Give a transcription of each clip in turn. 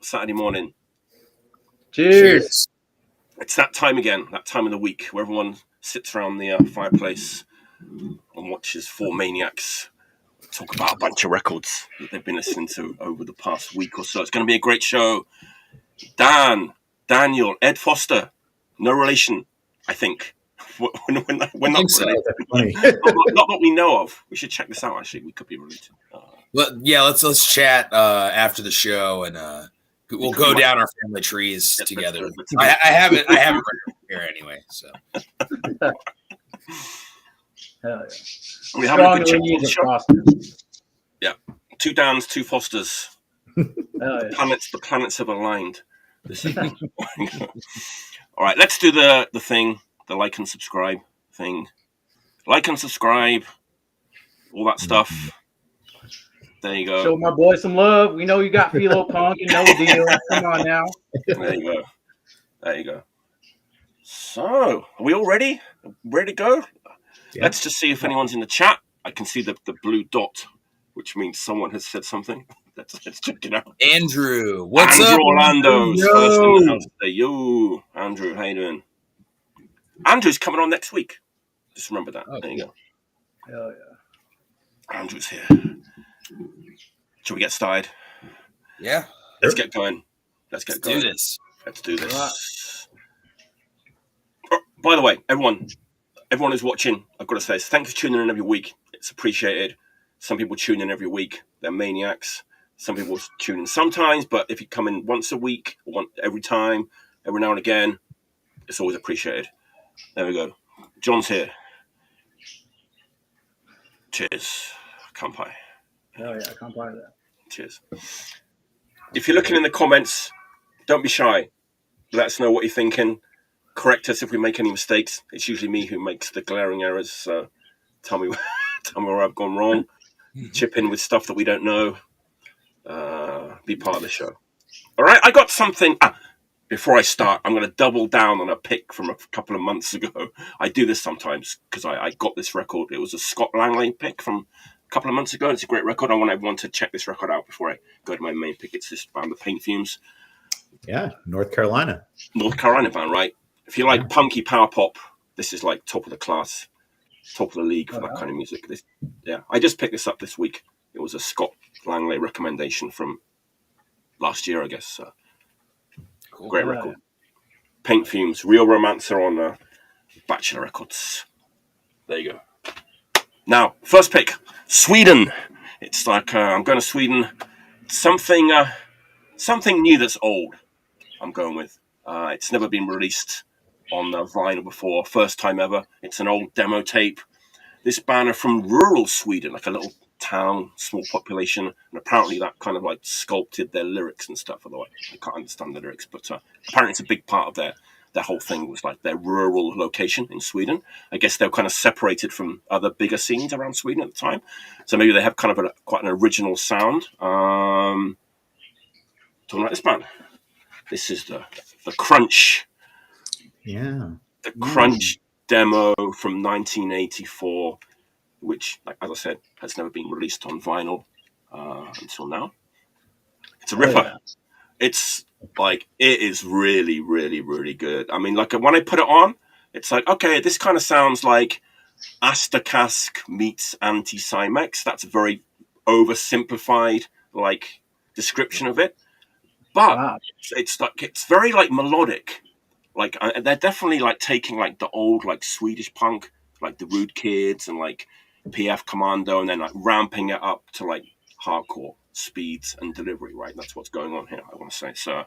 Saturday morning. Cheers. It's that time again, that time of the week where everyone sits around the fireplace and watches four maniacs talk about a bunch of records that they've been listening to over the past week or so. It's going to be a great show. Dan, Daniel, Ed Foster, no relation, I think. We're not related. So. not that we know of. We should check this out, actually. We could be related. Let's chat after the show, and we'll go down our family trees together. I haven't read it here anyway, so. Hell yeah. We have a good show. Yeah, 2 Dans, 2 Fosters. Yeah. The planets have aligned this evening. All right, let's do the thing, the like and subscribe thing. Like and subscribe, all that stuff. There you go. Show my boy some love. We know you got Philo Punk and no deal. Come on now. There you go. So, are we all ready? Ready to go? Yeah. Let's just see if anyone's in the chat. I can see the blue dot, which means someone has said something. Let's check it out. Andrew, what's Andrew up? Orlando's first in the house today. Yo, Andrew, how you doing? Andrew's coming on next week. Just remember that. There you go. Hell yeah. Andrew's here. Shall we get started? Yeah. Let's get going. Let's do this. Let's do this. Oh, by the way, everyone who's watching, I've got to say, thanks for tuning in every week. It's appreciated. Some people tune in every week. They're maniacs. Some people tune in sometimes, but if you come in once a week, or every time, every now and again, it's always appreciated. There we go. John's here. Cheers. Kampai. Hell yeah, I can't buy that. Cheers. If you're looking in the comments, don't be shy. Let us know what you're thinking. Correct us if we make any mistakes. It's usually me who makes the glaring errors. So tell me where I've gone wrong. Chip in with stuff that we don't know. Be part of the show. All right, I got something. Before I start, I'm going to double down on a pick from a couple of months ago. I do this sometimes because I got this record. It was a Scott Langley pick from a couple of months ago. It's a great record. I want everyone to check this record out before I go to my main pick. It's this band, the Pain Fumes. Yeah, North Carolina band, right? If you like punky power pop, this is like top of the class, top of the league for that kind of music. I just picked this up this week. It was a Scott Langley recommendation from last year, I guess. So. Cool. Great record. Paint Fumes, Real Romancer on Bachelor Records. There you go. Now, first pick, Sweden. It's like I'm going to Sweden. Something new that's old. I'm going with. It's never been released on vinyl before. First time ever. It's an old demo tape. This band are from rural Sweden, like a little town, small population, and apparently that kind of like sculpted their lyrics and stuff. Although I can't understand the lyrics, but apparently it's a big part of their whole thing was like their rural location in Sweden. I guess they were kind of separated from other bigger scenes around Sweden at the time, so maybe they have kind of quite an original sound. Talking about this band, this is the Krunch. Yeah, the Krunch demo from 1984. Which, like, as I said, has never been released on vinyl until now. It's a ripper. Oh, yeah. It's like, it is really, really, really good. I mean, like, when I put it on, it's like, okay, this kind of sounds like Astakask meets Anti-Cymex. That's a very oversimplified, like, description of it. But it's like, it's very, like, melodic. Like, they're definitely, like, taking, like, the old, like, Swedish punk, like the Rude Kids and, like, PF Commando, and then like ramping it up to like hardcore speeds and delivery, right? That's what's going on here, I want to say. So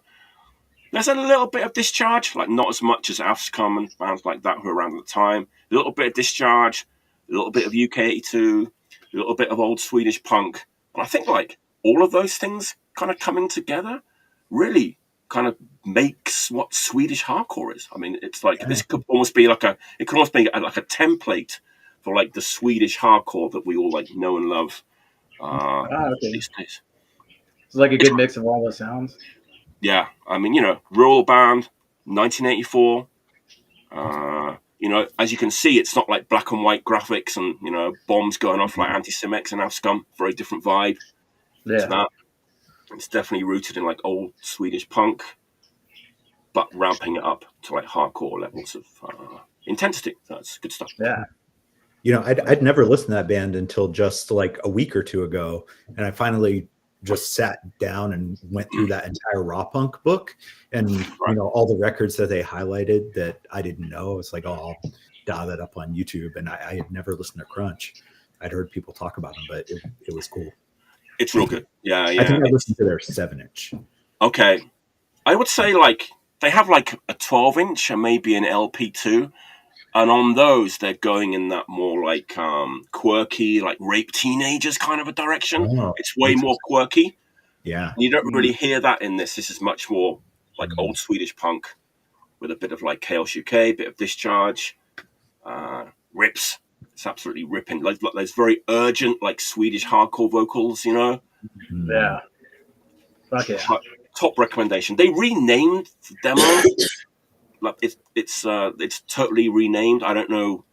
there's a little bit of Discharge, like not as much as Afscom and bands like that who were around at the time. A little bit of Discharge, a little bit of UK82, a little bit of old Swedish punk. And I think like all of those things kind of coming together really kind of makes what Swedish hardcore is. I mean, it's like this could almost be like a template for like the Swedish hardcore that we all like know and love these days. It's like a good mix of all the sounds. Yeah, I mean, rural band, 1984. As you can see, it's not like black and white graphics and bombs going off like Anti-Cimex and Avscum. Very different vibe. Yeah. To that. It's definitely rooted in like old Swedish punk, but ramping it up to like hardcore levels of intensity. That's good stuff. Yeah. I'd never listened to that band until just like a week or two ago, and I finally just sat down and went through that entire raw punk book, and all the records that they highlighted that I didn't know. It's like, I'll dial that up on YouTube, and I had never listened to Krunch. I'd heard people talk about them, but it was cool. It's real good. Yeah. I think I listened to their 7-inch. Okay, I would say like they have like a 12-inch and maybe an LP2. And on those, they're going in that more like quirky, like rape teenagers kind of a direction. Oh, it's way more quirky. Yeah. You don't really hear that in this. This is much more like old Swedish punk with a bit of like Chaos UK, a bit of Discharge, rips. It's absolutely ripping. Like there's very urgent, like Swedish hardcore vocals, Yeah. Fuck yeah. Top recommendation. They renamed the demo. Like it's totally renamed. I don't know.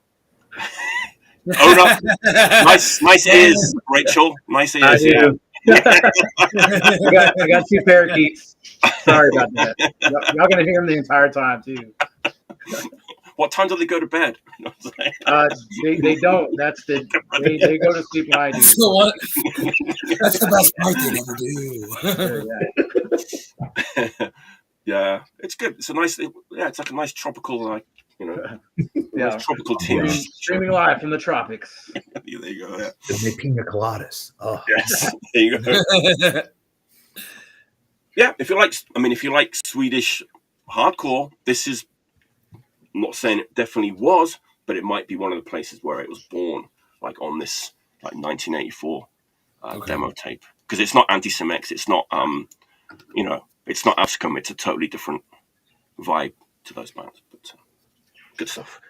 Oh no! Nice ears, Rachel. Nice ears. I do. I got 2 parakeets. Sorry about that. Y'all gonna hear them the entire time too. What time do they go to bed? They don't. That's they go to sleep when I do. That's the best part they never do. Yeah. Yeah, it's good. It's a nice. Yeah, it's like a nice tropical, like nice tropical tinge. Streaming live from the tropics. There you go. Yeah. They pina coladas. Oh. Yes, there you go. Yeah, if you like Swedish hardcore, this is. I'm not saying it definitely was, but it might be one of the places where it was born, like on this like 1984 demo tape, because it's not anti-Semitic. It's not it's not Abscom. It's a totally different vibe to those bands, but good stuff.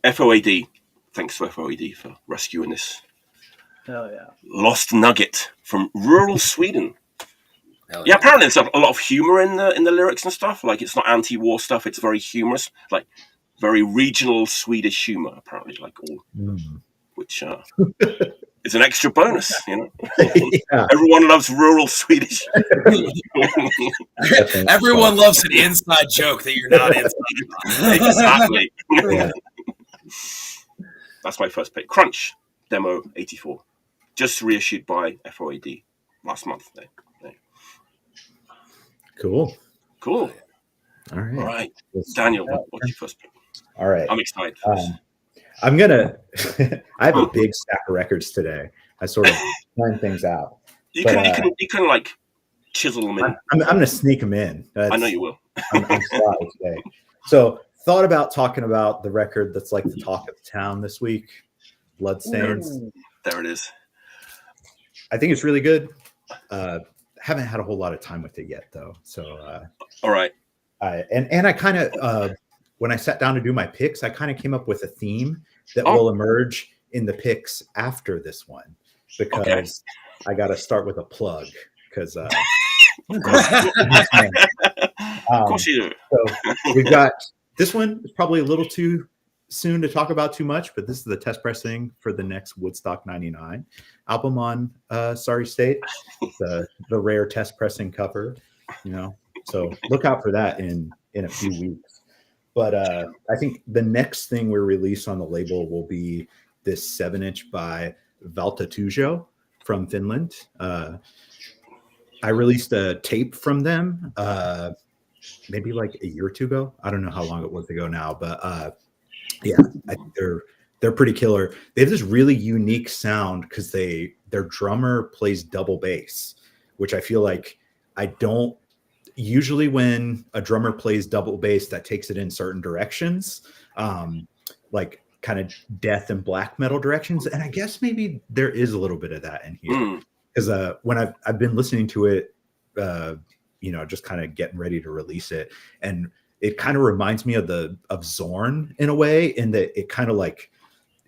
FOAD, thanks to FOAD for rescuing this. Hell yeah! Lost Nugget from rural Sweden. Yeah, apparently there's a lot of humor in the lyrics and stuff. Like it's not anti-war stuff. It's very humorous, like very regional Swedish humor. Apparently, like all, which is an extra bonus. Yeah. Everyone loves rural Swedish. Everyone loves an inside joke that you're not inside. Exactly. Yeah. That's my first pick. Krunch demo 84, just reissued by FOAD last month. There. Cool. All All right. Daniel, what's your first pick? All right. I'm excited. I'm gonna. I have a big stack of records today. I sort of plan things out. You can like chisel them in. I'm gonna sneak them in. I know you will. I'm sly today. So thought about talking about the record that's like the talk of the town this week, Bloodstains. There it is. I think it's really good. Haven't had a whole lot of time with it yet, though. So, all right. And I kind of, when I sat down to do my picks, I kind of came up with a theme that will emerge in the picks after this one, because I got to start with a plug. Because, of course you do. So we've got this one is probably a little too soon to talk about too much, but this is the test pressing for the next Woodstock 99 album on Sorry State, the rare test pressing cover, so look out for that in a few weeks. But I think the next thing we release on the label will be this 7-inch by Valtatyhjiö from Finland. I released a tape from them maybe like a year or two ago. I don't know how long it was ago now, but yeah, I think they're pretty killer. They have this really unique sound because their drummer plays double bass, which I feel like I don't usually when a drummer plays double bass that takes it in certain directions, like kind of death and black metal directions. And I guess maybe there is a little bit of that in here because when I've been listening to it, just kind of getting ready to release it, and it kind of reminds me of Zorn in a way, in that it kind of like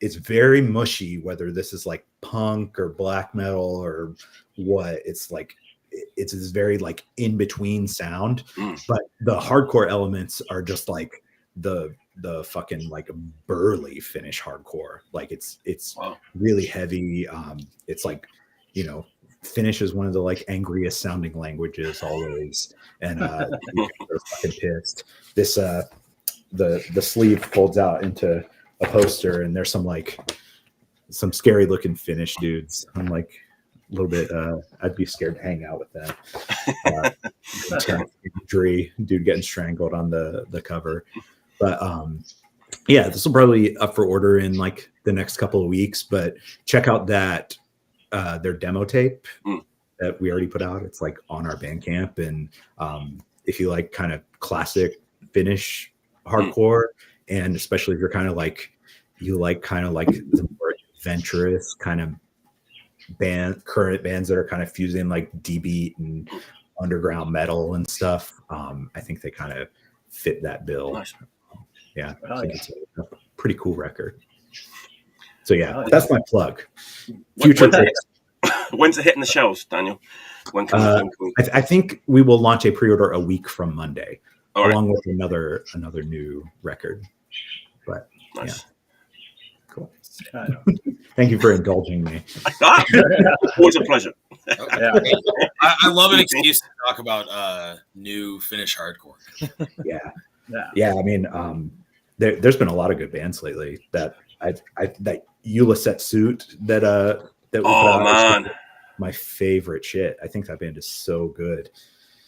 it's very mushy, whether this is like punk or black metal or what. It's like it's this very like in between sound, but the hardcore elements are just like the fucking like burly Finnish hardcore. Like it's wow. Really heavy. It's like Finnish is one of the like angriest sounding languages always, and they're fucking pissed. This the sleeve folds out into a poster, and there's some scary looking Finnish dudes. I'm like a little bit. I'd be scared to hang out with them. Injury, dude getting strangled on the cover, but yeah, this will probably up for order in like the next couple of weeks. But check out that. Their demo tape that we already put out. It's like on our Bandcamp, and if you like kind of classic Finnish hardcore, and especially if you're kind of like the more adventurous kind of current bands that are kind of fusing like D-beat and underground metal and stuff, I think they kind of fit that bill. Nice. Yeah, I think it's a pretty cool record. So yeah, that's my plug. When's it hitting the shelves, Daniel? When can we... I think we will launch a pre-order a week from Monday, along right. with another new record. But nice. Yeah. Cool. Thank you for indulging me. Always a pleasure. Yeah. I love an excuse to talk about new Finnish hardcore. Yeah. I mean, there's been a lot of good bands lately that that Ulysses suit that we put out man, my favorite shit. I think that band is so good.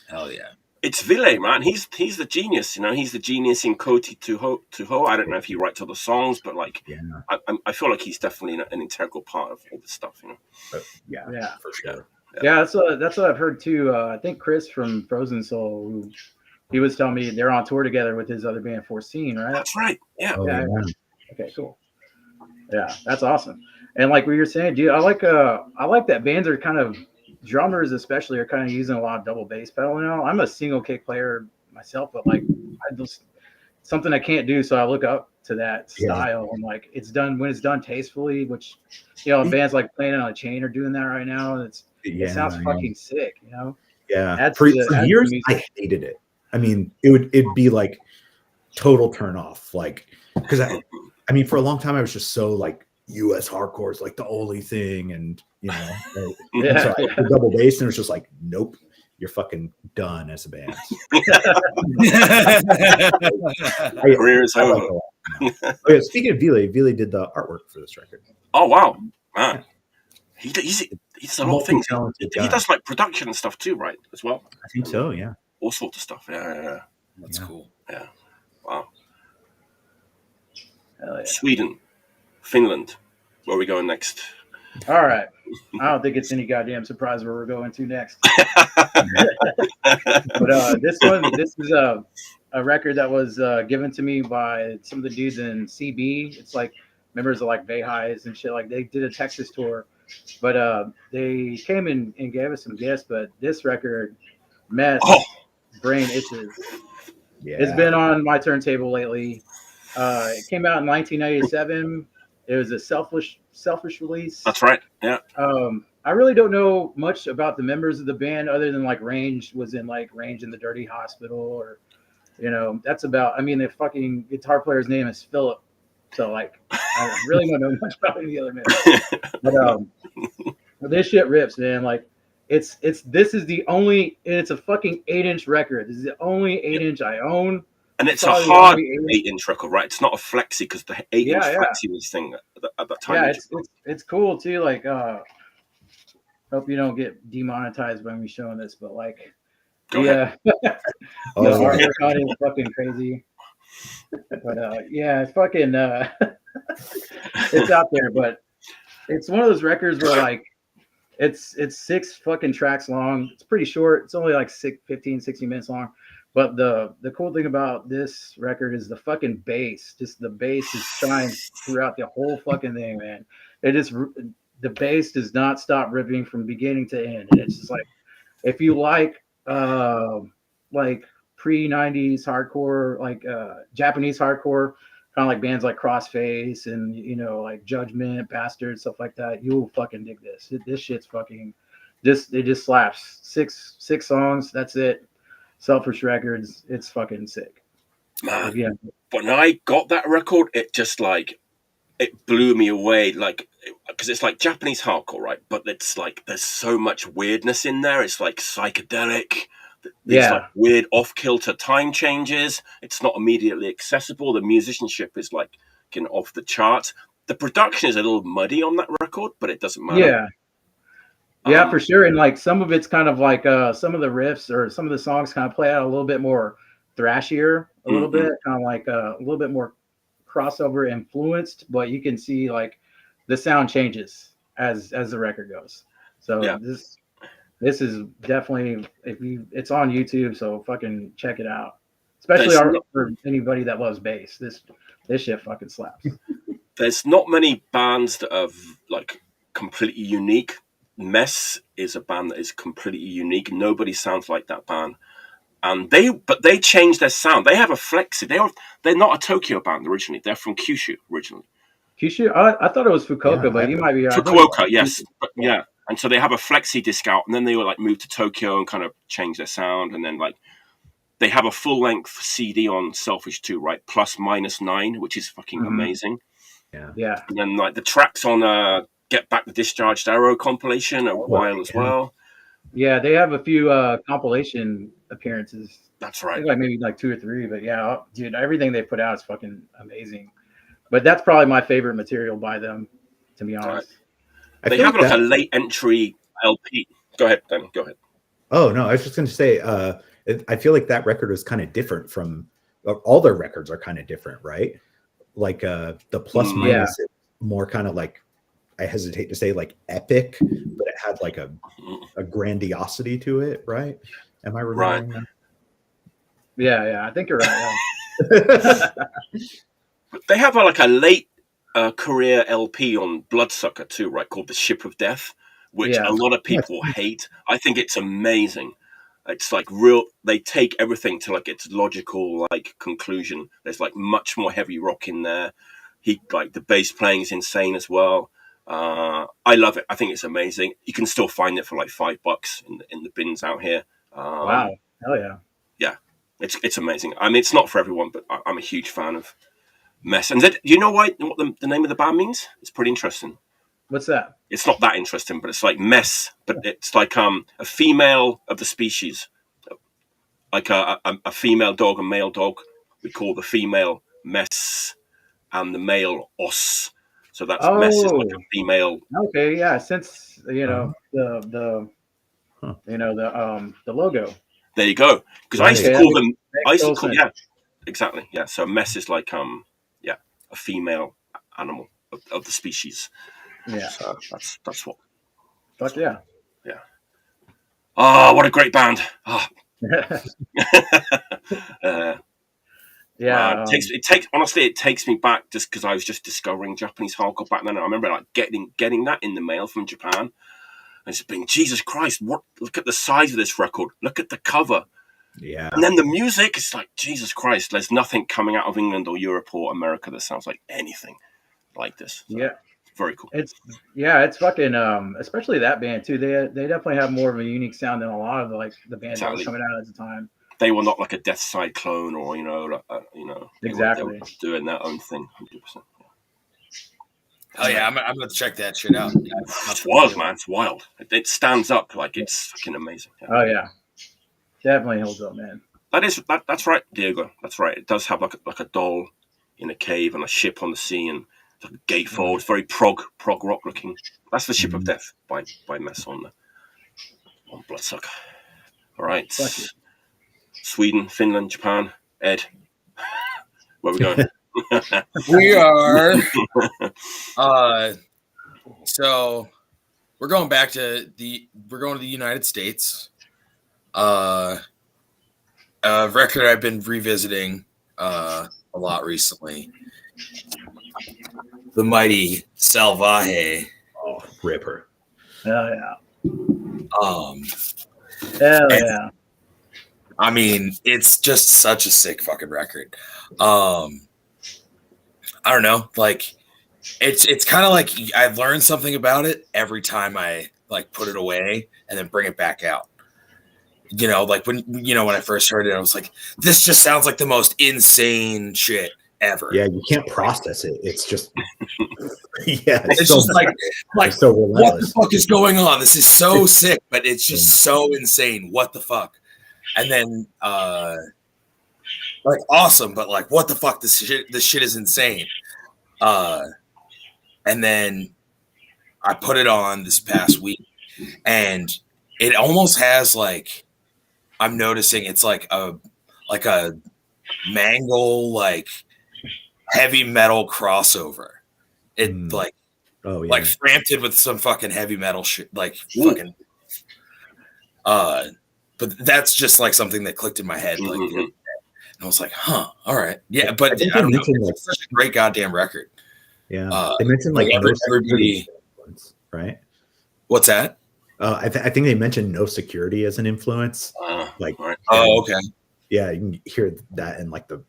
Hell yeah. It's Ville, man. He's the genius, you know. He's the genius in Koti to Ho. I don't know if he writes other songs, but like, I feel like he's definitely an integral part of all this stuff, you know. But yeah, for sure. Yeah, that's what I've heard too. I think Chris from Frozen Soul, who he was telling me they're on tour together with his other band, Foreseen, right? That's right. Yeah. Yeah. Okay, cool. Yeah, that's awesome. And like what you're saying, dude, I like that bands are kind of drummers, especially, are kind of using a lot of double bass pedal now. I'm a single kick player myself, but like I just something I can't do, so I look up to that style. And like it's done when it's done tastefully, which bands like Playing on a Chain are doing that right now. And it sounds fucking sick, you know. Yeah, for years I hated it. I mean, it'd be like total turn off, like because I mean, for a long time I was just so like US hardcore is like the only thing, and so I double bass, and it was just like, nope, you're fucking done as a band. Career's over. Speaking of Ville did the artwork for this record. Oh wow, man. He does a lot of things. He does like production and stuff too, right? As well. I think so. Yeah. All sorts of stuff. Yeah. That's cool. Yeah. Wow. Hell yeah. Sweden, Finland. Where are we going next? All right. I don't think it's any goddamn surprise where we're going to next. But this is a record that was given to me by some of the dudes in CB. It's like members of like Bayhighs and shit. Like they did a Texas tour, but they came in and gave us some gifts. But this record, Mess, Brain Itches. Yeah. It's been on my turntable lately. It came out in 1997. It was a selfish release. That's right. Yeah. I really don't know much about the members of the band other than like Range was in like Range in the Dirty Hospital, or that's about. I mean, the fucking guitar player's name is Philip, so like I really don't know much about any other members. But this shit rips, man. Like this is the only, and it's a fucking 8-inch record. This is the only 8-inch I own. And it's a hard 8-inch record, right? It's not a flexi, because the 8-inch flexi was thing at that time. Yeah, it's cool too. Like, hope you don't get demonetized by me showing this, but like, the artwork on it is fucking crazy. But it's fucking it's out there. But it's one of those records where like it's 6 fucking tracks long. It's pretty short. It's only like 15, 16 minutes long. But the cool thing about this record is the fucking bass. Just the bass is shines throughout the whole fucking thing, man. The bass does not stop ripping from beginning to end. And it's just like, if you like pre-90s hardcore, like Japanese hardcore, kind of like bands like Crossface and like Judgment, Bastard, stuff like that, you'll fucking dig this. This shit's fucking it just slaps. Six songs, that's it. Selfish Records, it's fucking sick. Man, but when I got that record, it just like it blew me away, like, because it's like Japanese hardcore, right? But it's like there's so much weirdness in there. It's like psychedelic. These like weird off-kilter time changes. It's not immediately accessible. The musicianship is like off the charts. The production is a little muddy on that record, but it doesn't matter. Yeah, for sure. And like some of it's kind of like some of the riffs or some of the songs kind of play out a little bit more thrashier, a little bit, kind of like a little bit more crossover influenced, but you can see like the sound changes as the record goes. So this is definitely, it's on YouTube, so fucking check it out. Especially for anybody that loves bass. This shit fucking slaps. There's not many bands that are like completely unique. Mess is a band that is completely unique. Nobody sounds like that band. And they changed their sound. They have a flexi. They're not a Tokyo band originally. They're from Kyushu originally. Kyushu? I thought it was Fukuoka, but you might be right. Fukuoka, yes. But, yeah. And so they have a flexi disc out, and then they were like moved to Tokyo and kind of changed their sound. And then like they have a full length CD on Selfish 2, right? Plus minus 9, which is fucking amazing. Yeah. And then like the tracks on Get Back the Discharged Arrow compilation are wild as well. Yeah, they have a few compilation appearances. That's right. I think like maybe like 2 or 3, but yeah, dude, everything they put out is fucking amazing. But that's probably my favorite material by them, to be honest. Right. They have like a late entry LP. Go ahead, Danny. Go ahead. Oh no, I was just going to say, I feel like that record was kind of different from all their records are kind of different, right? Like the plus minus is more kind of like, I hesitate to say like epic, but it had like a grandiosity to it, right? Am I remembering that? Yeah, I think you're right. They have like a late career LP on Bloodsucker too, right? Called The Ship of Death, which a lot of people hate. I think it's amazing. It's like they take everything to like its logical like conclusion. There's like much more heavy rock in there. The bass playing is insane as well. I love it. I think it's amazing. You can still find it for like $5 in the bins out here. Wow. Hell yeah. Yeah. It's amazing. I mean, it's not for everyone, but I'm a huge fan of Mess. And you know what the name of the band means? It's pretty interesting. What's that? It's not that interesting, but it's like mess, but it's like a female of the species. Like a female dog, a male dog. We call the female mess and the male os. So that's mess is like a female. Okay, yeah. Since the logo. There you go. Because I used to call them. Exactly. Yeah. So mess is like a female animal of the species. Yeah. So that's what. Fuck yeah. Yeah. Oh, what a great band. Oh. Yeah, it takes me back just because I was just discovering Japanese hardcore back then. I remember like getting that in the mail from Japan, and it's been Jesus Christ. Look at the size of this record. Look at the cover. Yeah, and then the music is like Jesus Christ. There's nothing coming out of England or Europe or America that sounds like anything like this. So, yeah, very cool. It's fucking especially that band too. They definitely have more of a unique sound than a lot of the bands that was coming out at the time. They were not like a Death Side clone or exactly. They were doing their own thing 100%. Oh yeah, I'm gonna check that shit out. It's wild, man. It's wild. It stands up like it's fucking amazing. Yeah. Oh yeah, definitely holds up, man. That's right, Diego. That's right. It does have like a doll in a cave and a ship on the sea and like a gatefold. It's very prog rock looking. That's the Ship of Death by Mess on Bloodsucker. All right. Sweden, Finland, Japan. Ed, where are we going? We are. So we're going to the United States. A record I've been revisiting a lot recently. The Mighty Salah. Oh, ripper. Hell yeah. Hell yeah. I mean, it's just such a sick fucking record. I don't know, like it's kind of like I learn something about it every time I like put it away and then bring it back out. Like when I first heard it, I was like, this just sounds like the most insane shit ever. Yeah, you can't process it. It's just yeah, It's just like so what the relentless. fuck is going on? This is so sick, but it's just so insane. What the fuck? And then like awesome, but like what the fuck? This shit is insane. And then I put it on this past week, and it almost has like, I'm noticing it's like a Mangle like heavy metal crossover. It like like framped with some fucking heavy metal shit, like fucking but that's just like something that clicked in my head like and I was like, huh, all right. Yeah, but I don't know. It's such a great goddamn record. Yeah. They mentioned like everybody, right? What's that? I think they mentioned no security as an influence. Like, oh, okay. Yeah, you can hear that in like the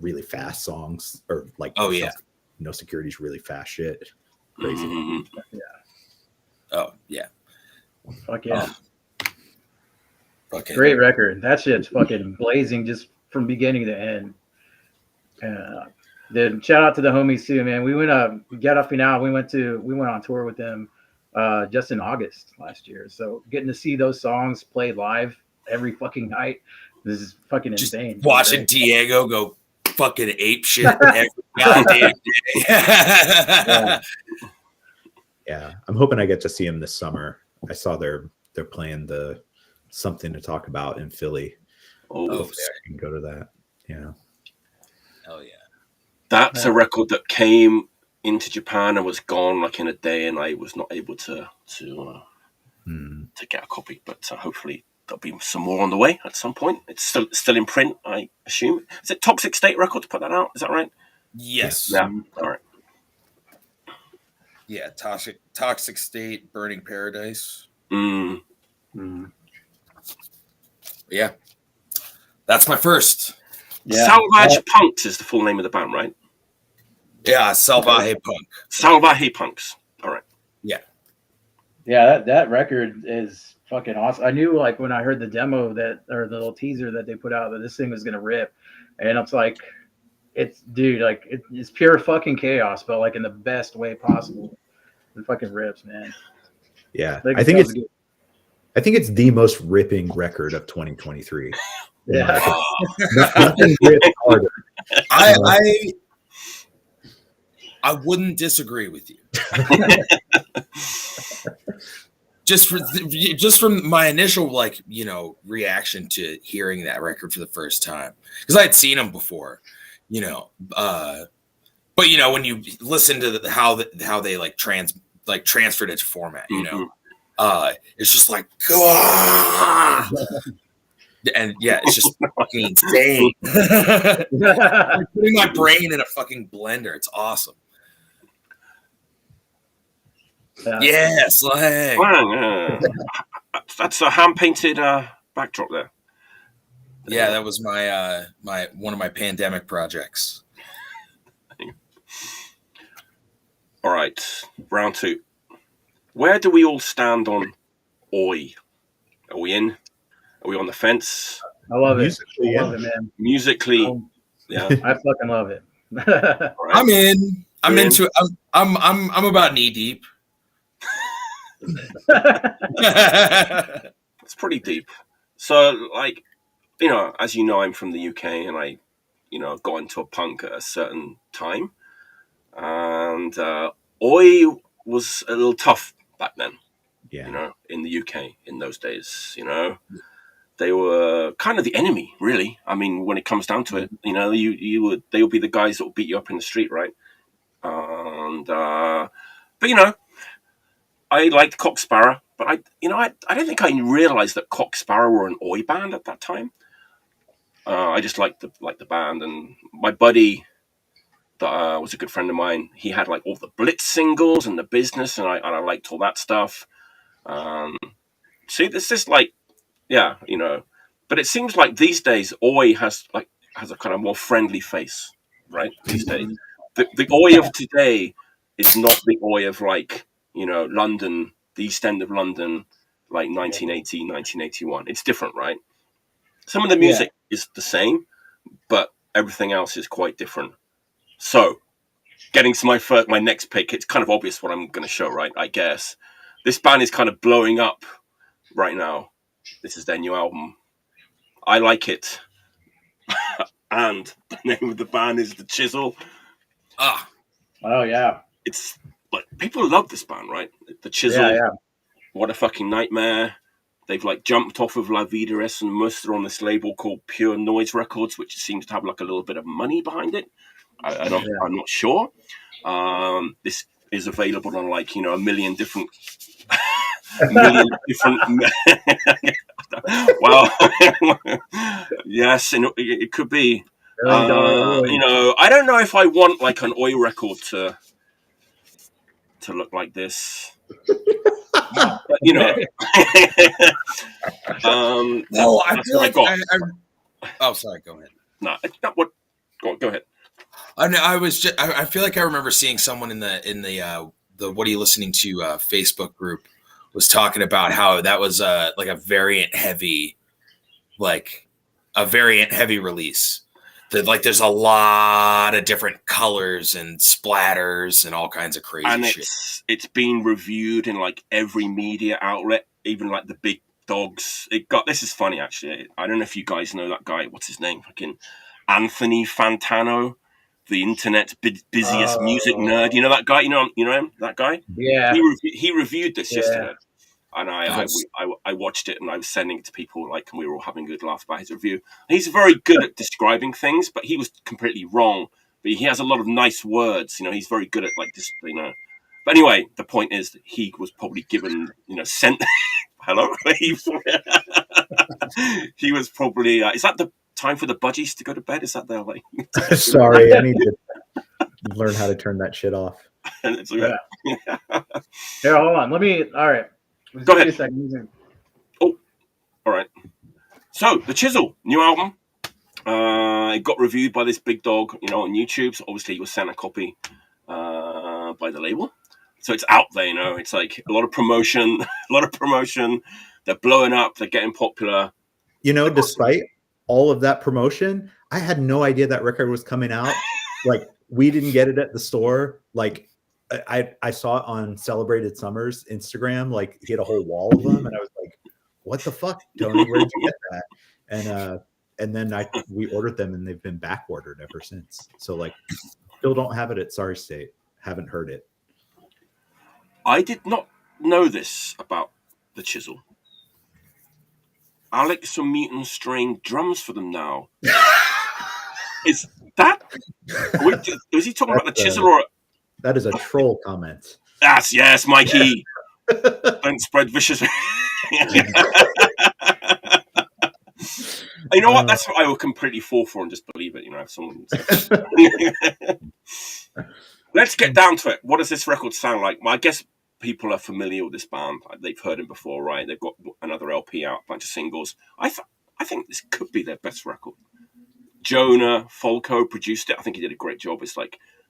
really fast songs, or like no security's really fast shit. Crazy. Yeah. Oh yeah. Fuck yeah. Okay. Great record. That shit's fucking blazing just from beginning to end. Then shout out to the homies too, man. We went Get Up Now. We went on tour with them just in August last year. So getting to see those songs played live every fucking night, this is fucking insane. Just watching Diego go fucking ape shit every goddamn day. Yeah, I'm hoping I get to see him this summer. I saw they're playing the Something to Talk About in Philly. Hopefully I can go to that. Yeah. Hell yeah. That's a record that came into Japan and was gone like in a day, and I was not able to get a copy. But hopefully there'll be some more on the way at some point. It's still in print, I assume. Is it Toxic State Record to put that out? Is that right? Yes. Yeah. All right. Yeah. Toxic State, Burning Paradise. Yeah. That's my first. Yeah. Salvage Punks is the full name of the band, right? Yeah, Salvaje Punk. Salvaje Punks. All right. Yeah. Yeah, that record is fucking awesome. I knew like when I heard the demo or the little teaser that they put out that this thing was gonna rip, and it's like, it's pure fucking chaos, but like in the best way possible. It fucking rips, man. Yeah, I think it's the most ripping record of 2023. Yeah. Nothing ripped harder. I wouldn't disagree with you. just from my initial reaction to hearing that record for the first time, because I had seen them before, but when you listen to how they transferred it to format, it's just like God. And yeah, it's just fucking insane. I'm putting my brain in a fucking blender. It's awesome. Yeah, slang. That's a hand-painted backdrop there. Yeah, that was my one of my pandemic projects. All right, round two. Where do we all stand on Oi? Are we in? Are we on the fence? I love it. I love it, man. Musically, yeah. I fucking love it. Right. I'm in. I'm into it. I'm about knee deep. It's pretty deep. So, as you know, I'm from the UK, and I, got into a punk at a certain time, and Oi was a little tough back then. Yeah. In the UK in those days, they were kind of the enemy, really. I mean, when it comes down to it, they would be the guys that would beat you up in the street, right? And but I liked Cock Sparrow, but I don't think I realized that Cock Sparrow were an Oi band at that time. I just liked the band, and my buddy that was a good friend of mine. He had like all the Blitz singles and the Business, and I liked all that stuff. See, this is but it seems like these days Oi has a kind of more friendly face, right? These days, the Oi of today is not the Oi of London, the East End of London, like 1980, 1981. It's different, right? Some of the music is the same, but everything else is quite different. So, getting to my next pick, it's kind of obvious what I'm going to show, right? I guess this band is kind of blowing up right now. This is their new album. I like it, and the name of the band is the Chisel. Oh yeah, it's like people love this band, right? The Chisel. Yeah. What a fucking nightmare. They've like jumped off of La Vida Es and Muster on this label called Pure Noise Records, which seems to have like a little bit of money behind it. I'm not sure. This is available on like, a million different well, yes, it could be. I don't know if I want like an Oi record to look like this. But, no, I feel like oh, sorry. Go ahead. No, not what. Go ahead. I feel like I remember seeing someone in the What Are You Listening to Facebook group was talking about how that was like a variant heavy release. That like there's a lot of different colors and splatters and all kinds of crazy and shit. It's been reviewed in like every media outlet, even like the big dogs. This is funny actually. I don't know if you guys know that guy. What's his name? Fucking Anthony Fantano, the internet's busiest music nerd. You know that guy? You know him? That guy? Yeah. He reviewed this yesterday. And I watched it and I was sending it to people and we were all having a good laugh about his review. He's very good at describing things, but he was completely wrong. But he has a lot of nice words. He's very good at this. But anyway, the point is that he was probably given sent. Hello. He was probably. Is that the time for the budgies to go to bed? Is that their Sorry, I need to learn how to turn that shit off. It's okay. Here, hold on. All right. Go ahead. Oh, all right. So, The Chisel, new album. It got reviewed by this big dog, on YouTube. So obviously, he was sent a copy by the label. So it's out there, It's like a lot of promotion. They're blowing up. They're getting popular. Despite all of that promotion, I had no idea that record was coming out. We didn't get it at the store. I saw it on Celebrated Summers Instagram. He had a whole wall of them, and I was like, "What the fuck, Tony? Where'd you get that?" And then we ordered them, and they've been back ordered ever since. So still don't have it at Sorry State. Haven't heard it. I did not know this about the Chisel. Alex from Mutant Strain drums for them now. Is that? Was he talking about the Chisel or? That is a troll comment. Yes, Mikey. Don't spread vicious. You know what? That's what I will completely fall for and just believe it. If someone. Let's get down to it. What does this record sound like? Well, I guess people are familiar with this band. They've heard him before, right? They've got another LP out, a bunch of singles. I think this could be their best record. Jonah Folco produced it. I think he did a great job. It's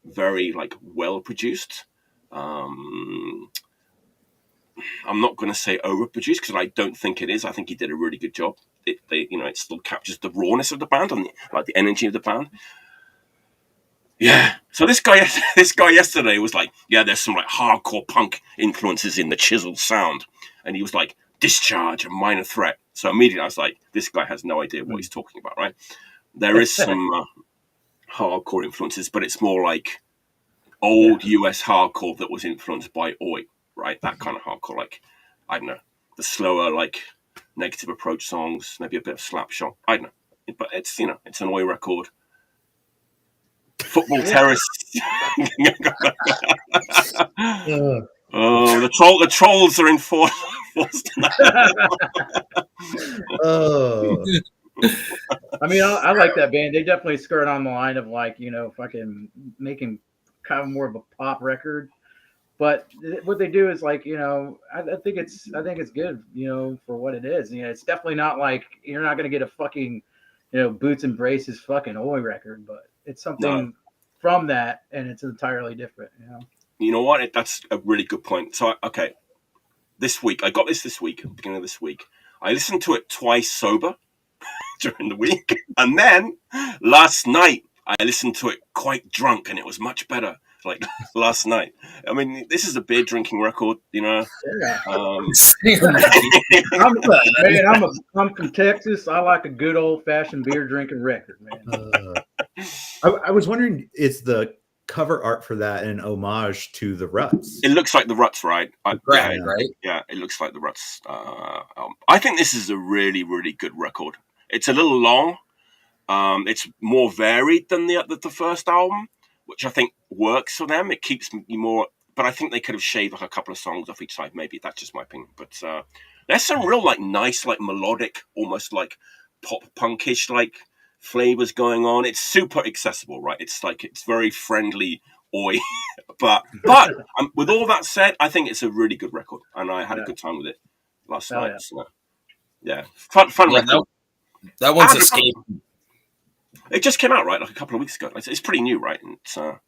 very well produced. I'm not going to say overproduced because I don't think it is. I think he did a really good job. It still captures the rawness of the band and the energy of the band. Yeah. So this guy yesterday was there's some hardcore punk influences in the Chisel sound, and he was like, Discharge, a Minor Threat. So immediately I was like, this guy has no idea what he's talking about, right? There is some hardcore influences, but it's more old US hardcore that was influenced by Oi, right? That kind of hardcore, I don't know, the slower, Negative Approach songs, maybe a bit of Slapshot. I don't know, but it's it's an Oi record. Football terrorists. Oh, the trolls are in force tonight. I mean, I like that band. They definitely skirt on the line of fucking making kind of more of a pop record. But what they do is I think it's good, for what it is. It's definitely not you're not going to get a fucking, Boots and Braces fucking Oi record, but it's something from that, and it's entirely different, You know what? That's a really good point. So, okay, this week, I got this week, at the beginning of this week. I listened to it twice sober during the week. And then last night, I listened to it quite drunk, and it was much better. Like last night. I mean, this is a beer drinking record, you know. Yeah. I'm from Texas. I like a good old fashioned beer drinking record, man. I was wondering, is the cover art for that an homage to the Ruts? It looks like the Ruts, right? Right. Yeah, it looks like the Ruts. I think this is a really, really good record. It's a little long. It's more varied than the first album, which I think works for them. It keeps you more, but I think they could have shaved like a couple of songs off each side. Maybe that's just my opinion. But there's some real like nice, like melodic, almost like pop punkish like flavors going on. It's super accessible, right? It's like it's very friendly, oi. but with all that said, I think it's a really good record, and I had a good time with it last night. Yeah. So, yeah, fun record. That one's escape. It just came out, right? Like a couple of weeks ago. It's pretty new, right? And it's, Yeah.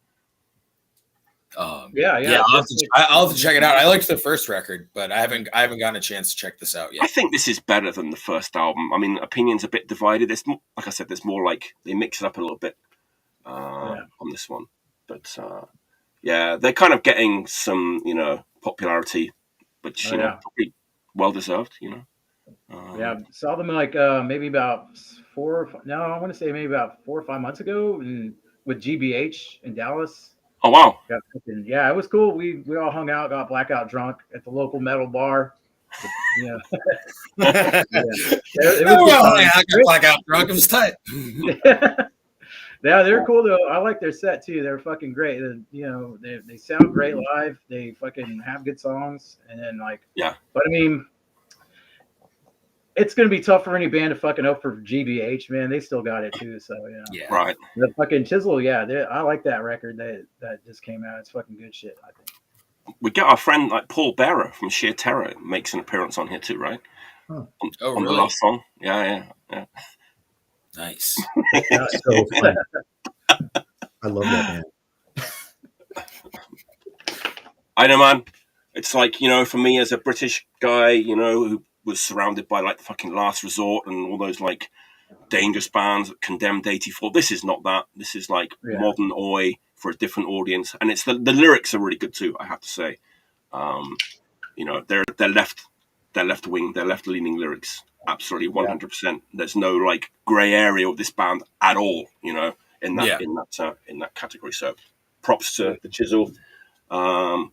I'll I'll have to check it out. I liked the first record, but I haven't gotten a chance to check this out yet. I think this is better than the first album. I mean, opinions a bit divided. It's more, like I said, there's more like they mix it up a little bit on this one. But yeah, they're kind of getting some, you know, popularity, which you know, probably well deserved. You know. Yeah, saw them like maybe about 4 or 5 months ago with GBH in Dallas. Oh wow! Yeah, it was cool. We all hung out, got blackout drunk at the local metal bar. Yeah, it I got blackout drunk. It was tight. Yeah, they're cool though. I like their set too. They're fucking great. You know, they sound great live. They fucking have good songs, and then like But I mean, it's gonna be tough for any band to fucking hope for GBH, man. They still got it too, so yeah. Right. The fucking Chisel, I like that record that just came out. It's fucking good shit, I think. We get our friend like Paul Bearer from Sheer Terror makes an appearance on here too, right? On the last song. Yeah. Nice. So fun. I love that band. I know, man. It's like, you know, for me as a British guy, you know, who was surrounded by like the fucking Last Resort and all those like dangerous bands, Condemned 84. This is not that. This is like modern oi for a different audience, and it's the lyrics are really good too. I have to say, you know, they're left wing, they're left leaning lyrics, absolutely 100%. There's no like grey area of this band at all. You know, in that category. So, props to the Chisel. So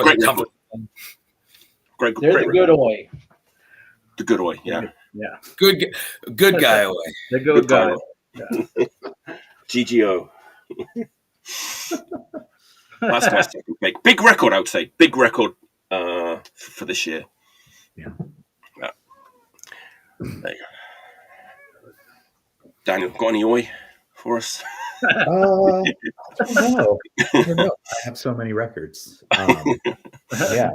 great it's record. Great. They're the good oi. The good oi, yeah. Good guy away. The good guy. GGO. That's my second pick. Big record, I would say. Big record for this year. Yeah. There you go. Daniel, got any oi for us? I don't know. I have so many records. Yeah.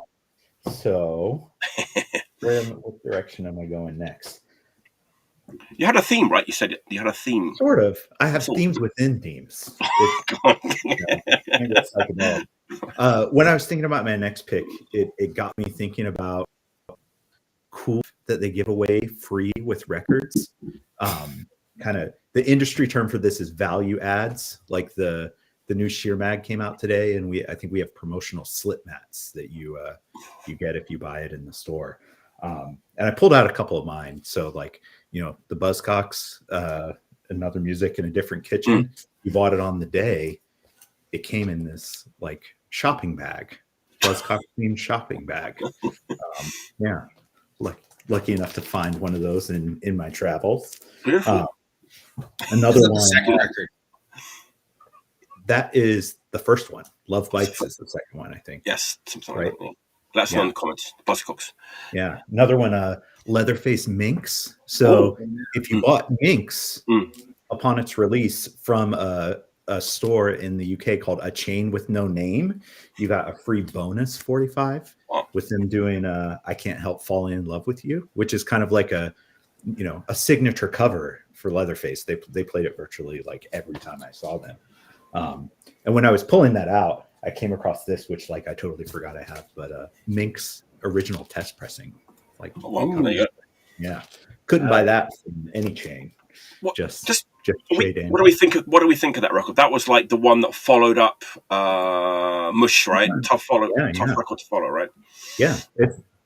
So, what direction am I going next? You had a theme, right? You said you had a theme. Sort of. I have themes within themes. When I was thinking about my next pick, it got me thinking about cool that they give away free with records. Kind of the industry term for this is value adds. Like the new Sheer Mag came out today, and I think we have promotional slip mats that you get if you buy it in the store. And I pulled out a couple of mine. So like, you know, the Buzzcocks, Another Music in a Different Kitchen. You bought it on the day. It came in this like shopping bag, Buzzcock themed shopping bag. Lucky enough to find one of those in my travels. Another one. Second record. That is the first one. Love Bites is the second one, I think. Yes, something like that. That's one in the comments. Buzzcocks. Yeah. Another one, Leatherface Minx. So if you bought Minx upon its release from a store in the UK called A Chain With No Name, you got a free bonus 45 with them doing I Can't Help Falling in Love With You, which is kind of like a signature cover for Leatherface. They played it virtually like every time I saw them. And when I was pulling that out, I came across this, which like I totally forgot I have, but Minx original test pressing. Like, there you go. Yeah, couldn't buy that from any chain. Just What do we think of that record? That was like the one that followed up Mush, right? Tough record to follow, right? Yeah,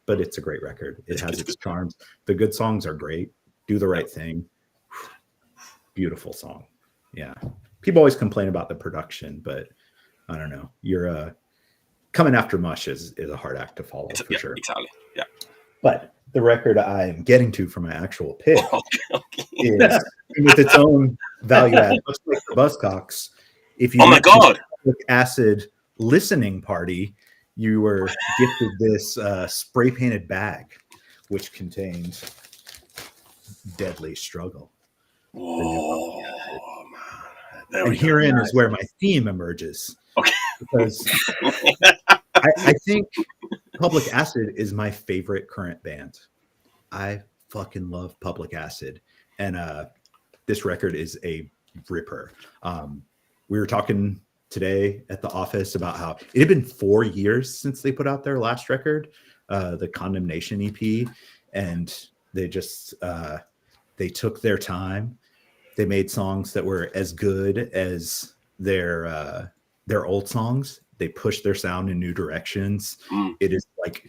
but it's a great record. It has its charms. The good songs are great. Do the Right Thing. Beautiful song. Yeah. People always complain about the production, but I don't know. You're coming after Mush is a hard act to follow for sure. Exactly. Yeah. But the record I'm getting to for my actual pick is with its own value add, much like the Buzzcocks. If you God, Public Acid listening party, you were gifted this spray painted bag, which contains Deadly Struggle. Oh man! And herein is where my theme emerges. Okay. Because I think Public Acid is my favorite current band. I fucking love Public Acid. And this record is a ripper. We were talking today at the office about how it had been 4 years since they put out their last record, the Condemnation EP. And they just, they took their time. They made songs that were as good as their old songs. They pushed their sound in new directions. It is like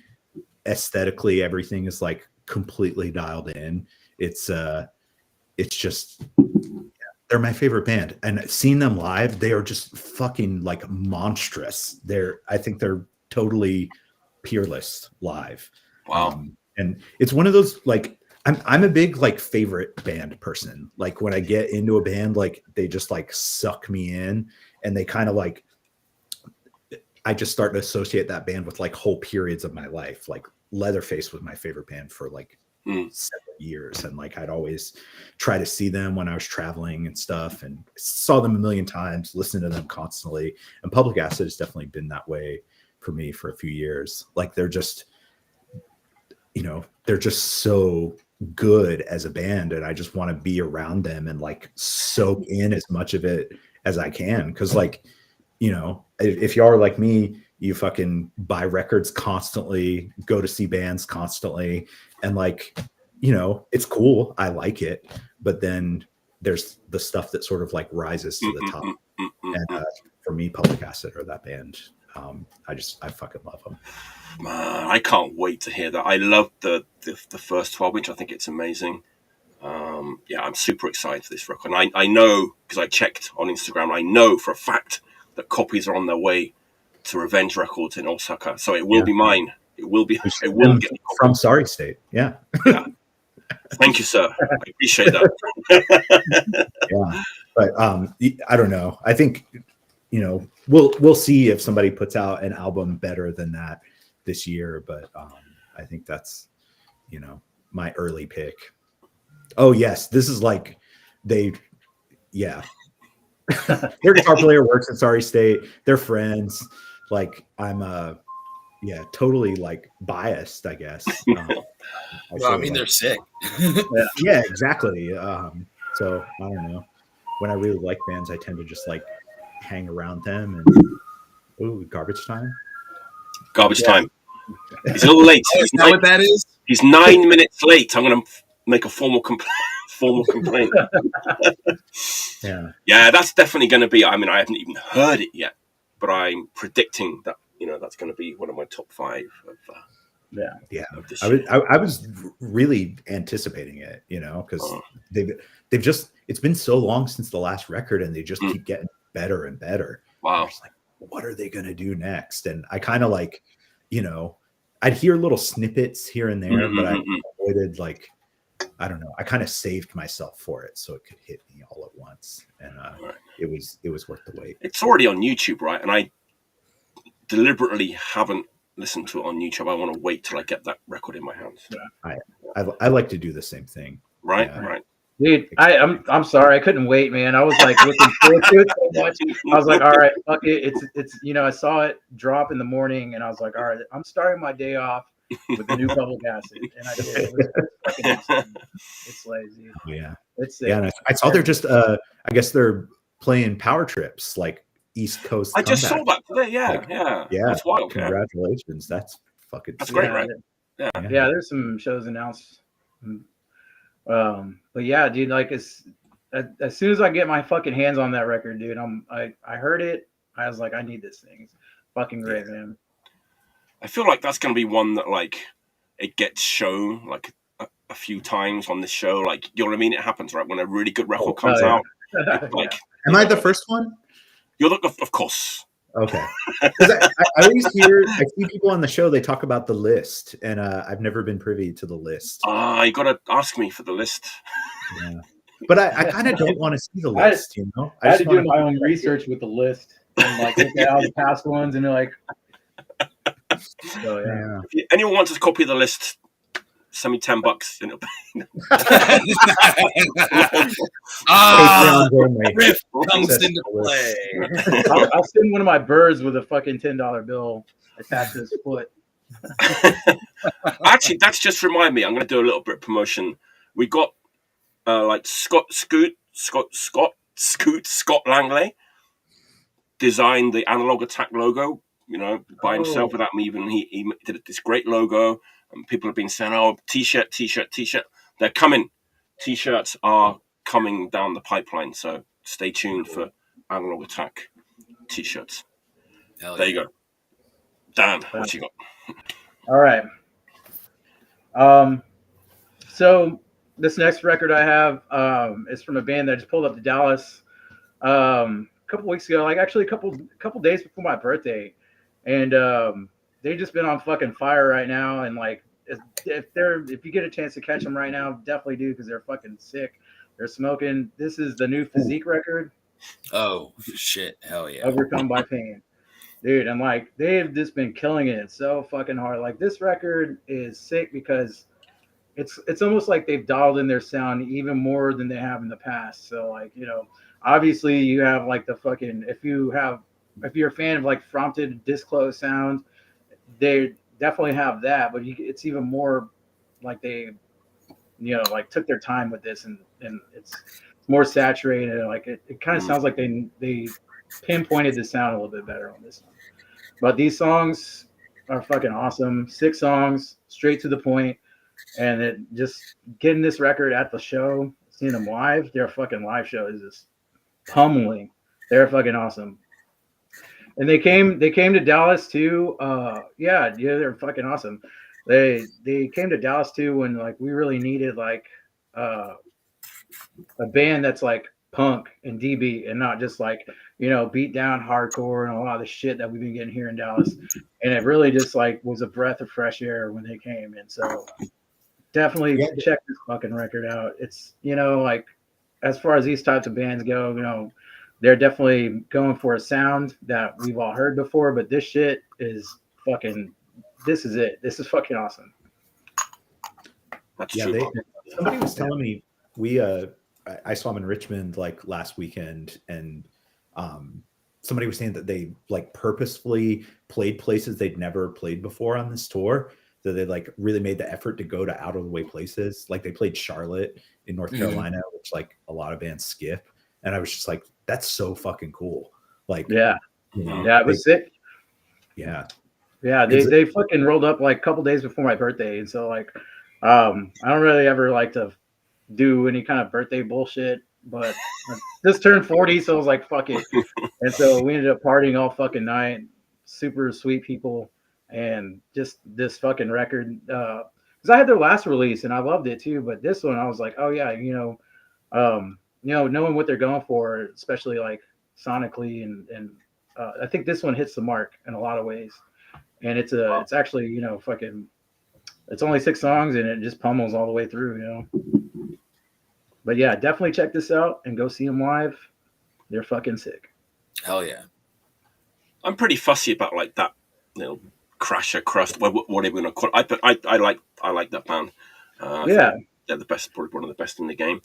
aesthetically, everything is like completely dialed in. It's just, they're my favorite band. And seeing them live, they are just fucking like monstrous. I think they're totally peerless live. Wow. And it's one of those, like, I'm a big like favorite band person. Like when I get into a band, like they just like suck me in, and they kind of like, I just start to associate that band with like whole periods of my life. Like Leatherface was my favorite band for like 7 years. And like, I'd always try to see them when I was traveling and stuff, and saw them a million times, listened to them constantly. And Public Acid has definitely been that way for me for a few years. Like they're just, they're just so good as a band, and I just want to be around them and like soak in as much of it as I can. Cause like, if you are like me, you fucking buy records constantly, go to see bands constantly. And like, it's cool. I like it. But then there's the stuff that sort of like rises to the top. And for me, Public Acid are that band. I fucking love them. Man, I can't wait to hear that. I love the first 12-inch. I think it's amazing. I'm super excited for this record. And I know, because I checked on Instagram, I know for a fact that copies are on their way to Revenge Records in Osaka. So it will be mine. It will be. It will get from Sorry State. Yeah. Thank you, sir. I appreciate that. Yeah, but I don't know. I think we'll see if somebody puts out an album better than that this year. But I think that's my early pick. Oh yes, this is like their guitar player works at Sorry State. They're friends. Like I'm totally like biased, I guess. They're sick. Yeah, exactly. So I don't know. When I really like bands, I tend to just like hang around them. And Garbage Time. Garbage Time. He's a little late. Is that what that is? He's 9 minutes late. I'm going to make a formal complaint. Yeah, that's definitely going to be. I mean, I haven't even heard it yet, but I'm predicting that that's going to be one of my top 5 of. I was really anticipating it, because they've just, it's been so long since the last record, and they just keep getting better and better. Wow. Like, what are they going to do next? And I kind of like, I'd hear little snippets here and there, but I avoided like, I don't know. I kind of saved myself for it so it could hit me all at once. And it was worth the wait. It's already on YouTube, right? And I deliberately haven't listened to it on YouTube. I want to wait till I get that record in my hands. I like to do the same thing. Right. Dude, I'm sorry, I couldn't wait, man. I was like looking forward to it so much. I was like, all right, fuck it. It's I saw it drop in the morning, and I was like, all right, I'm starting my day off with the new Public Acid, and I did. It was fucking awesome. It's lazy. Yeah, it's sick. And I saw they're just I guess they're playing Power Trips like East Coast. I just saw that today. Yeah. That's wild. Congratulations. That's fucking. That's great, right? Yeah. There's some shows announced. But yeah, dude, like as soon as I get my fucking hands on that record, dude, I heard it. I was like, I need this thing. It's fucking great, man. I feel like that's going to be one that like it gets shown like a few times on this show. Like, you know what I mean? It happens, right? When a really good record comes out. Like, am I the first one? You're of course. Okay. I always I see people on the show, they talk about the list, and I've never been privy to the list. You got to ask me for the list. Yeah. But I kind of don't want to see the list, you know? I had to do my own research with the list and like look at all the past ones and like. So, yeah. If anyone wants a copy of the list, send me $10 and it'll Riff comes into play. I'll send one of my birds with a fucking $10 bill attached to his foot. Actually, that's just remind me. I'm going to do a little bit of promotion. We got like Scott Langley designed the Analog Attack logo. You know, by himself without me even. He did this great logo, and people have been saying, "Oh, t-shirt." They're coming. T-shirts are coming down the pipeline, so stay tuned for Analog Attack t-shirts. There you go. Dan, what you got? All right. So this next record I have is from a band that just pulled up to Dallas a couple weeks ago, like actually a couple days before my birthday. And they've just been on fucking fire right now. And like, if you get a chance to catch them right now, definitely do, because they're fucking sick. They're smoking. This is the new Physique record. Oh shit! Hell yeah! Overcome by Pain, dude. And like, they've just been killing it so fucking hard. Like, this record is sick because it's almost like they've dialed in their sound even more than they have in the past. So like, you know, obviously you have like the fucking if you're a fan of like prompted disclose sound, they definitely have that, but it's even more like they, you know, like took their time with this, and it's more saturated. Like it kind of sounds like they pinpointed the sound a little bit better on this one. But these songs are fucking awesome. 6 songs, straight to the point, and it just getting this record at the show, seeing them live, their fucking live show is just pummeling. They're fucking awesome. And they came to Dallas too. Yeah, they're fucking awesome. They came to Dallas too when like we really needed like a band that's like punk and DB and not just like, you know, beat down hardcore and a lot of the shit that we've been getting here in Dallas. And it really just like was a breath of fresh air when they came. And so definitely check this fucking record out. It's, you know, like as far as these types of bands go, you know, they're definitely going for a sound that we've all heard before, but this shit is fucking, this is it. This is fucking awesome. That's true. Somebody was telling me I saw them in Richmond like last weekend, and somebody was saying that they like purposefully played places they'd never played before on this tour, that they like really made the effort to go to out of the way places. Like they played Charlotte in North Carolina, which like a lot of bands skip. And I was just like, that's so fucking cool. Like, yeah, you know, yeah, it was sick. Yeah. Yeah. They fucking rolled up like a couple days before my birthday. And so like, I don't really ever like to do any kind of birthday bullshit, but I just turned 40. So I was like, fuck it. And so we ended up partying all fucking night. Super sweet people. And just this fucking record, because I had their last release and I loved it too. But this one, I was like, oh yeah, you know, knowing what they're going for, especially like sonically, and I think this one hits the mark in a lot of ways. And it's actually, you know, fucking, it's only 6 songs and it just pummels all the way through, you know. But yeah, definitely check this out and go see them live. They're fucking sick. Hell yeah. I'm pretty fussy about like that, you know, crusher crust, whatever we're gonna call it. But I like that band. Yeah, they're the best, probably one of the best in the game.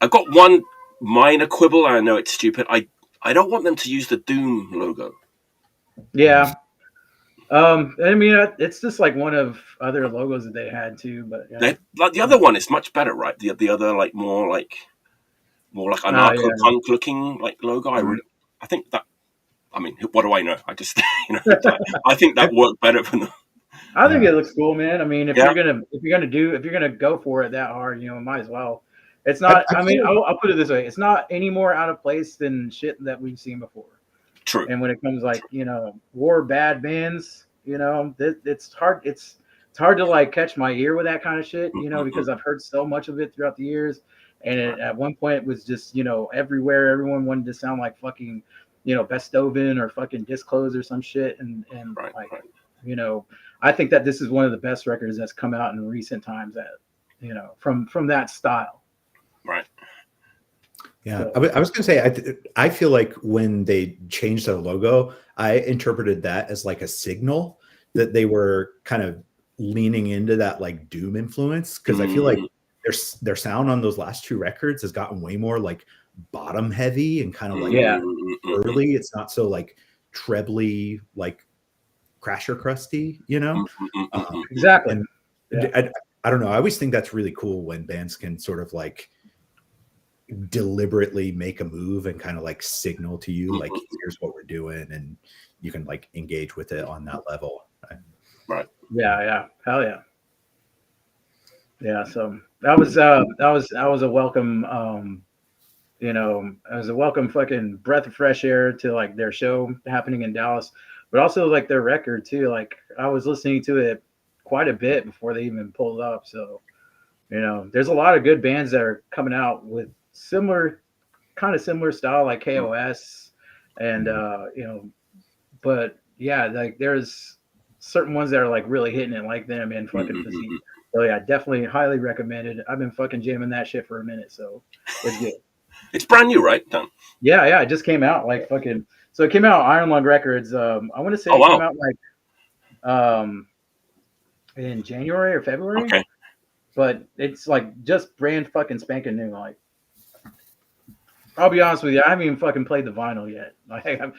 I've got one minor quibble. I know it's stupid. I don't want them to use the Doom logo. Yeah. I mean, it's just like one of other logos that they had too, but yeah. Like the other one is much better, right? The other like more like anarcho punk looking like logo. I think that. I mean, what do I know? I just I think that worked better for them. I think it looks cool, man. I mean, if you're gonna go for it that hard, you know, might as well. It's not. I mean, feel I'll put it this way: it's not any more out of place than shit that we've seen before. True. And when it comes like war bad bands, it's hard. It's hard to like catch my ear with that kind of shit, because I've heard so much of it throughout the years. And at one point it was just everywhere. Everyone wanted to sound like fucking Bestoven or fucking Disclose or some shit. And I think that this is one of the best records that's come out in recent times that from that style. Right. Yeah, So, I was gonna say I feel like when they changed their logo, I interpreted that as like a signal that they were kind of leaning into that like doom influence, because I feel like their sound on those last two records has gotten way more like bottom heavy and kind of like early. It's not so like trebly like Crasher crusty, exactly. And I don't know. I always think that's really cool when bands can sort of like deliberately make a move and kind of like signal to you like here's what we're doing, and you can like engage with it on that level. Right. Yeah. Hell yeah. Yeah. So that was a welcome it was a welcome fucking breath of fresh air to like their show happening in Dallas, but also like their record too. Like I was listening to it quite a bit before they even pulled up. So there's a lot of good bands that are coming out with similar style like KOS and but yeah, like there's certain ones that are like really hitting it like them and fucking Physique. So yeah, definitely highly recommended. I've been fucking jamming that shit for a minute, so it's good. It's brand new, right, Dan? Yeah, it just came out like fucking. So it came out on Iron Lung Records. I want to say it came out like in January or February. Okay. But it's like just brand fucking spanking new. Like, I'll be honest with you, I haven't even fucking played the vinyl yet. Like, it's on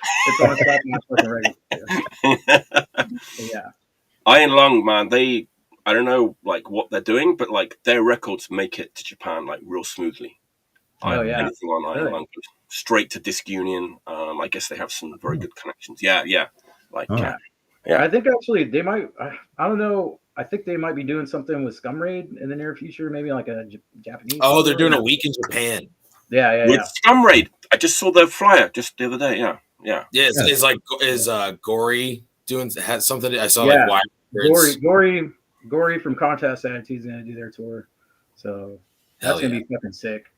the top of my fucking record. Yeah. Iron Lung, man, I don't know like what they're doing, but like their records make it to Japan like real smoothly. Oh yeah. Anything on Iron Lung goes straight to Disc Union. I guess they have some very good connections. Yeah. Like yeah. I think actually they might. I don't know. I think they might be doing something with Scum Raid in the near future, maybe like a Japanese. Oh, they're doing a week in Japan. Yeah. With Scum Raid, I just saw their flyer just the other day. Yeah. Is Gory has something? I saw like why Gory from Contest Attitude's gonna do their tour, so that's gonna be fucking sick.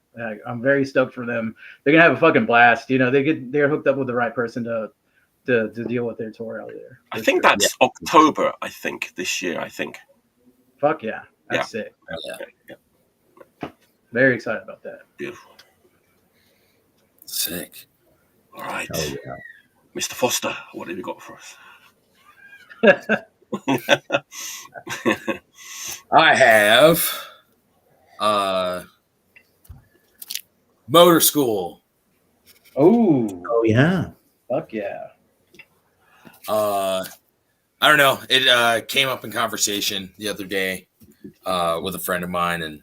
I'm very stoked for them. They're gonna have a fucking blast. They're hooked up with the right person to deal with their tour out there. I think that's October. I think this year. Fuck yeah, that's sick. Yeah. Very excited about that. Beautiful. Sick. All right. Oh yeah. Mr. Foster, what have you got for us? I have Motor School. Oh yeah. Fuck yeah. I don't know. It came up in conversation the other day with a friend of mine, and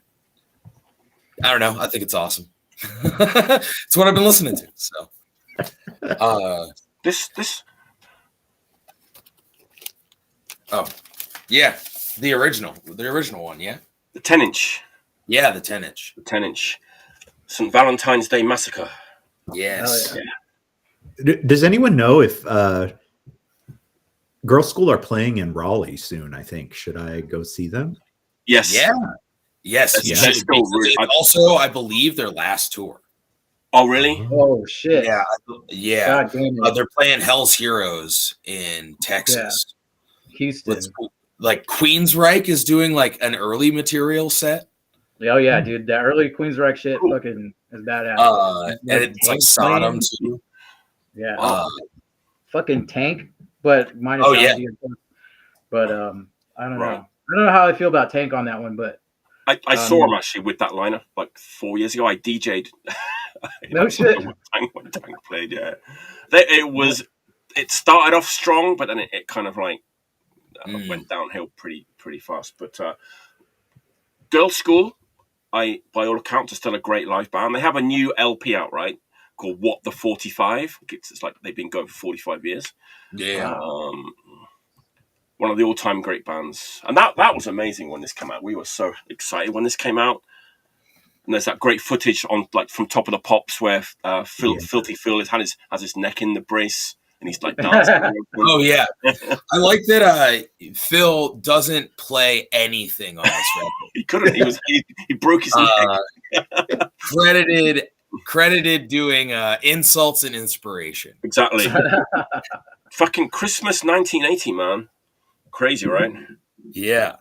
I don't know. I think it's awesome. It's what I've been listening to. So this. Oh, yeah, the original one, yeah. The 10-inch. Yeah, the 10-inch. The 10-inch. St. Valentine's Day Massacre. Yes. Does anyone know if Girl School are playing in Raleigh soon? I think. Should I go see them? Yes. Yeah. Yes. That's also, I believe their last tour. Oh, really? Oh shit. Yeah. God damn it. They're playing Hell's Heroes in Texas. Houston. Like Queensryche is doing like an early material set. Oh yeah, dude. That early Queensryche shit fucking is badass. And it's like Sodom too. Yeah. Fucking Tank, but minus But I don't know. I don't know how I feel about Tank on that one, but I saw him actually with that lineup like 4 years ago. I DJ'd. No shit. When Tank played, yeah. It started off strong, but then it kind of like went downhill pretty fast. But Girl School, by all accounts, are still a great live band. They have a new LP out, right, called What the 45. It's like they've been going for 45 years. Yeah. One of the all-time great bands. And that was amazing when this came out. We were so excited when this came out. And there's that great footage on like from Top of the Pops where Filthy Phil has his neck in the brace and he's like dancing. Oh yeah, I like that. Phil doesn't play anything on this record. He couldn't. He broke his neck. Credited doing insults and inspiration. Exactly. Fucking Christmas 1980, man. Crazy, right? Yeah.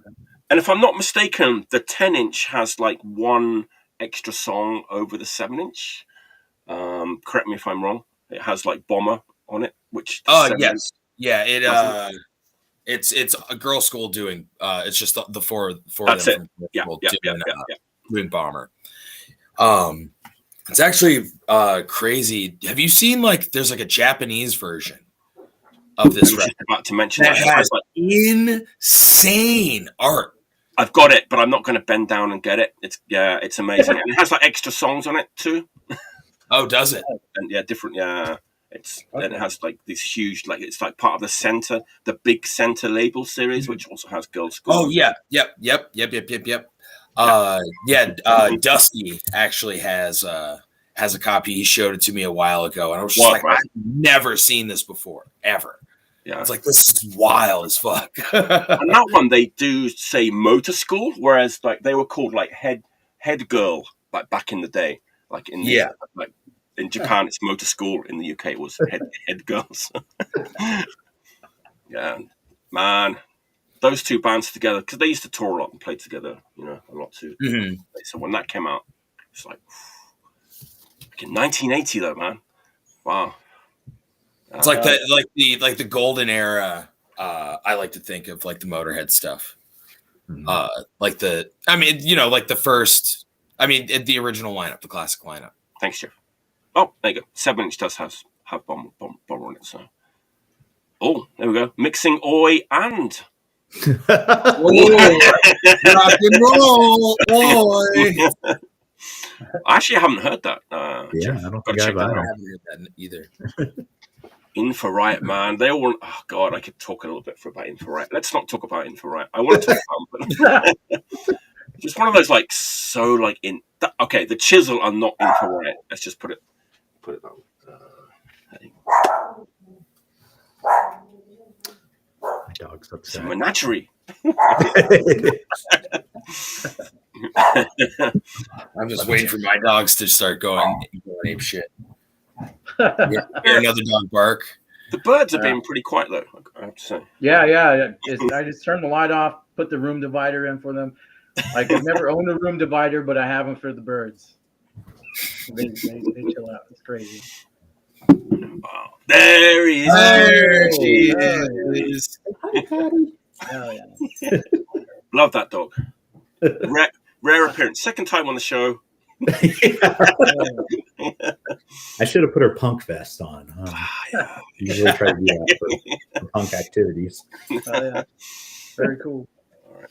And if I'm not mistaken, the 10-inch has like one extra song over the 7-inch. Correct me if I'm wrong. It has like Bomber on it, which yes, yeah. It's a girl school doing. It's just the four That's of them doing Bomber. It's actually crazy. Have you seen like there's like a Japanese version of this record? About to mention that has like insane art. I've got it, but I'm not going to bend down and get it. It's amazing, and it has like extra songs on it too. Oh, does it? And different. Yeah, and it has like this huge, like it's like part of the big center label series, which also has Girls School. Oh yeah, yep. Dusty actually has a copy. He showed it to me a while ago, and I was just I've never seen this before, ever. Yeah, it's like this is wild as fuck. And that one they do say Motor School, whereas like they were called like Head Girl, like back in the day, like in like in Japan it's Motor School, in the UK it was Head Girls. Yeah, man, those two bands together because they used to tour a lot and play together, a lot too. Mm-hmm. So when that came out, it's like in 1980 though, man. Wow. It's like the golden era. I like to think of like the Motorhead stuff. Mm-hmm. Like the first. I mean, the original lineup, the classic lineup. Thanks, Jeff. Oh, there you go. 7-inch does have bomber on it. So, there we go. Mixing Oi and. Rock and roll, Oi. I actually haven't heard that. Jeff. I don't think I haven't heard that either. Info Riot, man. They all want. Oh God, I could talk a little bit about Info Riot. Let's not talk about Info Riot. I want to talk about them, but just one of those like so like in. Okay, the Chisel are not Info Riot. Let's just put it on. My dog's upset. It's a menagerie. I'm just waiting for my dogs to start going ape shit. Yeah, hear another dog bark. The birds have been pretty quiet though, I have to say. Yeah. I just turned the light off, put the room divider in for them. Like I've never owned a room divider, but I have them for the birds. They chill out. It's crazy. Wow. There he is. There she is. Oh, yeah. Love that dog. Rare appearance. Second time on the show. I should have put her punk vest on. Usually try to do that for punk activities. Oh, yeah. Very cool. All right.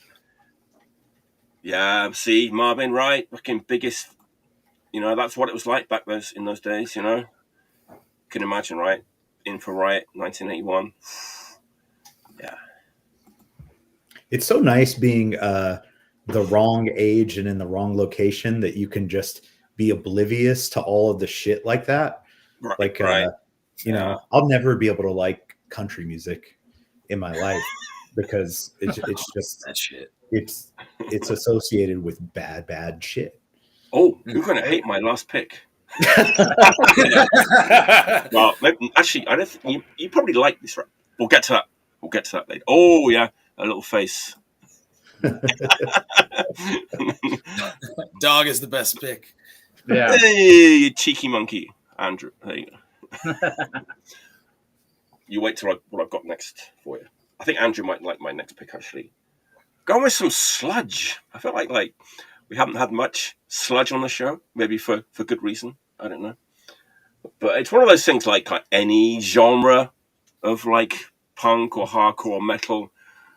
Yeah, see, Marvin, right? Fucking biggest. That's what it was like back in those days. You can imagine, right? Info Riot, 1981. Yeah. It's so nice being the wrong age and in the wrong location that you can just be oblivious to all of the shit like that. Right, like, right. I'll never be able to like country music in my life because it's just that shit. It's associated with bad shit. Oh, you're going to hate my last pick. Well, actually, I don't think you probably like this, right? We'll get to that later. Oh, yeah, a little face. Dog is the best pick. Yeah. Hey, you cheeky monkey, Andrew. There you go. You wait till what I've got next for you. I think Andrew might like my next pick, actually. Going with some Sludge. I felt like we haven't had much Sludge on the show, maybe for good reason. I don't know. But it's one of those things like any genre of like punk or hardcore or metal.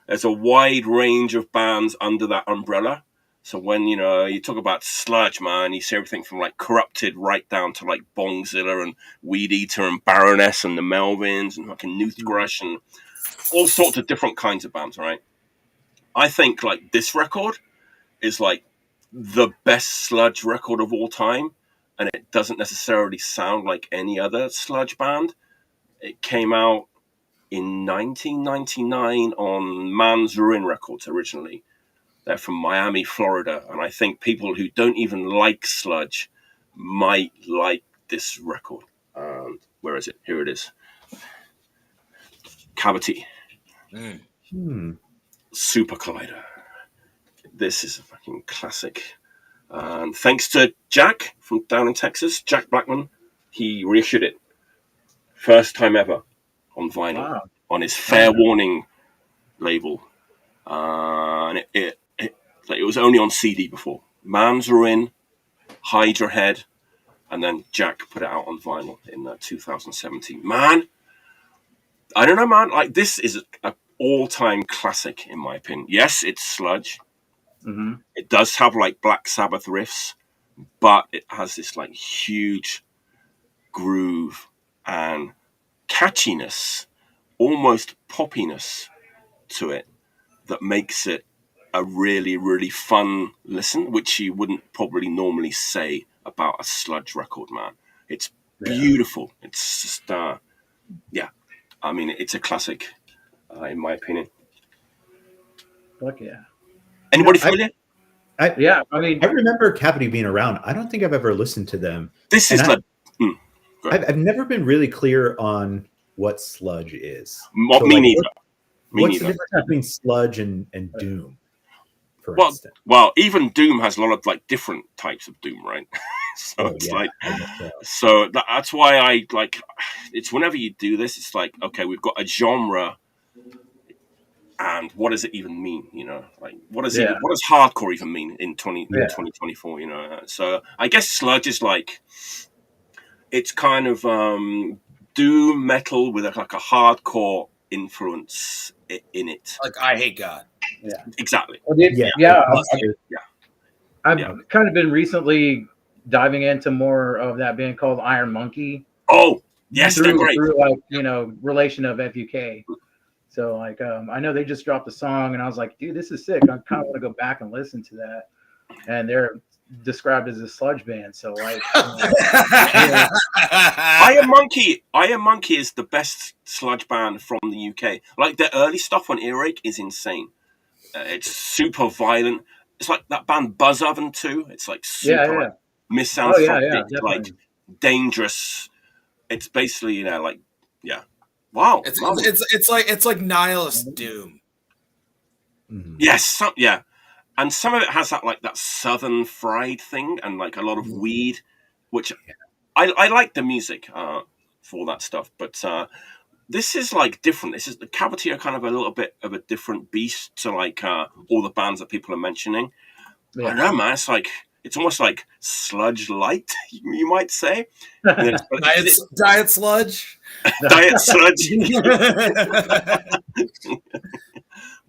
There's a wide range of bands under that umbrella. So when, you talk about Sludge, man, you see everything from like Corrupted right down to like Bongzilla and Weed Eater and Baroness and the Melvins and fucking Noothgrush and all sorts of different kinds of bands, right? I think like this record is like the best sludge record of all time, and it doesn't necessarily sound like any other sludge band. It came out in 1999 on Man's Ruin Records originally. They're from Miami, Florida, and I think people who don't even like sludge might like this record. Where is it? Here it is. Cavity. Supercollider. This is a fucking classic. And thanks to Jack from down in Texas, Jack Blackman, he reissued it. First time ever on vinyl on his Fair Warning label. And it was only on CD before. Man's Ruin, Hydra Head, and then Jack put it out on vinyl in 2017. Man, I don't know, man. Like, this is an all-time classic in my opinion. Yes, it's sludge. Mm-hmm. It does have like Black Sabbath riffs, but it has this like huge groove and catchiness, almost poppiness to it that makes it a really, really fun listen, which you wouldn't probably normally say about a sludge record, man. It's beautiful. It's just, I mean, it's a classic, in my opinion. Fuck yeah. Anybody familiar? I mean, I remember Cavity being around. I don't think I've ever listened to them. This is I've never been really clear on what sludge is. Me neither. What's the difference between sludge and doom? Well, even doom has a lot of like different types of doom, right? So that's why I like. It's whenever you do this, it's like, okay, we've got a genre, and what does it even mean? You know, like what does hardcore even mean in 2024? You know, so I guess sludge is like, it's kind of doom metal with like a hardcore influence in it. Like I Hate God. Yeah, exactly. I've kind of been recently diving into more of that band called Iron Monkey. Oh, yes, they're great. Through like, relation of FUK. So like, I know they just dropped a song, and I was like, dude, this is sick. I kind of want to go back and listen to that. And they're described as a sludge band. So like, Iron Monkey is the best sludge band from the UK. Like their early stuff on Earache is insane. It's super violent. It's like that band Buzz Oven too. It's like super misanthropic, like dangerous. It's basically wow. It's like nihilist doom. Mm-hmm. Yes, and some of it has that southern fried thing and like a lot of weed, which I like the music for that stuff, but this is like different. This is the Cavity are kind of a little bit of a different beast to like all the bands that people are mentioning. I don't know, man. It's almost like sludge light, you might say. Diet sludge. Diet sludge.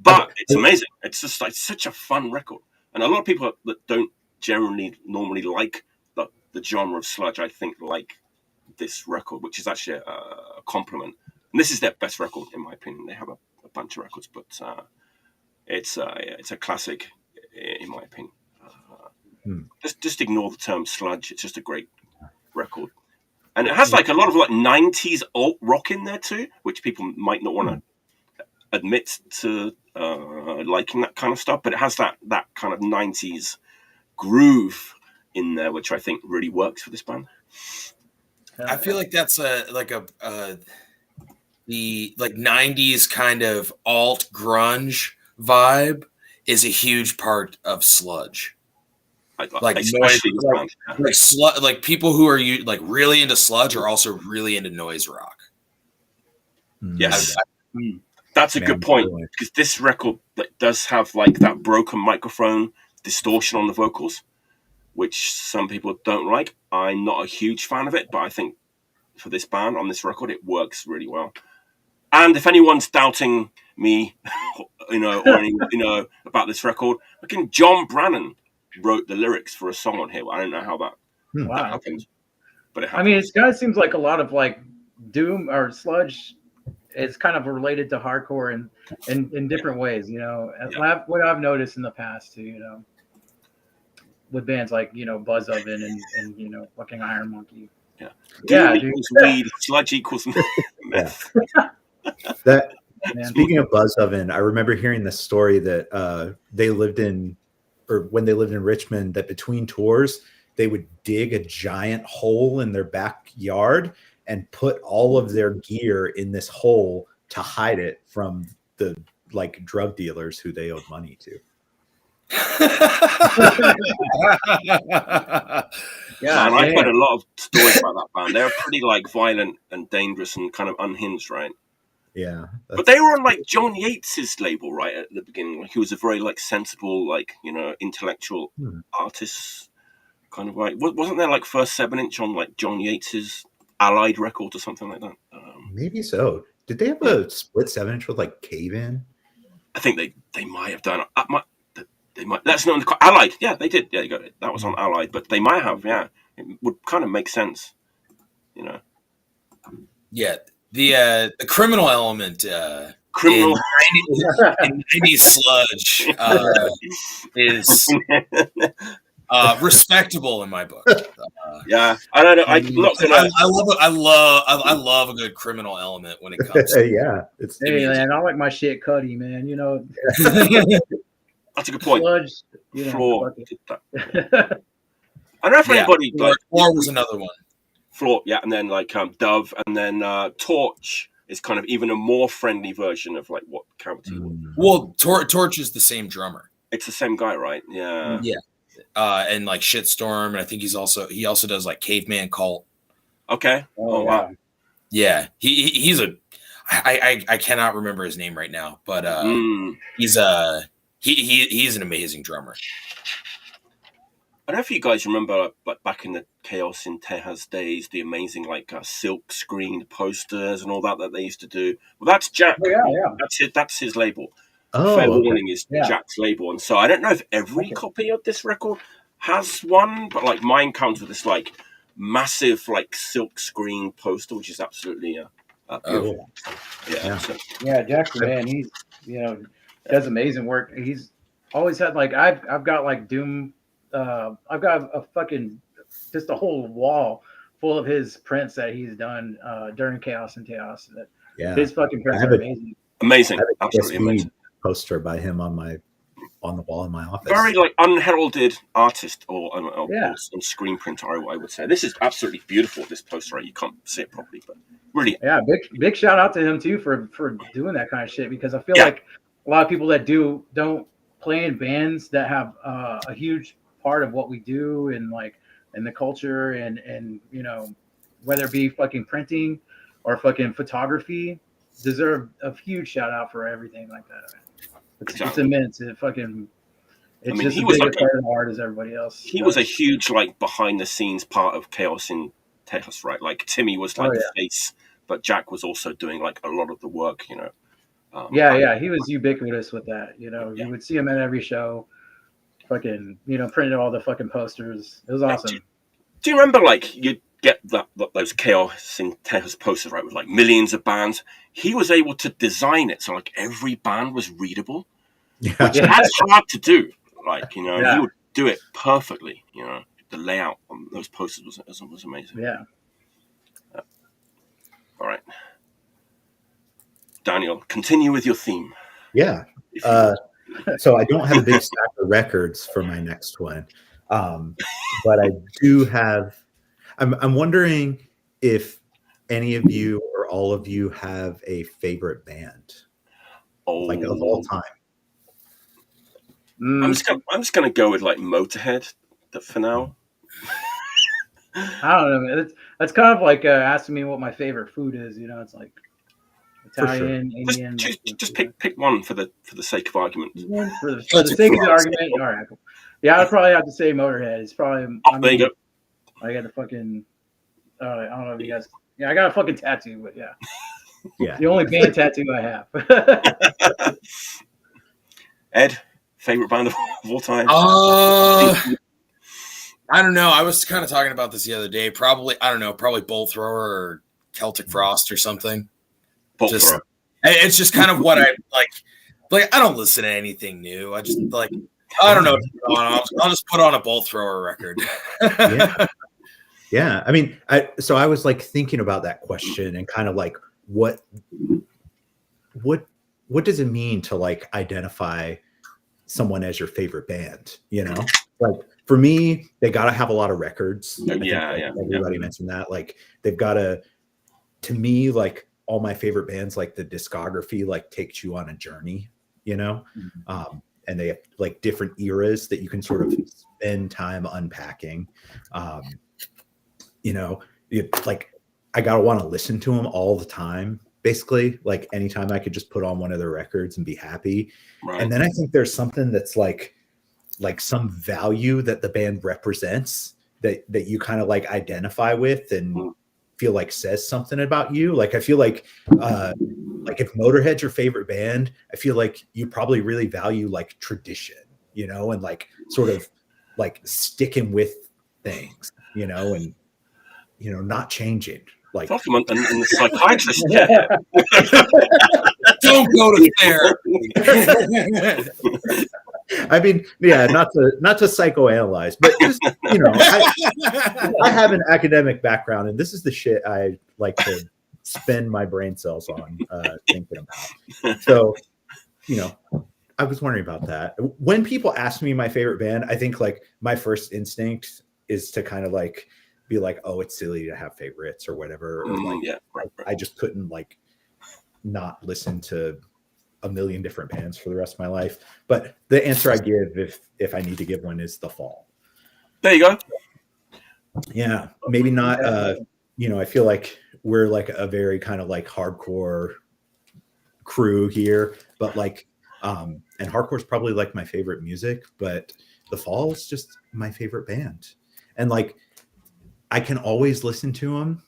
But it's amazing. It's just like such a fun record. And a lot of people that don't normally like the genre of sludge, I think, like this record, which is actually a compliment. And this is their best record, in my opinion. They have a bunch of records, but it's a classic, in my opinion. Just ignore the term sludge. It's just a great record. And it has like a lot of like 90s alt rock in there too, which people might not want to admit to liking that kind of stuff, but it has that kind of 90s groove in there, which I think really works for this band. I feel like that's the 90s kind of alt grunge vibe is a huge part of sludge. Like noise, like people who are like really into sludge are also really into noise rock. Yes. That's a good point, because this record does have like that broken microphone distortion on the vocals, which some people don't like. I'm not a huge fan of it, but I think for this band on this record, it works really well. And if anyone's doubting me, or about this record, I think John Brannon wrote the lyrics for a song on here. I don't know how that happened, but it happened. I mean, it kind of seems like a lot of like doom or sludge is kind of related to hardcore in different ways, what I've noticed in the past too, with bands like Buzz Oven and fucking Iron Monkey. Yeah. Yeah, Denim dude. equals weed. Sludge equals meth. That Man. speaking of Buzz Oven, I remember hearing the story that they lived in, or when they lived in Richmond, that between tours they would dig a giant hole in their backyard and put all of their gear in this hole to hide it from the like drug dealers who they owed money to. Yeah, and I've heard a lot of stories about that band. They're pretty like violent and dangerous and kind of unhinged, right? Yeah, but they were on like John Yates's label, right, at the beginning. Like he was a very like sensible, like intellectual artist, kind of like. Wasn't there like first 7-inch on like John Yates's Allied record or something like that? Maybe so. Did they have a split 7-inch with like Cave In? I think they might have done. They might. That's not in the Allied. Yeah, they did. Yeah, you got it. That was on Allied, but they might have. Yeah, it would kind of make sense. Yeah, the criminal element. Criminal in 90s sludge is respectable in my book. Yeah, I don't know. I'm not gonna. I love a good criminal element when it comes. Yeah, it's. Hey man, I like my shit cutty, man. That's a good point. Sludge, Floor did that. I don't know if anybody Floor was another one. Floor, yeah, and then like Dove, and then Torch is kind of even a more friendly version of like what Cavity was. Well, Torch is the same drummer. It's the same guy, right? Yeah. Yeah. And like Shitstorm, and I think he also does like Caveman Cult. Okay. Oh wow. Yeah, he's I cannot remember his name right now, but he's an amazing drummer. I don't know if you guys remember, like back in the Chaos in Tejas days, the amazing like silk screen posters and all that they used to do. Well, that's Jack. Oh, yeah. That's his label. Oh, Fair Warning is Jack's label, and so I don't know if every copy of this record has one, but like mine comes with this like massive like silk screen poster, which is absolutely beautiful. Yeah, Jack's the man. He's does amazing work. He's always had like I've got like Doom. I've got a fucking just a whole wall full of his prints that he's done during Chaos and Tejas. His fucking prints are amazing. Amazing, absolutely amazing. Poster by him on the wall in my office. Very like unheralded artist or screen printer, I would say. This is absolutely beautiful. This poster, right? You can't see it properly, but really, big shout out to him too for doing that kind of shit, because I feel like a lot of people that don't play in bands that have a huge part of what we do and like in the culture and whether it be fucking printing or fucking photography, deserve a huge shout out for everything like that. It's immense. It's just as big a part of the art as everybody else. He was a huge like behind the scenes part of Chaos in Tejas, right? Like Timmy was like the face, but Jack was also doing like a lot of the work, he was ubiquitous with that. You would see him at every show, fucking, printed all the fucking posters. It was awesome. Do you remember like you'd get those Chaos in Tejas posters, right, with like millions of bands? He was able to design it so like every band was readable, which that's hard to do. Like, he would do it perfectly. The layout on those posters was amazing. Yeah. All right. Daniel, continue with your theme. Yeah. So I don't have a big stack of records for my next one. But I do have, I'm wondering if any of you or all of you have a favorite band, like of all time. I'm just gonna go with like Motorhead for now. I don't know, man. That's kind of like asking me what my favorite food is. It's like Italian, Indian. Just pick one for the sake of argument. For the sake of the argument, all right. Cool. Yeah, I'd probably have to say Motorhead. It's probably. There you go. I got the fucking. I don't know if you guys. Yeah, I got a fucking tattoo, but yeah. Yeah. The only band tattoo I have. Ed, favorite band of all time? I don't know. I was kind of talking about this the other day. Probably Bolt Thrower or Celtic Frost or something. Bolt Thrower. It's just kind of what I like. Like, I don't listen to anything new. I just like I don't know what to put on. I'll just put on a bolt thrower record. Yeah. I mean, I was like thinking about that question and kind of like what does it mean to like identify someone as your favorite band? You know, like for me, they got to have a lot of records. Everybody mentioned that. Like they've got to me, like all my favorite bands, like the discography, like takes you on a journey, you know? And they have like different eras that you can sort of spend time unpacking. You know, like I gotta want to listen to them all the time. Basically, like anytime I could just put on one of their records and be happy. Right. And then I think there's something that's like some value that the band represents that you kind of like identify with and feel like says something about you. Like I feel like if Motorhead's your favorite band, I feel like you probably really value like tradition, you know, and like sort of like sticking with things, you know, and you know, not changing. Like and the psychiatrist. Don't go to therapy. I mean, yeah, not to psychoanalyze, but just, you know, I have an academic background, and this is the shit I like to spend my brain cells on thinking about. So, you know, I was wondering about that. When people ask me my favorite band, I think like my first instinct is to kind of like be like, oh, it's silly to have favorites or whatever. Or like, I just couldn't like not listen to a million different bands for the rest of my life. But the answer I give, if I need to give one, is The Fall. There you go. Yeah, maybe not. You know, I feel like we're like a very kind of like hardcore crew here, but like, and hardcore is probably like my favorite music, but The Fall is just my favorite band, and like, I can always listen to them.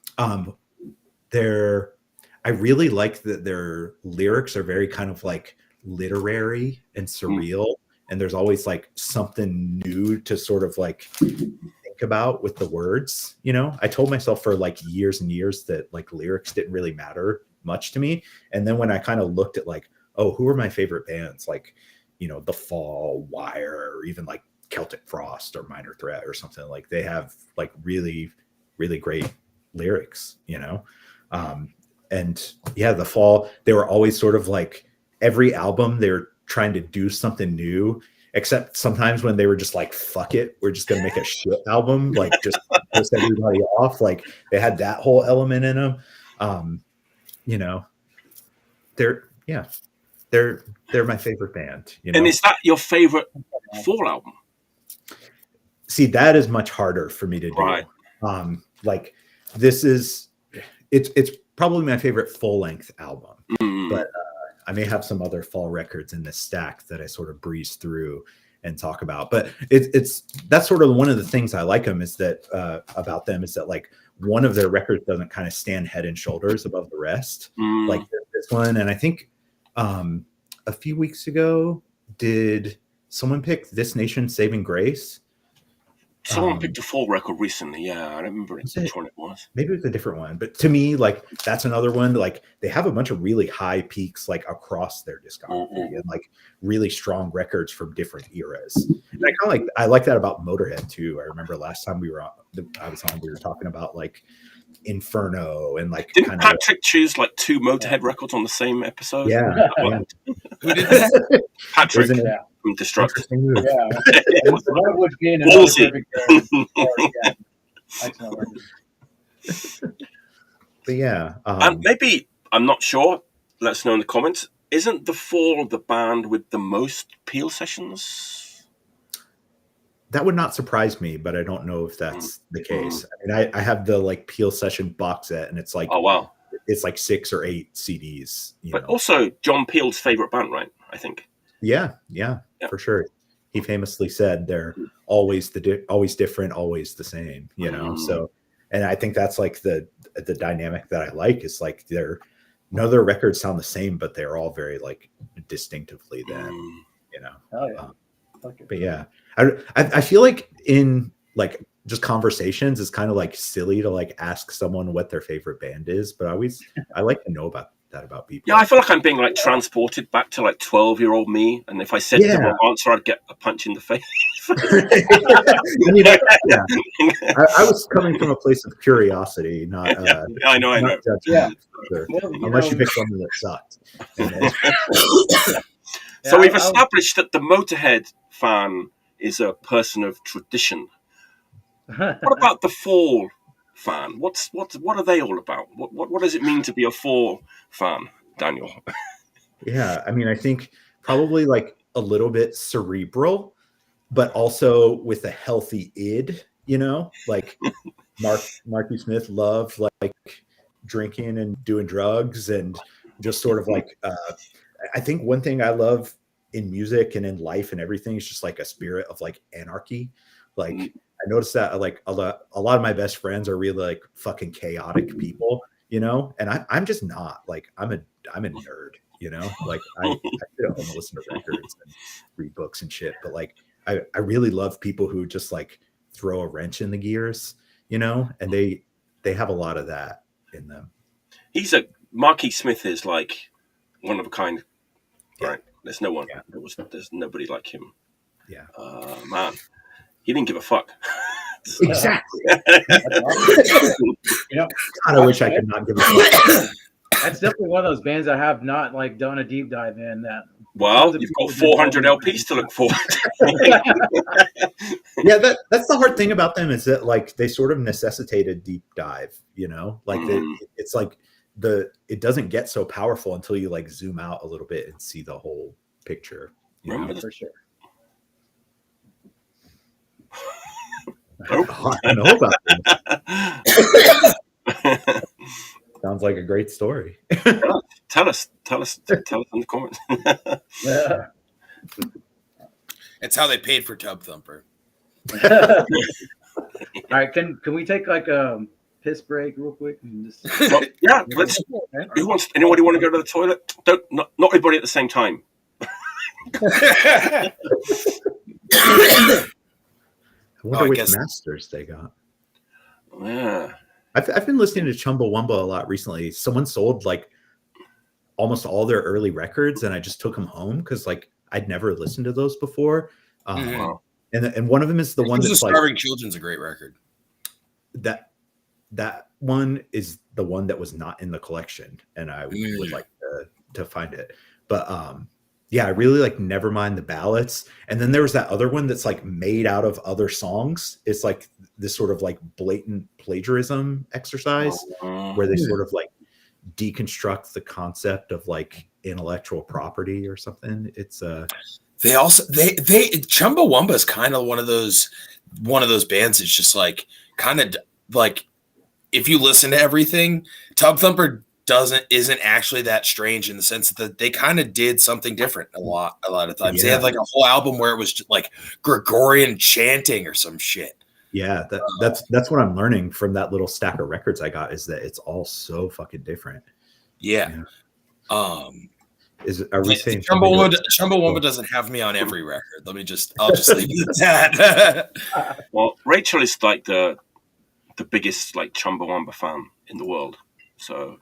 I really like that their lyrics are very kind of like literary and surreal. And there's always like something new to sort of like think about with the words. You know, I told myself for like years and years that like lyrics didn't really matter much to me. And then when I kind of looked at like, oh, who are my favorite bands? Like, you know, The Fall, Wire, or even like Celtic Frost or Minor Threat or something, like they have like really, really great lyrics, you know? And yeah, The Fall, they were always sort of like every album they were trying to do something new, except sometimes when they were just like, fuck it, we're just gonna make a shit album, like just piss everybody off. Like they had that whole element in them. You know, they're my favorite band, you know? And is that your favorite Fall album? See, that is much harder for me to do. Right. Like this is, it's probably my favorite full-length album, but I may have some other Fall records in this stack that I sort of breeze through and talk about. But that's sort of one of the things I like them is that about them is that like one of their records doesn't kind of stand head and shoulders above the rest, like this one. And I think a few weeks ago, did someone pick This Nation Saving Grace? Someone picked a Fall record recently. Yeah, I don't remember which one it was. Maybe it was a different one. But to me, like that's another one. Like they have a bunch of really high peaks like across their discography and like really strong records from different eras. And I kind of I like that about Motorhead too. I remember last time we were talking about like Inferno and like didn't Patrick choose like two Motorhead records on the same episode? Yeah. Who did that? Patrick from Destruct. But yeah, and maybe, I'm not sure, let us know in the comments, isn't The Fall the band with the most Peel sessions? That would not surprise me, but I don't know if that's the case. I mean, I have the like Peel session box set, and it's like, oh wow, it's like 6 or 8 CDs. But also John Peel's favorite band, right? I think. Yeah, for sure. He famously said they're always always different, always the same. You know, so, and I think that's like the dynamic that I like is like none of their records sound the same, but they're all very like distinctively them. You know. Oh yeah. But yeah, I feel like in like just conversations, it's kind of like silly to like ask someone what their favorite band is, but I like to know about that about people. Yeah, I feel like I'm being like transported back to like 12-year-old me, and if I said the wrong answer, I'd get a punch in the face. I mean, I was coming from a place of curiosity, not. I know. Judgment, sure. Unless you pick something that sucked. So we've established that the Motorhead fan is a person of tradition. What about the Fall fan? What are they all about? What does it mean to be a Fall fan, Daniel? Yeah, I mean, I think probably like a little bit cerebral, but also with a healthy id. You know, like Marky Smith loved like drinking and doing drugs and just sort of like. I think one thing I love in music and in life and everything is just like a spirit of like anarchy. Like I noticed that like a lot of my best friends are really like fucking chaotic people, you know, and I'm just not. Like I'm a nerd, you know, like I sit at home and listen to records and read books and shit, but like I really love people who just like throw a wrench in the gears, you know, and they have a lot of that in them. Marky Smith is like one of a kind. Right, there's no one. Yeah. There's nobody like him. Yeah, man, he didn't give a fuck. Exactly. You know, God, I wish I could not give a fuck. That's definitely one of those bands I have not like done a deep dive in. That well, you've got 400 LPs to look forward to. Yeah, that's the hard thing about them is that like they sort of necessitate a deep dive. You know, like it's like. It doesn't get so powerful until you like zoom out a little bit and see the whole picture. For sure. I know about this. Sounds like a great story. Tell us in the comments. Yeah. It's how they paid for Tub Thumper. All right, can we take like a piss break real quick? And just... yeah, let's. Anybody want to go to the toilet? Not everybody at the same time. I wonder which masters they got. Yeah, I've been listening to Chumbawamba a lot recently. Someone sold like almost all their early records, and I just took them home because like I'd never listened to those before. And one of them is the one that's like Starving Children's a great record. That one is the one that was not in the collection, and I would like to find it. But yeah, I really like Nevermind the Ballads. And then there was that other one that's like made out of other songs. It's like this sort of like blatant plagiarism exercise where they sort of like deconstruct the concept of like intellectual property or something. It's they Chumbawamba is kind of one of those bands. It's just like kind of like if you listen to everything, Tub Thumper isn't actually that strange in the sense that they kind of did something different a lot of times. Yeah. They had like a whole album where it was just like Gregorian chanting or some shit. Yeah, that's what I'm learning from that little stack of records I got is that it's all so fucking different. Yeah. Are we saying Chumbawamba doesn't have me on every record? I'll just leave it at that. Well, Rachel is like the biggest like Chumbawamba fan in the world. So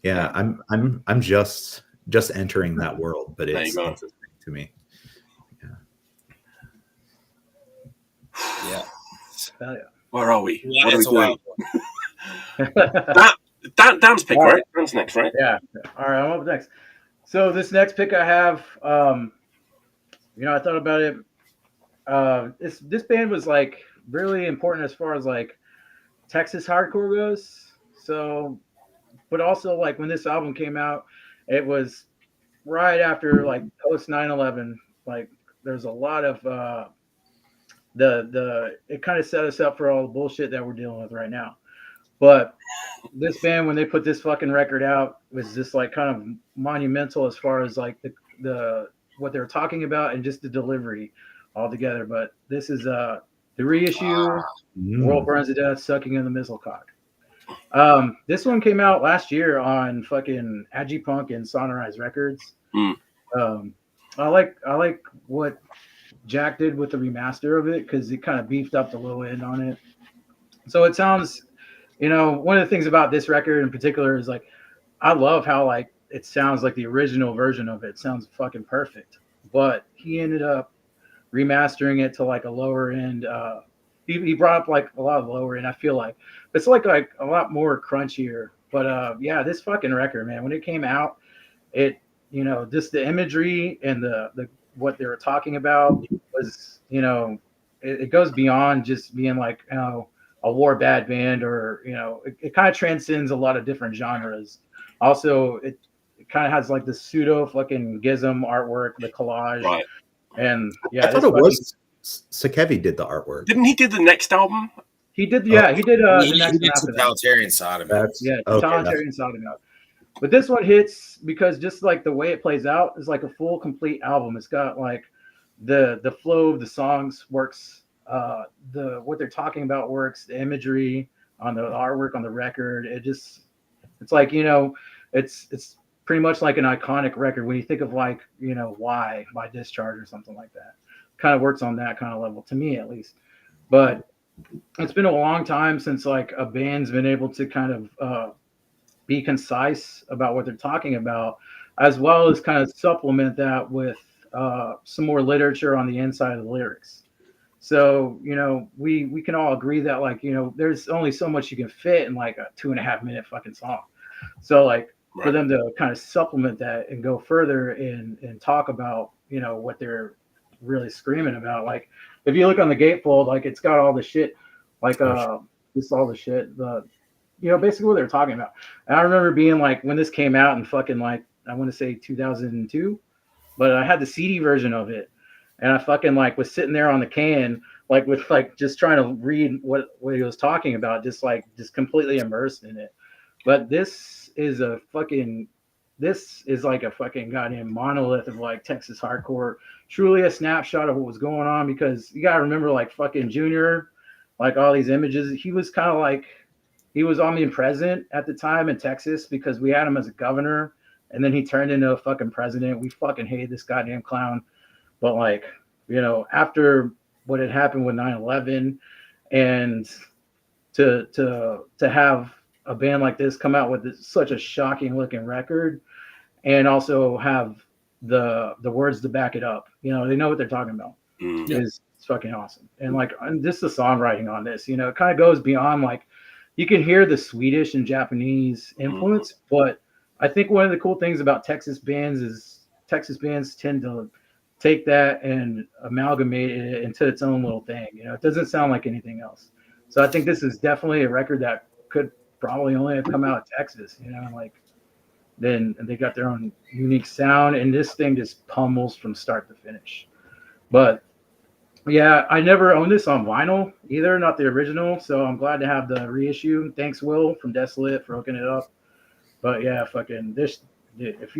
yeah, I'm just entering that world, but it's interesting to me. Yeah. Where are we? Yeah, what are we doing? Dan's pick, right? Dan's next, right? Yeah. All right, I'm up next. So this next pick I have, I thought about it. This band was like really important as far as like Texas hardcore goes. So, but also like when this album came out, it was right after like post 9/11. Like there's a lot of it kind of set us up for all the bullshit that we're dealing with right now. But this band, when they put this fucking record out, was just like kind of monumental as far as like the what they were talking about and just the delivery altogether. But this is the reissue, World Burns to Death, Sucking in the Missile Cock. This one came out last year on fucking Agipunk and Sonorize Records. I like what Jack did with the remaster of it because it kind of beefed up the low end on it. So it sounds, one of the things about this record in particular is like, I love how like it sounds like the original version of it. It sounds fucking perfect. But he ended up remastering it to like a lower end. He brought up like a lot of lower end. I feel like it's like a lot more crunchier. But yeah, this fucking record, man, when it came out, it just the imagery and the what they were talking about was it goes beyond just being like a war bad band or it kind of transcends a lot of different genres. Also, it kind of has like the pseudo fucking gizm artwork, the collage, Right. And yeah, I thought it was Sakevi did the artwork. Didn't he do the next album? He did. Yeah, he did. The He next did one after that. Totalitarian Sodomy. Yeah, Totalitarian Sodomy. But this one hits because just like the way it plays out is like a full, complete album. It's got like the flow of the songs works. What they're talking about works. The imagery on the artwork on the record. It's like it's pretty much like an iconic record when you think of like Why by Discharge or something like that. Kind of works on that kind of level to me at least. But it's been a long time since like a band's been able to kind of be concise about what they're talking about, as well as kind of supplement that with some more literature on the inside of the lyrics. So, we can all agree that like, there's only so much you can fit in like a 2.5 minute fucking song. So like for them to kind of supplement that and go further and talk about, what they're really screaming about. Like if you look on the gatefold, like it's got all the shit, like just all the shit, basically what they're talking about. And I remember being like, when this came out in fucking like, I want to say 2002, but I had the CD version of it. And I fucking like was sitting there on the can, like with like, just trying to read what he was talking about, just completely immersed in it. But this is like a fucking goddamn monolith of like Texas hardcore, truly a snapshot of what was going on, because you gotta remember like fucking Junior, like all these images, he was kind of like, he was omnipresent at the time in Texas because we had him as a governor and then he turned into a fucking president. We fucking hated this goddamn clown. But like, after what had happened with 9/11 and to have a band like this come out with such a shocking looking record and also have the words to back it up, they know what they're talking about. It's fucking awesome. And like, and just the songwriting on this, it kind of goes beyond like, you can hear the Swedish and Japanese influence, but I think one of the cool things about Texas bands is Texas bands tend to take that and amalgamate it into its own little thing. It doesn't sound like anything else. So I think this is definitely a record that could probably only have come out of Texas, like then they got their own unique sound, and this thing just pummels from start to finish. But yeah, I never owned this on vinyl either, not the original. So I'm glad to have the reissue. Thanks, Will from Desolate, for hooking it up. But yeah, fucking this. If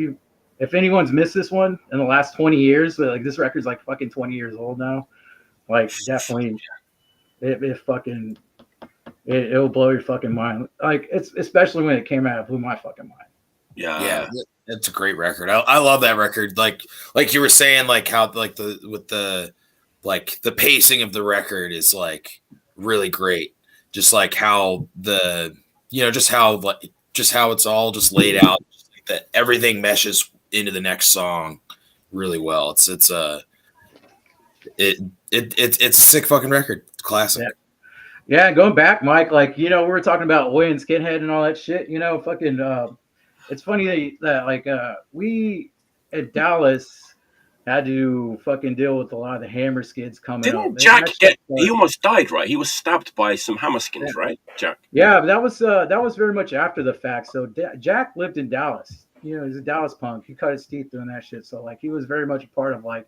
anyone's missed this one in the last 20 years, like this record's like fucking 20 years old now. Like definitely, it'll blow your fucking mind. Like it's especially when it came out, it blew my fucking mind. Yeah, it's a great record. I love that record. Like you were saying, like how like the pacing of the record is like really great. Just like how just how it's all just laid out, that everything meshes into the next song really well. It's a sick fucking record. It's classic. Yeah, going back, Mike, like, we were talking about Oi and Skinhead and all that shit, fucking, it's funny that like, we at Dallas had to fucking deal with a lot of the hammer skids coming up. Didn't Jack he almost died, right? He was stabbed by some hammer skins, right, Jack? Yeah, but that was very much after the fact. So Jack lived in Dallas. He's a Dallas punk. He cut his teeth doing that shit. So like, he was very much a part of like,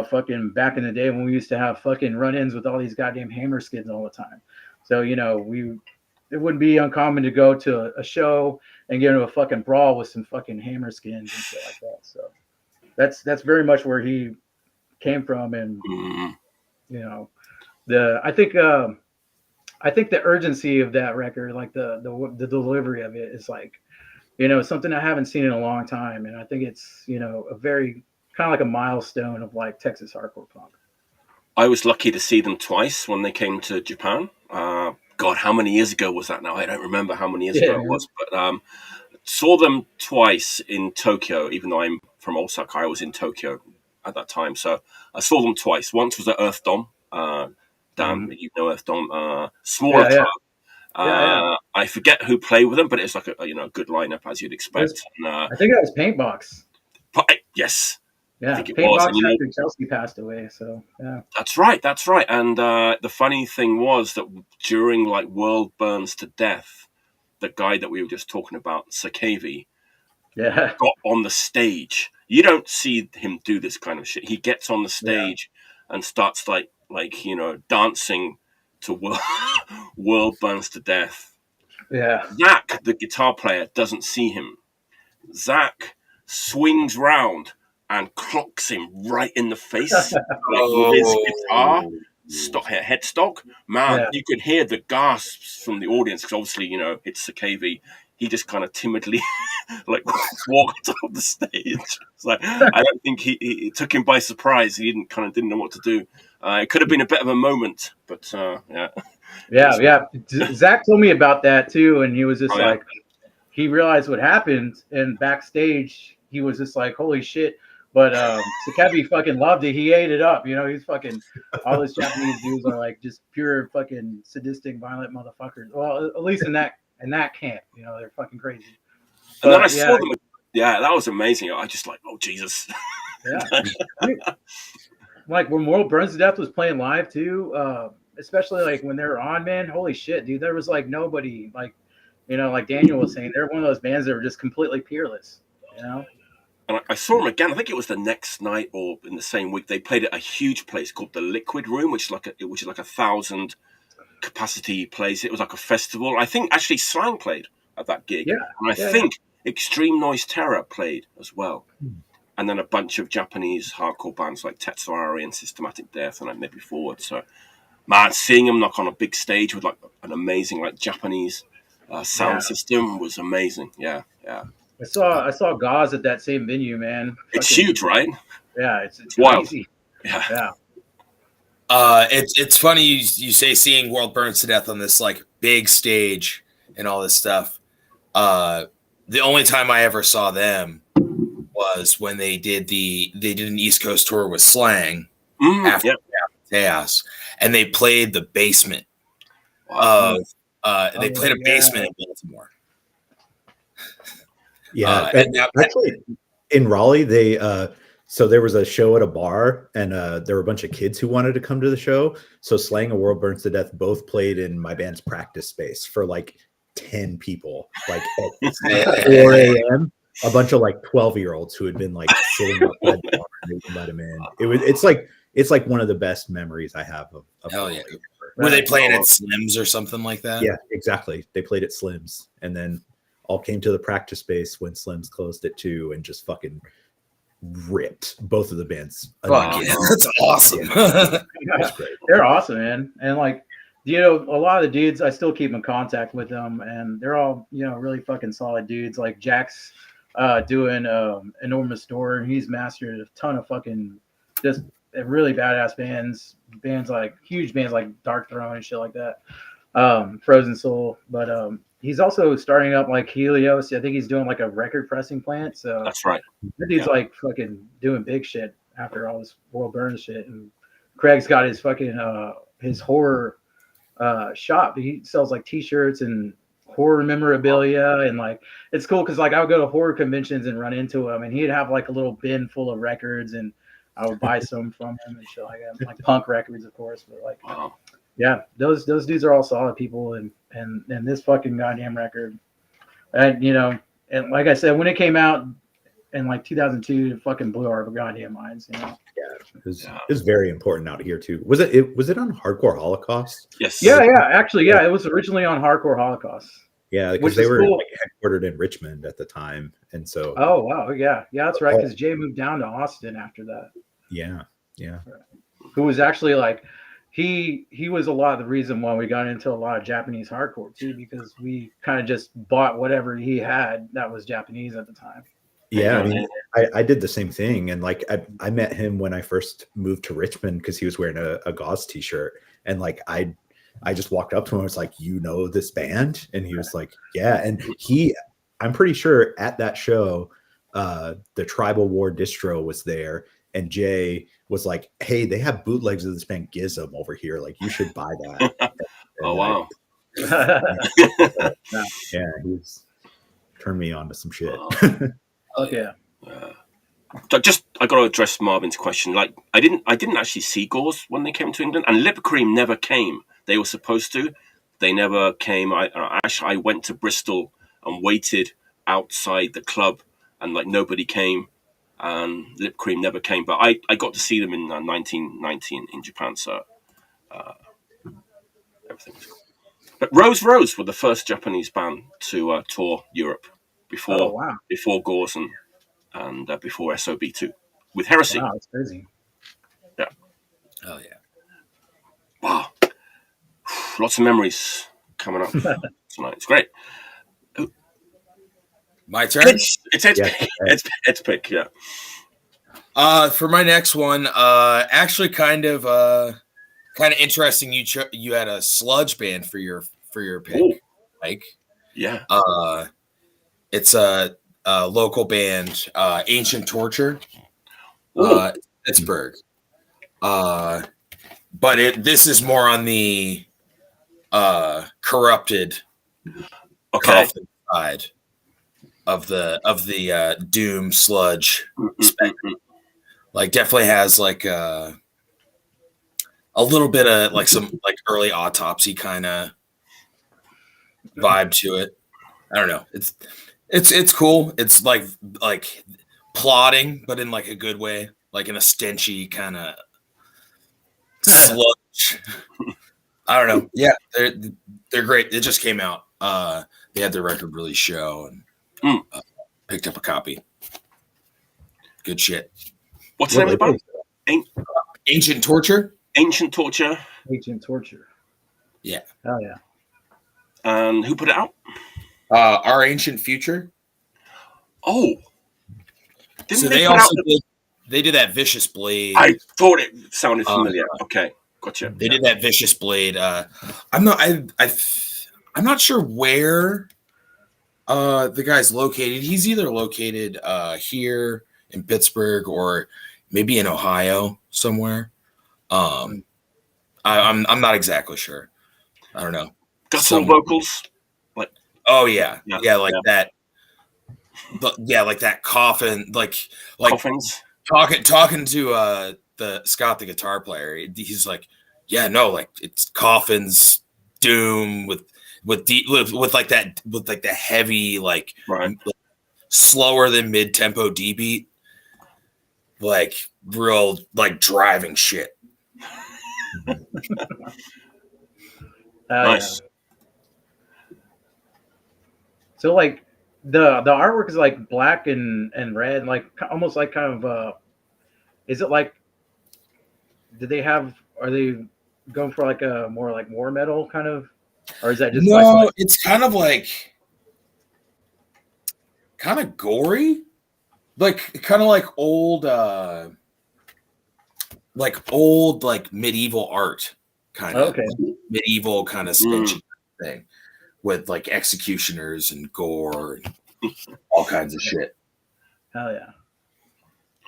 fucking back in the day when we used to have fucking run-ins with all these goddamn hammer skids all the time. So, it wouldn't be uncommon to go to a show and get into a fucking brawl with some fucking hammer skins and shit like that. So that's very much where he came from. And, I think the urgency of that record, like the delivery of it is like, something I haven't seen in a long time. And I think it's, a very kind of like a milestone of like Texas hardcore punk. I was lucky to see them twice when they came to Japan. God, how many years ago was that now? I don't remember how many years ago it was, but saw them twice in Tokyo, even though I'm from Osaka. I was in Tokyo at that time, so I saw them twice. Once was at Earth Dome. Dan, you know Earth Dome, smaller club. I forget who played with them, but it's like a good lineup as you'd expect. I think that was Paintbox. Yes. Yeah, I think it Paintbox was. after Chelsea passed away. So yeah, that's right. And the funny thing was that during like World Burns to Death, the guy that we were just talking about, Sakavi, got on the stage. You don't see him do this kind of shit. He gets on the stage and starts like dancing to World Burns to Death. Yeah. Zach, the guitar player, doesn't see him. Zach swings round and clocks him right in the face with his guitar headstock. Man, you could hear the gasps from the audience because obviously, it's Sakavi. He just kind of timidly walked off the stage. It's like, I don't think he took him by surprise. He didn't know what to do. It could have been a bit of a moment, but yeah. Zach told me about that too, and he was just he realized what happened, and backstage he was just like, "Holy shit!" But Sakavi fucking loved it. He ate it up. He's fucking all those Japanese dudes are like just pure fucking sadistic, violent motherfuckers. Well, at least in that camp, they're fucking crazy. And then I saw them. Yeah, that was amazing. I just like, oh Jesus. Yeah. Like when World Burns to Death was playing live too, especially like when they were on, man, holy shit, dude. There was like nobody, like like Daniel was saying, they're one of those bands that were just completely peerless, And I saw them again. I think it was the next night or in the same week. They played at a huge place called the Liquid Room, which is like a 1,000 capacity place. It was like a festival. I think actually Slang played at that gig, and I think Extreme Noise Terror played as well. And then a bunch of Japanese hardcore bands like Tetsuari and Systematic Death and like maybe FOAD. So, man, seeing them on a big stage with like an amazing like Japanese sound system was amazing. Yeah. I saw Gauze at that same venue, man. It's huge, right? Yeah, it's wild. Crazy. Yeah. It's funny you say seeing World Burns to Death on this like big stage and all this stuff. The only time I ever saw them was when they did an East Coast tour with Slang after Chaos, and they played the basement of they played a basement in Baltimore. Yeah, actually, in Raleigh, they so there was a show at a bar, and there were a bunch of kids who wanted to come to the show. So Slang and World Burns to Death both played in my band's practice space for like 10 people, like at 4 a.m. A bunch of like 12-year-olds who had been like sitting outside the bar and they would let them in. It's like one of the best memories I have of hell yeah. Were they playing at Slims or something like that? Yeah, exactly. They played at Slims, and then all came to the practice space when Slims closed at 2 and just fucking ripped both of the bands. Fuck yeah, that's awesome. Yeah. That's great. They're awesome, man. And like, a lot of the dudes, I still keep in contact with them, and they're all, really fucking solid dudes. Like Jack's doing Enormous Door, and he's mastered a ton of fucking just really badass bands like huge bands like Dark Throne and shit like that. Frozen Soul, but he's also starting up like Helios. I think he's doing like a record pressing plant. So that's right. That dude's like fucking doing big shit after all this World Burns shit. And Craig's got his fucking his horror shop. He sells like t-shirts and horror memorabilia, and like it's cool because like I would go to horror conventions and run into him, and he'd have like a little bin full of records, and I would buy some from him and shit like that, like punk records, of course. But like, yeah, those dudes are all solid people, and this fucking goddamn record, and and like I said, when it came out in like 2002, it fucking blew our goddamn minds. Yeah, it was very important out here too. Was it on Hardcore Holocaust? Yes. Yeah. Actually, it was originally on Hardcore Holocaust. Yeah, because they were cool. Like headquartered in Richmond at the time, and so. Oh wow, yeah, that's right. Because Jay moved down to Austin after that. Yeah. Who was actually like, he was a lot of the reason why we got into a lot of Japanese hardcore too, because we kind of just bought whatever he had that was Japanese at the time. Yeah, I mean, I did the same thing, and like I met him when I first moved to Richmond because he was wearing a Gauze t-shirt, and like I just walked up to him and was like, this band? And he was like, yeah. And I'm pretty sure at that show, the Tribal War distro was there, and Jay was like, "Hey, they have bootlegs of this band Gizm over here. Like, you should buy that." Oh wow! Yeah, he's turned me on to some shit. Okay. I got to address Marvin's question. Like, I didn't actually see Gauze when they came to England, and Lip Cream never came. They were supposed to. They never came. I went to Bristol and waited outside the club, and like nobody came, and Lip Cream never came. But I got to see them in 1990 in Japan. So everything was cool. But Rose were the first Japanese band to tour Europe before Gauze and before SOB2 with Heresy. Wow, that's crazy. Yeah. Oh yeah. Wow. Lots of memories coming up tonight. It's great. My turn. It's pick. Yeah. For my next one, actually kind of interesting. You had a sludge band for your pick, Ooh. Mike. Yeah. It's a local band, Ancient Torture, Pittsburgh. But this is more on the corrupted coffin side of the doom sludge spectrum. Like, definitely has like a little bit of like some like early Autopsy kind of vibe to it. I don't know. It's cool. It's like plotting, but in like a good way, like in a stenchy kind of sludge. I don't know. Yeah, they're great. It just came out. They had their record release show and picked up a copy. Good shit. What's the name of the band? Ancient Torture. Ancient Torture. Yeah. Oh yeah. And who put it out? Our Ancient Future. Oh. So they did that Vicious Blade. I thought it sounded familiar. Okay, gotcha. They did that Vicious Blade. I'm not sure where the guy's located. He's either located here in Pittsburgh or maybe in Ohio somewhere. I'm not exactly sure. I don't know. Got some vocals. Like, oh yeah, that. But yeah, like that coffin, like coffins. Talking to the Scott, the guitar player. He's like, yeah, no, like it's coffins, doom with like that, with like the heavy, like slower than mid tempo D beat, like real like driving shit. Nice. So like the artwork is like black and red, and like almost like kind of is it like, are they going for like a more like war metal kind of, or is that just no? It's kind of like kind of gory, like kind of like old like medieval art kind of medieval kind of spenchy thing with like executioners and gore and all kinds of shit. Hell yeah.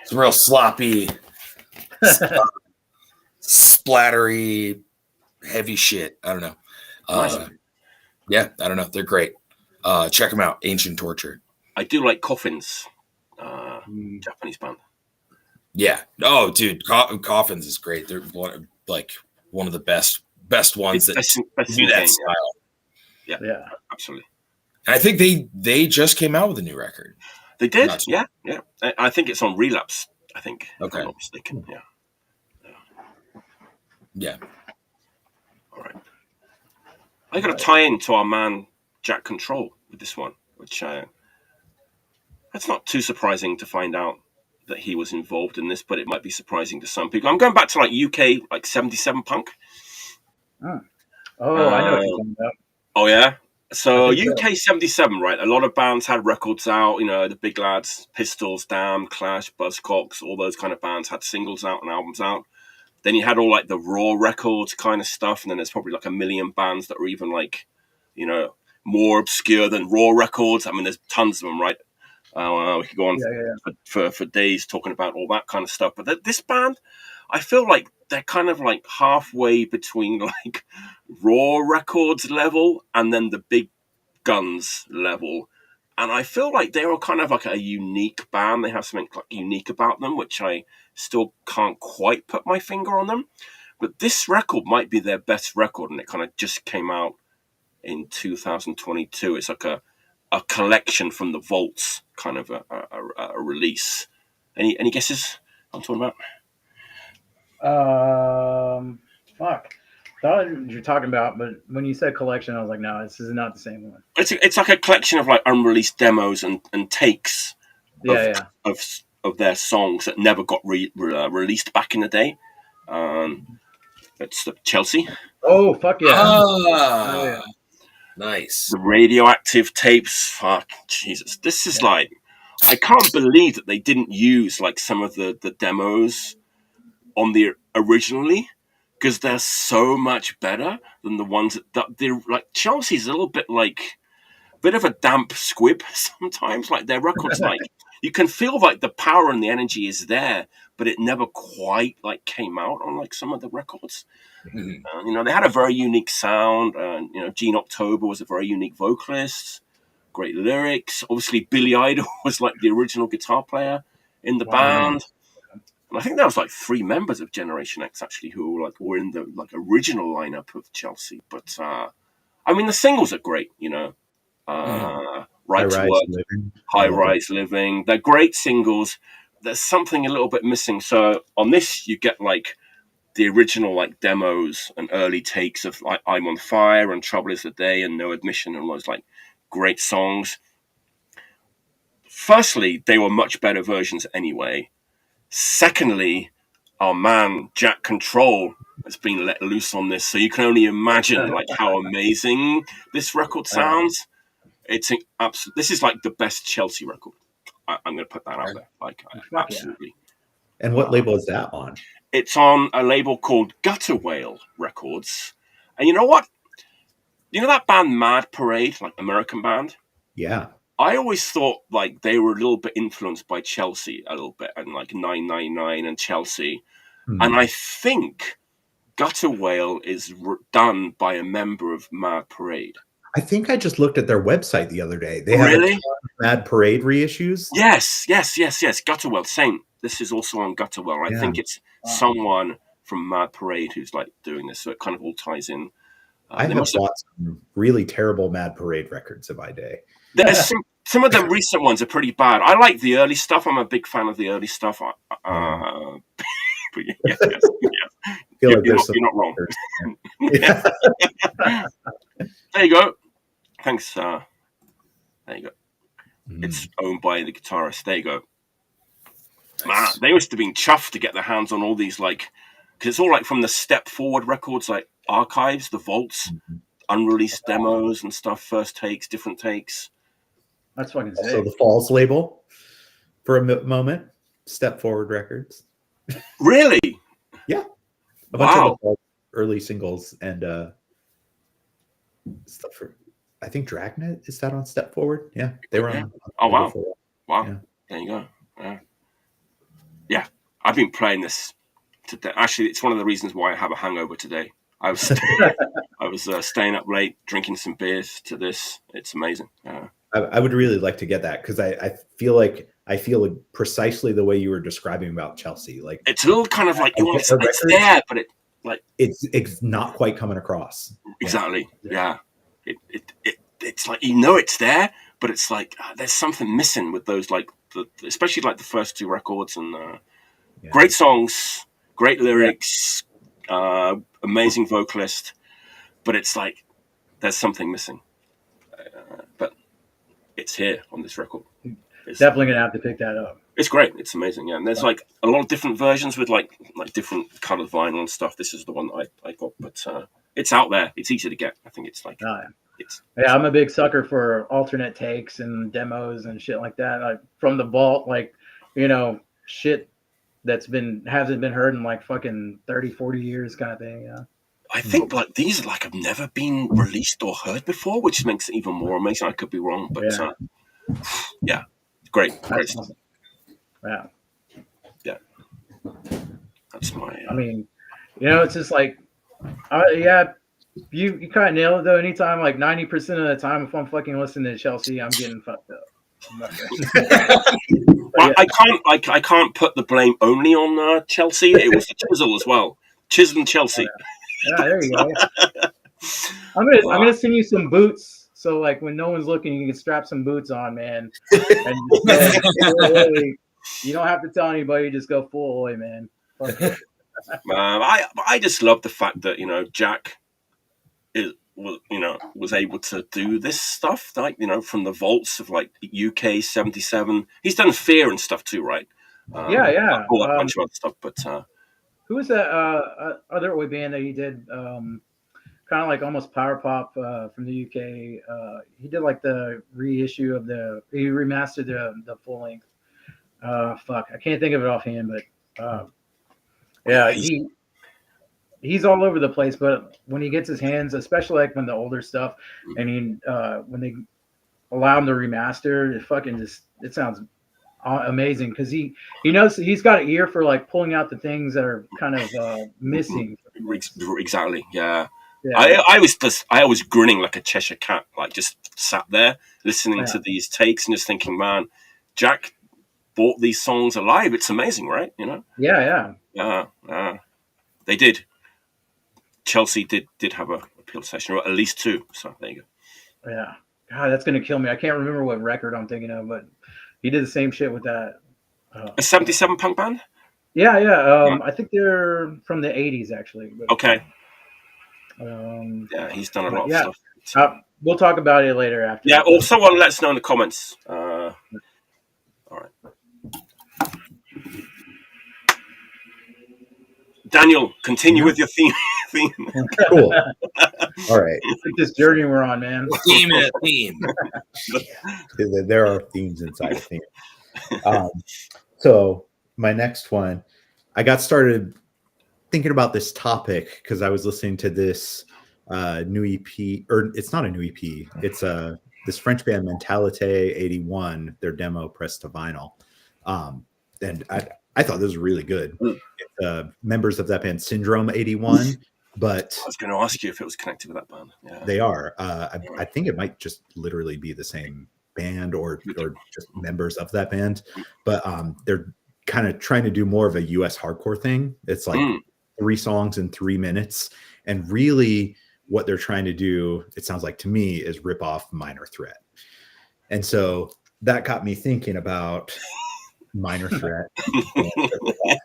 It's real sloppy, splattery, heavy shit. I don't know. Yeah, I don't know. They're great. Check them out. Ancient Torture. I do like Coffins, Japanese band. Yeah. Oh, dude, Coffins is great. They're one of the best ones that do that style. Yeah, absolutely. And I think they just came out with a new record. They did, yeah. I think it's on Relapse. I think. Okay. If I'm not mistaken. Yeah. All right. I got to tie into our man Jack Control with this one, which that's not too surprising to find out that he was involved in this, but it might be surprising to some people. I'm going back to like UK, like 77 punk. I know what you're talking about. Oh yeah. So UK 77, right? A lot of bands had records out. You know, the big lads, Pistols, Damn, Clash, Buzzcocks, all those kind of bands had singles out and albums out. Then you had all like the Raw records kind of stuff, and then there's probably like a million bands that are even like, you know, more obscure than Raw records. I mean, there's tons of them, right? We could go on for days talking about all that kind of stuff. But this band, I feel like they're kind of like halfway between like Raw records level and then the big guns level. And I feel like they were kind of like a unique band. They have something like unique about them, which I still can't quite put my finger on them. But this record might be their best record, and it kind of just came out in 2022. It's like a collection from the vaults, kind of a release. Any guesses what I'm talking about? Fuck. Thought you're talking about, but when you said collection, I was like, no, this is not the same one. It's like a collection of like unreleased demos and takes of their songs that never got released back in the day. It's the Chelsea. Oh fuck yeah! Oh, yeah. Nice. The radioactive tapes. Fuck Jesus! This is like, I can't believe that they didn't use like some of the demos on the originally. Because they're so much better than the ones that they're like. Chelsea's a little bit like a bit of a damp squib sometimes. Like their records, like you can feel like the power and the energy is there, but it never quite like came out on like some of the records. Mm-hmm. They had a very unique sound. Gene October was a very unique vocalist. Great lyrics. Obviously, Billy Idol was like the original guitar player in the band. And I think there was like 3 members of Generation X actually who were in the like original lineup of Chelsea. But I mean, the singles are great, Right to Work, High Rise Living. They're great singles. There's something a little bit missing. So on this, you get like the original like demos and early takes of like I'm on Fire and Trouble is the Day and No Admission and all those like great songs. Firstly, they were much better versions anyway. Secondly, our man Jack Control has been let loose on this, so you can only imagine like how amazing this record sounds. It's an absolute. This is like the best Chelsea record. I'm going to put that out there. Like absolutely. And what label is that on? It's on a label called Gutterwail Records. And you know what? You know that band Mad Parade, like American band? Yeah. I always thought like they were a little bit influenced by Chelsea a little bit, and like 999 and Chelsea. Mm-hmm. And I think Gutterwail is done by a member of Mad Parade. I think I just looked at their website the other day. They have a ton of Mad Parade reissues. Yes. Gutterwail, same. This is also on Gutterwail. I think it's someone from Mad Parade who's like doing this, so it kind of all ties in. I have bought some really terrible Mad Parade records in my day. There's some of the recent ones are pretty bad. I like the early stuff. I'm a big fan of the early stuff. But yes. You're not wrong. There you go. Thanks. There you go. It's owned by the guitarist. There you go. Man, they must have been chuffed to get their hands on all these, like, because it's all like from the Step Forward records, like archives, the vaults, unreleased demos and stuff, first takes, different takes. That's fucking sick. So the Falls label for a moment, Step Forward Records. Really? Yeah. A bunch of the early singles and stuff for, I think Dragnet, is that on Step Forward? Yeah. They were on. Oh, wow. Wow. Yeah. There you go. Yeah. I've been playing this today. Actually, it's one of the reasons why I have a hangover today. I was staying up late, drinking some beers to this. It's amazing. I would really like to get that because I feel precisely the way you were describing about Chelsea. Like it's a little kind of like it's there, but it's not quite coming across. Exactly. Yeah. It's like it's there, but it's like there's something missing with those, like especially like the first 2 records and great songs, great lyrics, amazing vocalist, but it's like there's something missing. But it's here on this record. It's definitely gonna have to pick that up. It's great. It's amazing. Yeah, and there's like a lot of different versions with like different colored vinyl and stuff. This is the one that I got, but it's out there. It's easy to get. I think it's like I'm a big sucker for alternate takes and demos and shit like that. Like from the vault, like shit that's hasn't been heard in like fucking 30, 40 years kind of thing. Yeah. I think like these like have never been released or heard before, which makes it even more amazing. I could be wrong, but yeah, great That's stuff. awesome. Yeah. Yeah, that's my. I mean, it's just like, yeah, you kind of nail it though. Anytime, like 90% of the time, if I'm fucking listening to Chelsea, I'm getting fucked up. Well, I can't put the blame only on Chelsea. It was the Chisel as well. Chisel and Chelsea. Yeah, there you go. I'm gonna send you some boots. So like when no one's looking, you can strap some boots on, man. And you don't have to tell anybody. Just go full Oi, man. I just love the fact that Jack was able to do this stuff, like from the vaults of like UK 77. He's done Fear and stuff too, right? Yeah. All that bunch of other stuff, but who was that other Oi band that he did? Kind of like almost power pop from the UK. He did like the reissue of he remastered the full length. Fuck, I can't think of it offhand, but yeah, he's all over the place. But when he gets his hands, especially like when the older stuff, and when they allow him to remaster, it sounds amazing because he knows he's got an ear for like pulling out the things that are kind of missing. Exactly, yeah. Yeah. I was grinning like a Cheshire cat, like just sat there listening to these takes and just thinking, man, Jack bought these songs alive. It's amazing, right? Yeah. They did. Chelsea did have a appeal session, or at least two. So there you go. Yeah. God, that's gonna kill me. I can't remember what record I'm thinking of, but he did the same shit with that. A 77 punk band? Yeah. I think they're from the 80s, actually. But, okay. Yeah, he's done a lot of stuff. We'll talk about it later after. Yeah, or someone let us know in the comments. All right. Daniel, continue with your theme. Cool. All right. This journey we're on, man. Theme and a theme. There are themes inside a theme. So my next one, I got started thinking about this topic because I was listening to this new EP, or it's not a new EP. It's this French band Mentalité 81, their demo pressed to vinyl. And I thought this was really good. It's, members of that band Syndrome 81, but I was going to ask you if it was connected with that band. Yeah. They are. I think it might just literally be the same band or just members of that band, but they're kind of trying to do more of a US hardcore thing. It's like 3 songs in 3 minutes, and really what they're trying to do, it sounds like to me, is rip off Minor Threat. And so that got me thinking about Minor Threat.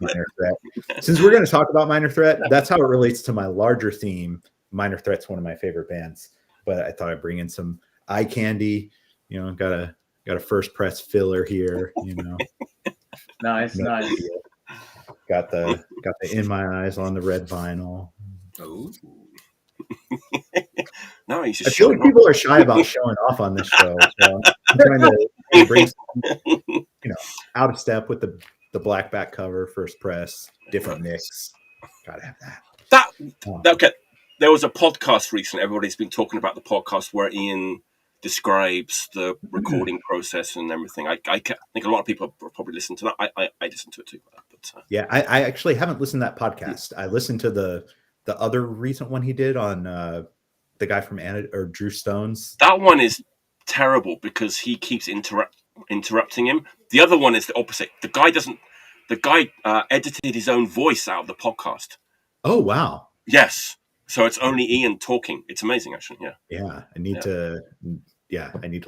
Minor Threat. Since we're going to talk about Minor Threat, that's how it relates to my larger theme. Minor Threat's one of my favorite bands, but I thought I'd bring in some eye candy. Got a first press filler here. Nice. Got the In My Eyes on the red vinyl. Oh. No, I feel like people are shy about showing off on this show. So I'm trying to bring some, out of step with the black back cover, first press, different mix. Gotta have that. Okay. There was a podcast recently. Everybody's been talking about the podcast where Ian describes the recording process and everything. I think a lot of people probably listen to that. I listen to it too. But yeah, I actually haven't listened to that podcast. I listened to the other recent one he did on the guy from Drew Stones. That one is terrible because he keeps interrupting him. The other one is the opposite. The guy edited his own voice out of the podcast. Oh wow! Yes, so it's only Ian talking. It's amazing, actually. Yeah. I need to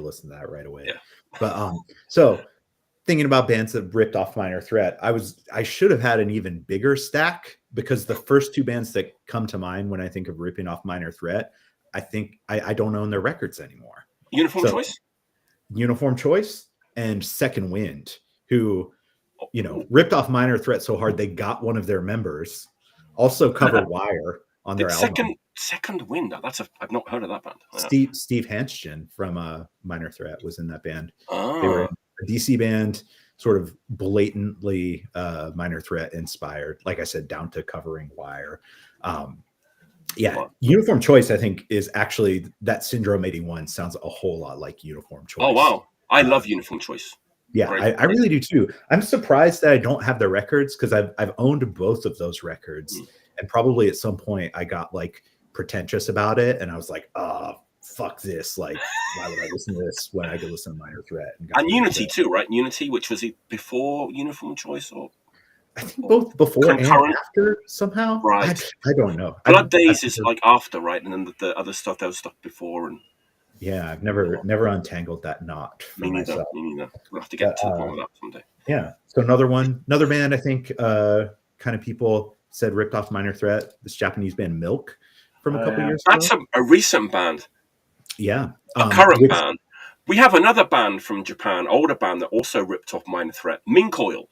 listen to that right away. Yeah. But so thinking about bands that ripped off Minor Threat, I should have had an even bigger stack because the first 2 bands that come to mind when I think of ripping off Minor Threat, I think I don't own their records anymore. Uniform Choice and Second Wind, who ripped off Minor Threat so hard they got one of their members also covered Wire on their album. Second Wind. I've not heard of that band. Steve Hanschen from Minor Threat was in that band. Oh. They were a DC band, sort of blatantly Minor Threat inspired. Like I said, down to covering Wire. Yeah, What? Uniform Choice, I think, is actually that Syndrome 81 sounds a whole lot like Uniform Choice. Oh wow, I love Uniform Choice. Yeah, I really do too. I'm surprised that I don't have the records because I've owned both of those records, and probably at some point I got like pretentious about it, and I was like, oh, fuck this! Like, why would I listen to this when I could listen to Minor Threat? And Unity too, right? Unity, which was it before Uniform Choice, or I think both before and after somehow. Right. I don't know. Blood Days is like after, right? And then the other stuff, there was stuff before, and yeah, I've never untangled that knot for myself. Me neither. We'll have to get to the bottom of that someday. Yeah. So another band I think kind of people said ripped off Minor Threat, this Japanese band Milk from a couple years ago. That's a recent band. Yeah. A current band. We have another band from Japan, older band that also ripped off Minor Threat, Mincoil.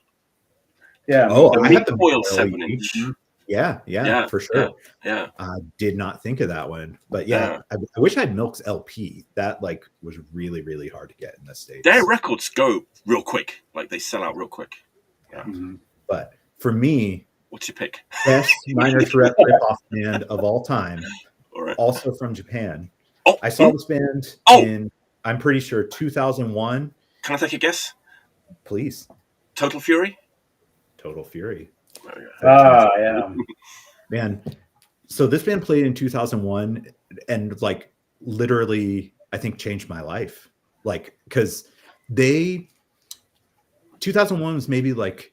Yeah. Oh, I have the Mincoil 7-inch. Yeah, for sure. Yeah. I did not think of that one, but I wish I had Milk's LP. That like was really, really hard to get in the States. Their records go real quick, like they sell out real quick. Yeah. But for me, what's your pick? Best Minor Threat ripoff band of all time, also from Japan. Oh, I saw this band in, I'm pretty sure, 2001. Can I take a guess? Please. Total Fury. Total Fury. Yeah. Man, so this band played in 2001 and like literally I think changed my life. Like cuz 2001 was maybe like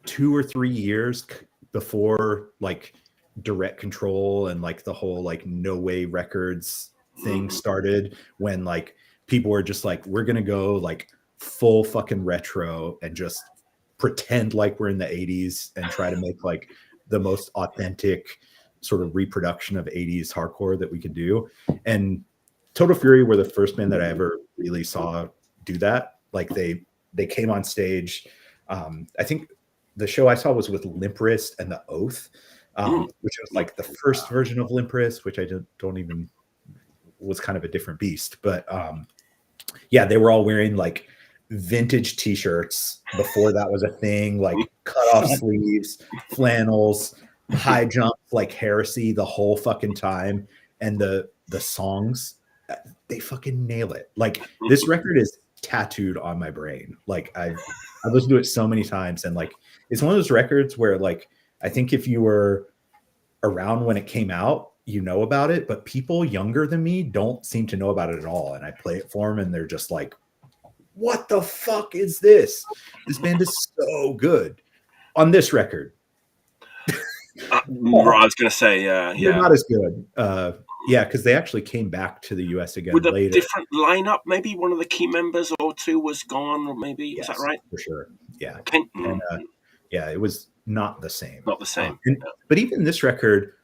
2 or 3 years before like Direct Control and like the whole like No Way Records thing started, when like people were just like, we're going to go like full fucking retro and just pretend like we're in the 80s and try to make like the most authentic sort of reproduction of 80s hardcore that we could do. And Total Fury were the first band that I ever really saw do that. Like they came on stage. I think the show I saw was with Limp Wrist and The Oath, which was like the first version of Limp Wrist, which I don't even, was kind of a different beast. But yeah, they were all wearing like vintage t-shirts before that was a thing, like cut off sleeves, flannels, high jump, like Heresy the whole fucking time. And the songs, they fucking nail it. Like this record is tattooed on my brain. Like I've listened to it so many times, and like it's one of those records where like I think if you were around when it came out, you know about it, but people younger than me don't seem to know about it at all. And I play it for them and they're just like, what the fuck is this? This band is so good on this record. I was going to say, yeah. They're not as good. Yeah, because they actually came back to the US again with a later. Different lineup, maybe one of the key members or two was gone, or maybe, yes, is that right? For sure, yeah. And, yeah, it was not the same. Not the same. But even this record,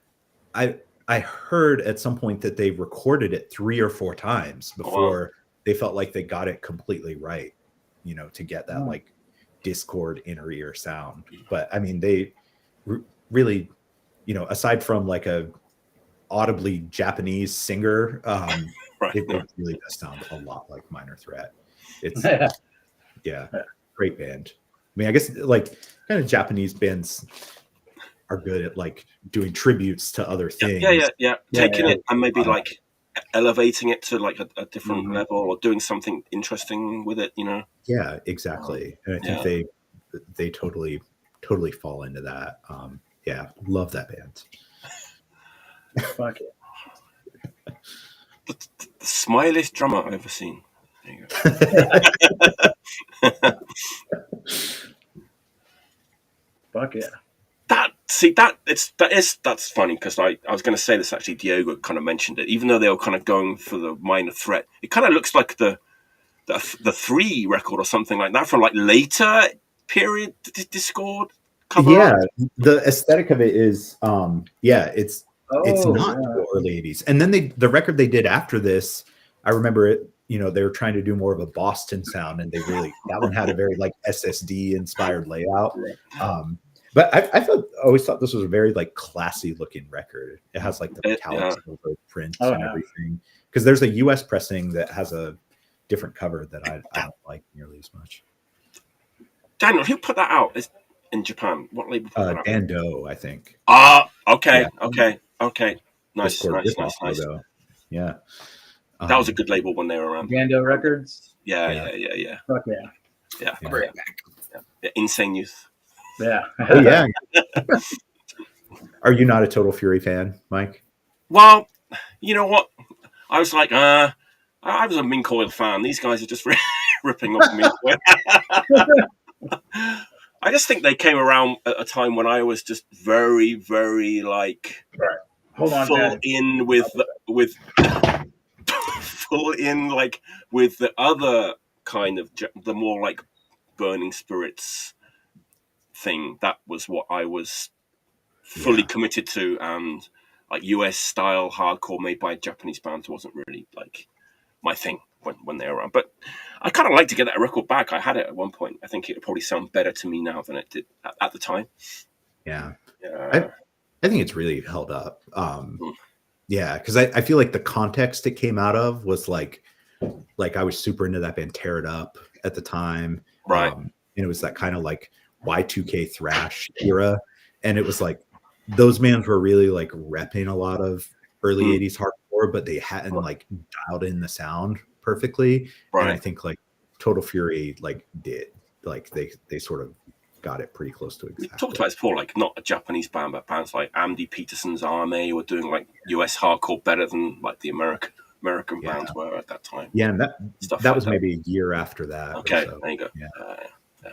I heard at some point that they recorded it 3 or 4 times before they felt like they got it completely right, you know, to get that like Discord inner ear sound. But I mean, they really, you know, aside from like a audibly Japanese singer, it really does sound a lot like Minor Threat. It's great band. I mean, I guess like kind of Japanese bands are good at like doing tributes to other things. Taking it and maybe like elevating it to like a different level, or doing something interesting with it, you know. Yeah, exactly. And I think they totally fall into that. Love that band. Fuck it. The smiliest drummer I've ever seen. There you go. Fuck yeah. That's funny, because I was going to say this actually. Diogo kind of mentioned it. Even though they were kind of going for the Minor Threat, it kind of looks like the 3 record or something like that from like later period Discord cover. Yeah, the aesthetic of it is it's not the early 80s. And then the record they did after this, I remember it. You know, they were trying to do more of a Boston sound, and that one had a very like SSD inspired layout. But I always thought this was a very like classy looking record. It has like the metallic silver print and everything. Because there's a US pressing that has a different cover that I don't like nearly as much. Daniel, who put that out in Japan? What label put that out? Dan-Doh, I think. Okay. Okay. Nice. Discord Nice. ripoff Nice. logo. Yeah. That was a good label when they were around. Dan-Doh Records. Yeah. Fuck yeah. Yeah. I'll bring it back. Yeah. Insane Youth. Yeah. Oh, yeah. Are you not a Total Fury fan, Mike? Well, you know what? I was like, I was a Mink Oil fan. These guys are just ripping off Mink Oil. I just think they came around at a time when I was just very, very like Hold on, full Dad. in with full in like with the other kind of the more like Burning Spirits thing. That was what I was fully committed to, and like US style hardcore made by Japanese bands wasn't really like my thing when they were around. But I kind of like to get that record back. I had it at one point. I think it would probably sound better to me now than it did at the time. Yeah. I think it's really held up. Yeah, because I feel like the context it came out of was like I was super into that band Tear It Up at the time. Right. And it was that kind of like Y2K thrash era. And it was like those bands were really like repping a lot of early 80s hardcore, but they hadn't like dialed in the sound perfectly. Right. And I think like Total Fury like did. Like they sort of got it pretty close to exactly. We talked about this before, like not a Japanese band, but bands like Andy Peterson's Army were doing like US hardcore better than like the American bands were at that time. Yeah, and that like was maybe a year after that. Okay, so. there you go.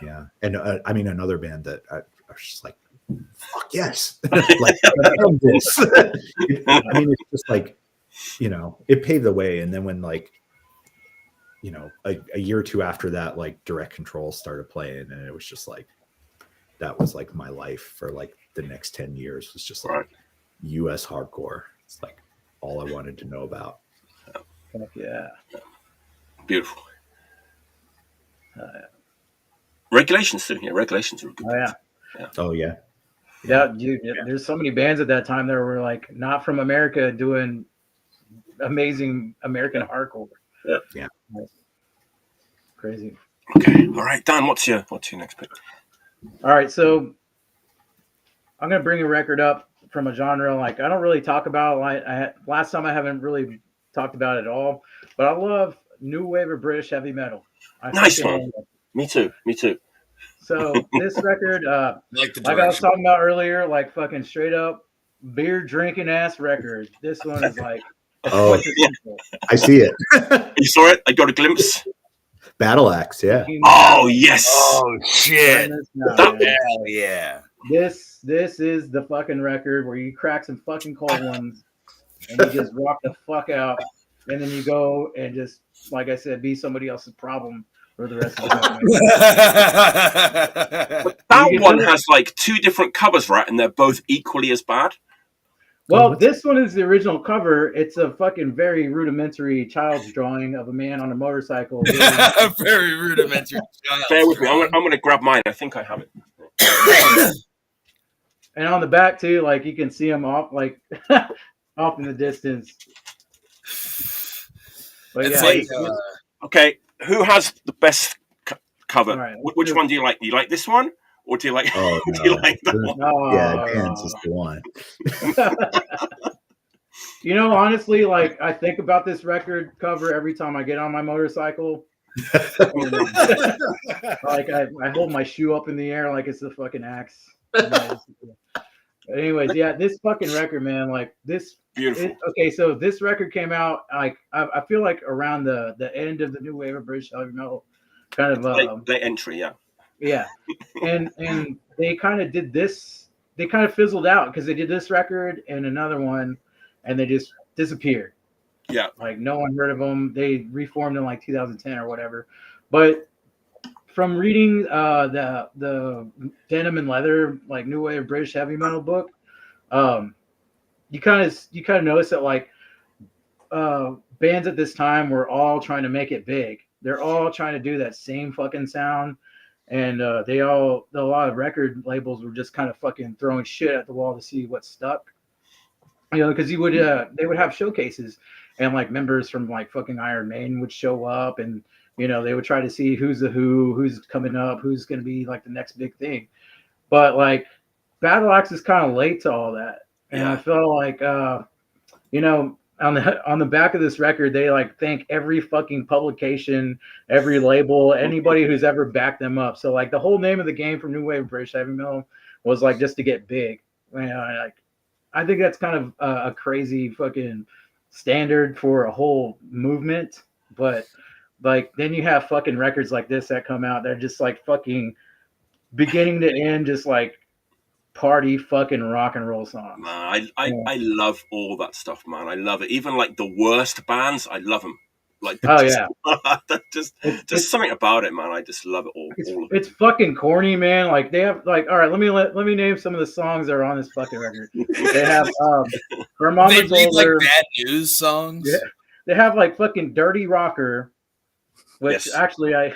Yeah. And I mean, another band that I was just like, fuck yes. Like, I love this. I mean, it's just like, you know, it paved the way. And then when like, you know, a year or two after that, like Direct Control started playing, and it was just like, that was like my life for like the next 10 years was just like US hardcore. It's like all I wanted to know about. Yeah. Beautiful. Regulations too. Yeah, Regulations are a good. Oh yeah. Yeah, dude. There's so many bands at that time that were like not from America doing amazing American hardcore. Yeah. Crazy. Okay. All right, Dan. What's your next pick? All right, so I'm gonna bring a record up from a genre like I don't really talk about. Like last time I haven't really talked about it at all, but I love new wave of British heavy metal. Nice one. Me too. So this record, like I was talking about earlier, like fucking straight up beer drinking ass record. This one is like, oh, I see it. You saw it? I got a glimpse. Battle Axe, yeah. Oh yes. Oh shit. Hell yeah. This is the fucking record where you crack some fucking cold ones and you just rock the fuck out, and then you go and just, like I said, be somebody else's problem for the rest of the night. But that one has like two different covers, right? And they're both equally as bad. Well, this one is the original cover. It's a fucking very rudimentary child's drawing of a man on a motorcycle. Very rudimentary. Bear with me. I'm going to grab mine. I think I have it. And on the back too, like you can see him off, like off in the distance. But it's yeah, like, okay, who has the best cover? Right, Which one do you like? Do you like this one, or do you like? Oh, do you like that one? Yeah, Dan's is the one. You know, honestly, like I think about this record cover every time I get on my motorcycle. Like I hold my shoe up in the air like it's the fucking axe. Anyways, yeah, this fucking record, man, like this. Beautiful. Okay, so this record came out like I feel like around the end of the new wave of British heavy metal, kind of late entry, yeah. Yeah, and they kind of did this. They kind of fizzled out because they did this record and another one, and they just disappeared. Yeah, like no one heard of them. They reformed in like 2010 or whatever. But from reading the Denim and Leather like new wave of British heavy metal book, you kind of notice that like bands at this time were all trying to make it big. They're all trying to do that same fucking sound. And a lot of record labels were just kind of fucking throwing shit at the wall to see what stuck. You know, because they would have showcases, and like members from like fucking Iron Maiden would show up, and you know they would try to see who's who's coming up, who's going to be like the next big thing. But like Battle Axe is kind of late to all that, And I feel like, you know, on the back of this record, they like thank every fucking publication, every label, anybody who's ever backed them up. So like the whole name of the game from New Wave British Heavy Metal was like just to get big. Like I think that's kind of a crazy fucking standard for a whole movement. But like then you have fucking records like this that come out. They're just like fucking beginning to end, just like party fucking rock and roll songs. Man, I love all that stuff, man. I love it. Even like the worst bands, I love them. Like, just something about it, man. I just love it all. It's fucking corny, man. Like they have like, all right, let me name some of the songs that are on this fucking record. They have they read like bad news songs. Yeah, they have like fucking Dirty Rocker. Which actually I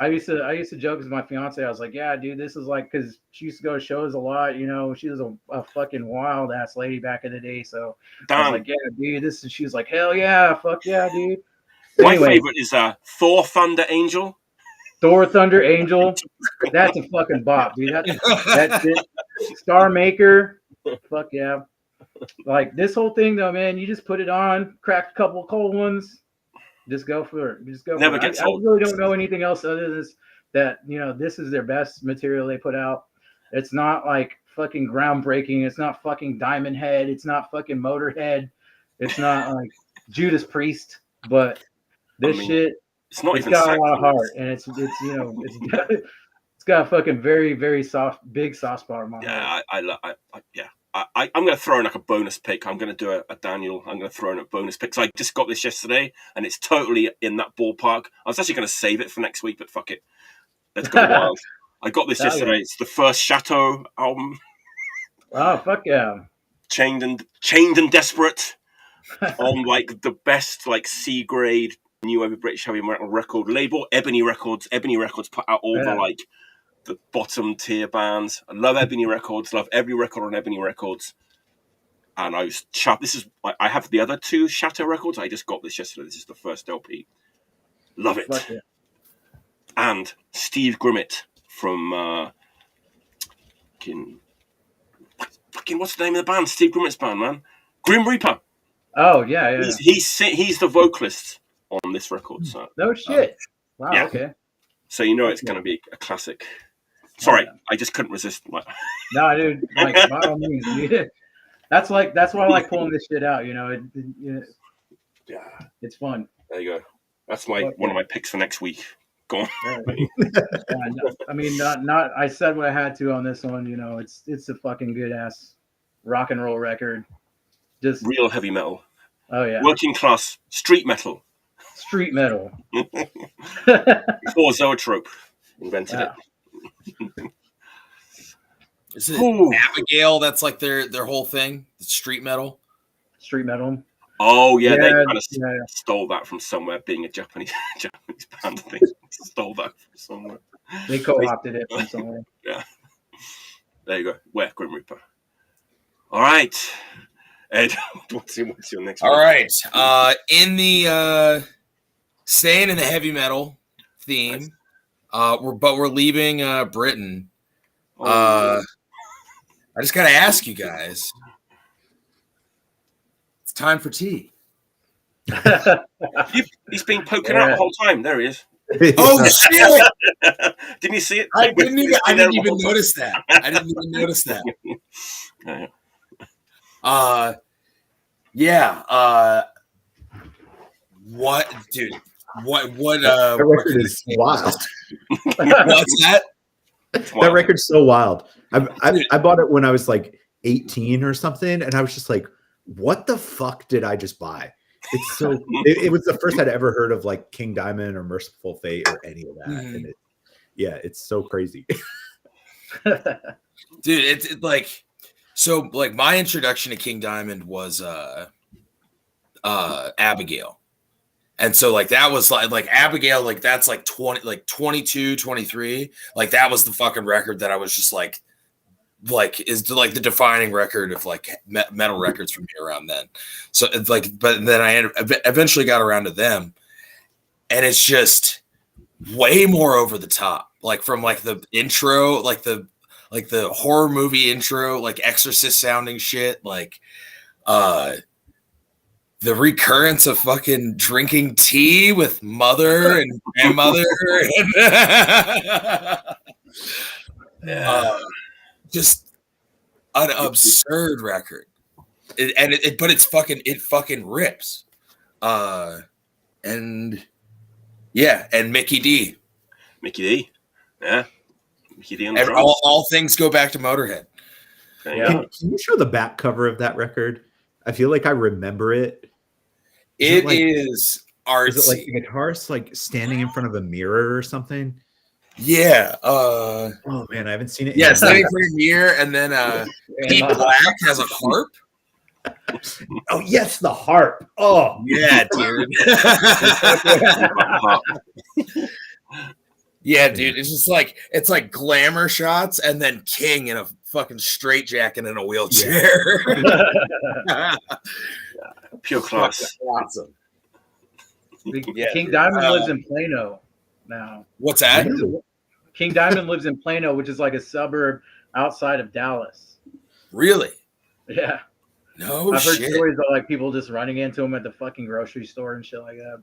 used to joke with my fiance. I was like, yeah, dude, this is like, because she used to go to shows a lot, you know. She was a fucking wild ass lady back in the day. So I was like, yeah, dude, this is. She was like, hell yeah, fuck yeah, dude. My favorite is Thor Thunder Angel. Thor Thunder Angel. That's a fucking bop, dude. That's it. Star Maker. Fuck yeah. Like this whole thing though, man. You just put it on, crack a couple cold ones. Just go for it. Just go. Never for it. gets old. I really don't know anything else other than this, that, you know, this is their best material they put out. It's not like fucking groundbreaking. It's not fucking Diamond Head. It's not fucking Motorhead. It's not like Judas Priest. But this shit, it's got a lot of heart, and it's you know it's got a fucking very very big soft spot in my heart. I'm going to throw in like a bonus pick. I'm going to do a Daniel. I'm going to throw in a bonus pick. So I just got this yesterday, and it's totally in that ballpark. I was actually going to save it for next week, but fuck it. Let's go wild. I got this yesterday. Yeah. It's the first Chateau album. Oh, fuck yeah. Chained and Desperate on like the best like C grade new ever British heavy metal record label, Ebony Records. Ebony Records put out all the like the bottom tier bands. I love Ebony Records, love every record on Ebony Records. And I was I have the other two Chateau records. I just got this yesterday. This is the first LP. Love it. Yeah. And Steve Grimmett from fucking what's the name of the band? Steve Grimmett's band, man. Grim Reaper. Oh yeah. He's the vocalist on this record. So no shit. Wow. Yeah. Okay. So you know it's going to be a classic. Sorry, I just couldn't resist. No, dude. Like by all means, dude. That's why I like pulling this shit out. You know, it's fun. There you go. That's one of my picks for next week. Go on. I mean, not. I said what I had to on this one. You know, it's a fucking good ass rock and roll record. Just real heavy metal. Oh yeah. Working class street metal. Street metal. Before Zoetrope invented it. Is it Abigail? That's like their whole thing. It's street metal. Street metal. Oh yeah, they kind of stole that from somewhere. Being a Japanese band, they stole that from somewhere. They co-opted it from somewhere. Yeah. There you go. Where Grim Reaper. All right, Ed. What's your next one? All right. In the staying in the heavy metal theme, we're leaving Britain. I just gotta ask you guys. It's time for tea. He's been poking out the whole time. There he is. Oh shit! Didn't you see it? I didn't even notice that. I didn't even notice that. What, dude? What? That record is wild. What's that? That record's so wild. I bought it when I was like 18 or something, and I was just like, "What the fuck did I just buy?" It's so. It was the first I'd ever heard of like King Diamond or Merciful Fate or any of that, and it's so crazy. Dude, it's like so. Like my introduction to King Diamond was Abigail. And so like that was like Abigail, like that's like 22, 23. Like that was the fucking record that I was just like is like the defining record of like metal records from here around then. So it's like, but then I eventually got around to them, and it's just way more over the top. Like from like the intro, like the like the horror movie intro, like Exorcist sounding shit, like the recurrence of fucking drinking tea with mother and grandmother, and just an absurd record. But it fucking rips. And Mickey D. Yeah. Mickey D on And all things go back to Motorhead. Yeah. Can you show the back cover of that record? I feel like I remember it. It is artsy. Is it like the guitarist like standing in front of a mirror or something? Yeah. Oh man, I haven't seen it. Yeah, standing for a mirror, and then Pete Black has a harp. Oh yes, the harp. Oh yeah, dude. Yeah, dude. It's like glamour shots, and then King in a fucking straitjacket in a wheelchair. Pure class. Awesome. King Diamond lives in Plano now. What's that? King Diamond lives in Plano, which is like a suburb outside of Dallas. Really? Yeah. No I've heard shit. stories of like people just running into him at the fucking grocery store and shit like that.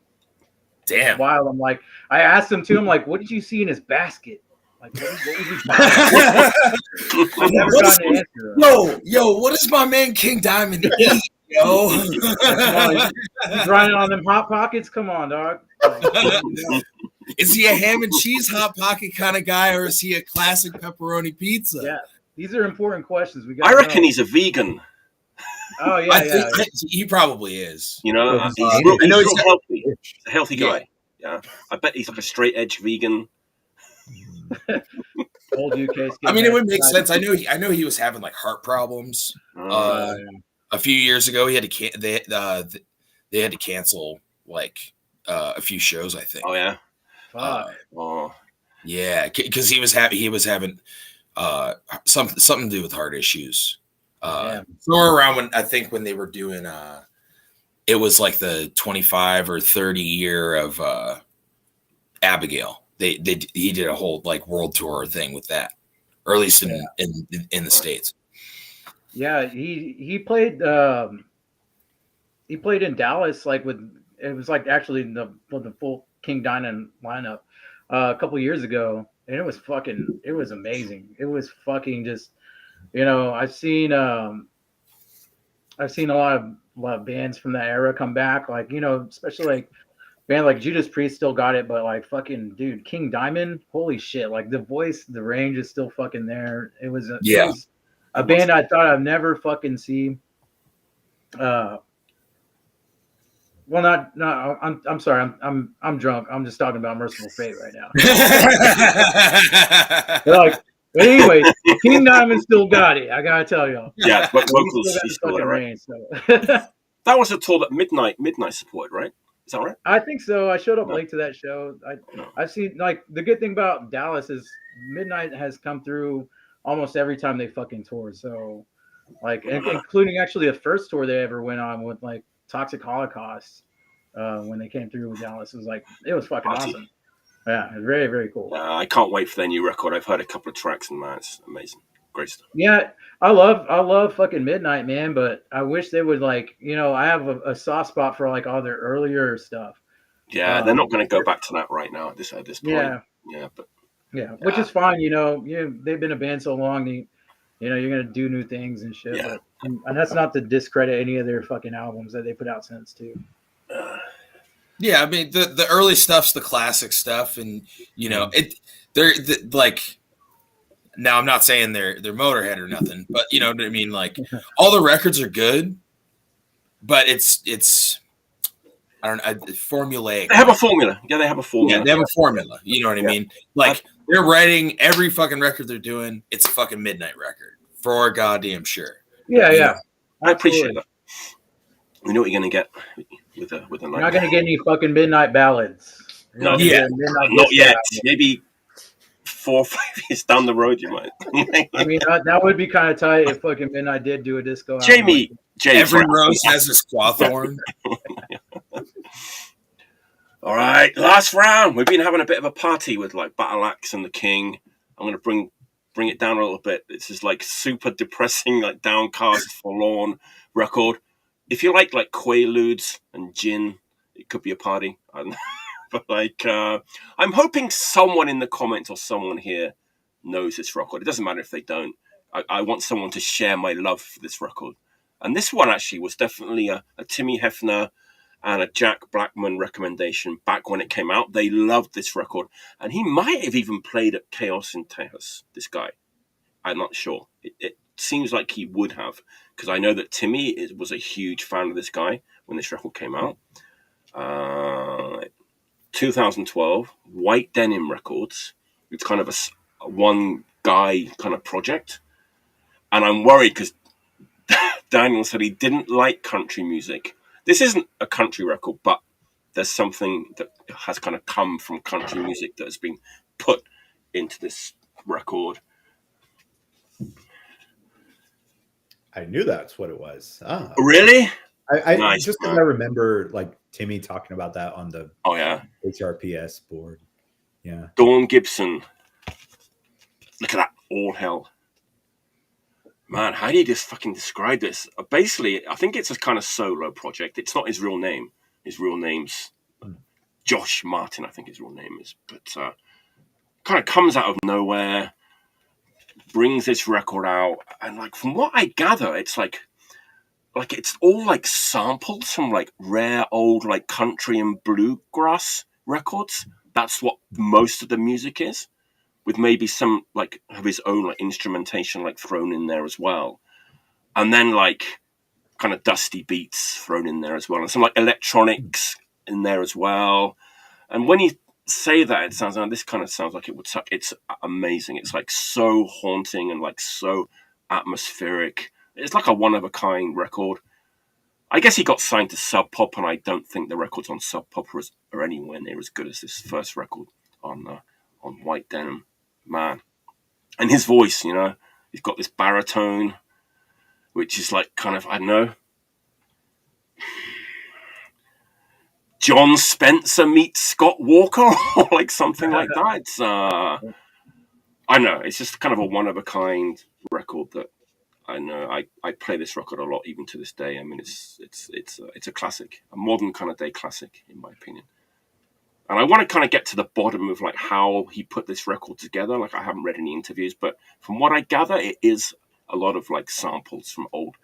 Damn. While I'm like, I asked him too. I'm like, what did you see in his basket? Like, what was he buying? I've never gotten an answer. Yo, what is my man King Diamond eat, yo? He's running on them hot pockets. Come on, dog. Like, is he a ham and cheese hot pocket kind of guy, or is he a classic pepperoni pizza? Yeah, these are important questions. We got. I reckon he's a vegan. Oh yeah, I think he probably is. You know, I know he's healthy. A healthy guy. Yeah. I bet he's like a straight edge vegan. Old UK. I mean, it would make sense. I know he was having like heart problems. A few years ago, he had to they had to cancel like a few shows. I think. Oh yeah. Yeah, because he was having something to do with heart issues. Somewhere around when they were doing it was like the 25 or 30 year of Abigail. He did a whole like world tour thing with that, or at least in the States. Yeah, he played in Dallas like it was like actually the full King Diamond lineup a couple years ago, and it was amazing. It was fucking just, you know, I've seen a lot of bands from that era come back, like, you know, especially like band like Judas Priest still got it, but like fucking dude, King Diamond, holy shit, like the voice, the range is still fucking there. It was a band I thought I'd never fucking see. Well, I'm sorry, I'm drunk. I'm just talking about Merciful Fate right now. But anyway, King Diamond still got it. I gotta tell y'all. Yeah, but vocals, he's still there, right? Range, so. That was a tour that Midnight supported, right? Is that right? I think so. I showed up late to that show. I've seen, like, the good thing about Dallas is Midnight has come through almost every time they fucking tour. So, like, including actually the first tour they ever went on with like Toxic Holocaust when they came through with Dallas. It was fucking awesome. Yeah, it's very, very cool. I can't wait for their new record. I've heard a couple of tracks and man, it's amazing. Great stuff. Yeah, I love fucking Midnight, man, but I wish they would, like, you know, I have a soft spot for like all their earlier stuff. Yeah, they're not going to go back to that right now at this point. Yeah, which is fine, you know. They've been a band so long, you know, you're going to do new things and shit. Yeah. But, and that's not to discredit any of their fucking albums that they put out since too. Yeah, I mean the early stuff's the classic stuff, and you know they're like. Now I'm not saying they're Motorhead or nothing, but you know what I mean. Like all the records are good, but it's I don't know, formulaic. They have a formula. Yeah, they have a formula. Yeah, they have a formula. You know what I mean? Like they're writing every fucking record they're doing. It's a fucking Midnight record for goddamn sure. Yeah. I appreciate that. We know what you're gonna get with a night. You're not gonna get any fucking Midnight ballads. Not yet. Maybe 4 or 5 years down the road, you might. I mean, that would be kind of tight if fucking Midnight did do a disco album. Jamie, every rose has a squawthorn. All right, last round. We've been having a bit of a party with like Battle Axe and the King. I'm going to bring bring it down a little bit. This is like super depressing, like downcast, forlorn record. If you like Quaaludes and gin, it could be a party. I don't know. But like, I'm hoping someone in the comments or someone here knows this record. It doesn't matter if they don't. I want someone to share my love for this record. And this one actually was definitely a Timmy Hefner and a Jack Blackman recommendation back when it came out. They loved this record. And he might have even played at Chaos in Tejas, this guy. I'm not sure. It seems like he would have, because I know that Timmy was a huge fan of this guy when this record came out. 2012, White Denim Records. It's kind of a one guy kind of project. And I'm worried because Daniel said he didn't like country music. This isn't a country record, but there's something that has kind of come from country music that has been put into this record. I knew that's what it was. Ah. Really? I Nice, just man. I remember like Timmy talking about that on the HRPS board. Yeah. Dawn Gibson. Look at that. All hell. Man, how do you just fucking describe this? Basically, I think it's a kind of solo project. It's not his real name. His real name's Josh Martin, I think his real name is. But kind of comes out of nowhere, brings this record out, and like from what I gather, it's like it's all like samples from like rare old like country and bluegrass records. That's what most of the music is, with maybe some like of his own like instrumentation like thrown in there as well, and then like kind of dusty beats thrown in there as well, and some like electronics in there as well. And when you say that, it sounds like this kind of sounds like it would suck. It's amazing. It's like so haunting and like so atmospheric. It's like a one of a kind record. I guess he got signed to Sub Pop, and I don't think the records on Sub Pop are anywhere near as good as this first record on White Denim. Man, and his voice, you know, he's got this baritone, which is like kind of, I don't know, John Spencer meets Scott Walker or like something like that. It's I know, it's just kind of a one of a kind record that I know I play this record a lot even to this day. I mean, it's a classic, a modern kind of day classic in my opinion. And I want to kind of get to the bottom of like how he put this record together. Like I haven't read any interviews, but from what I gather, it is a lot of like samples from old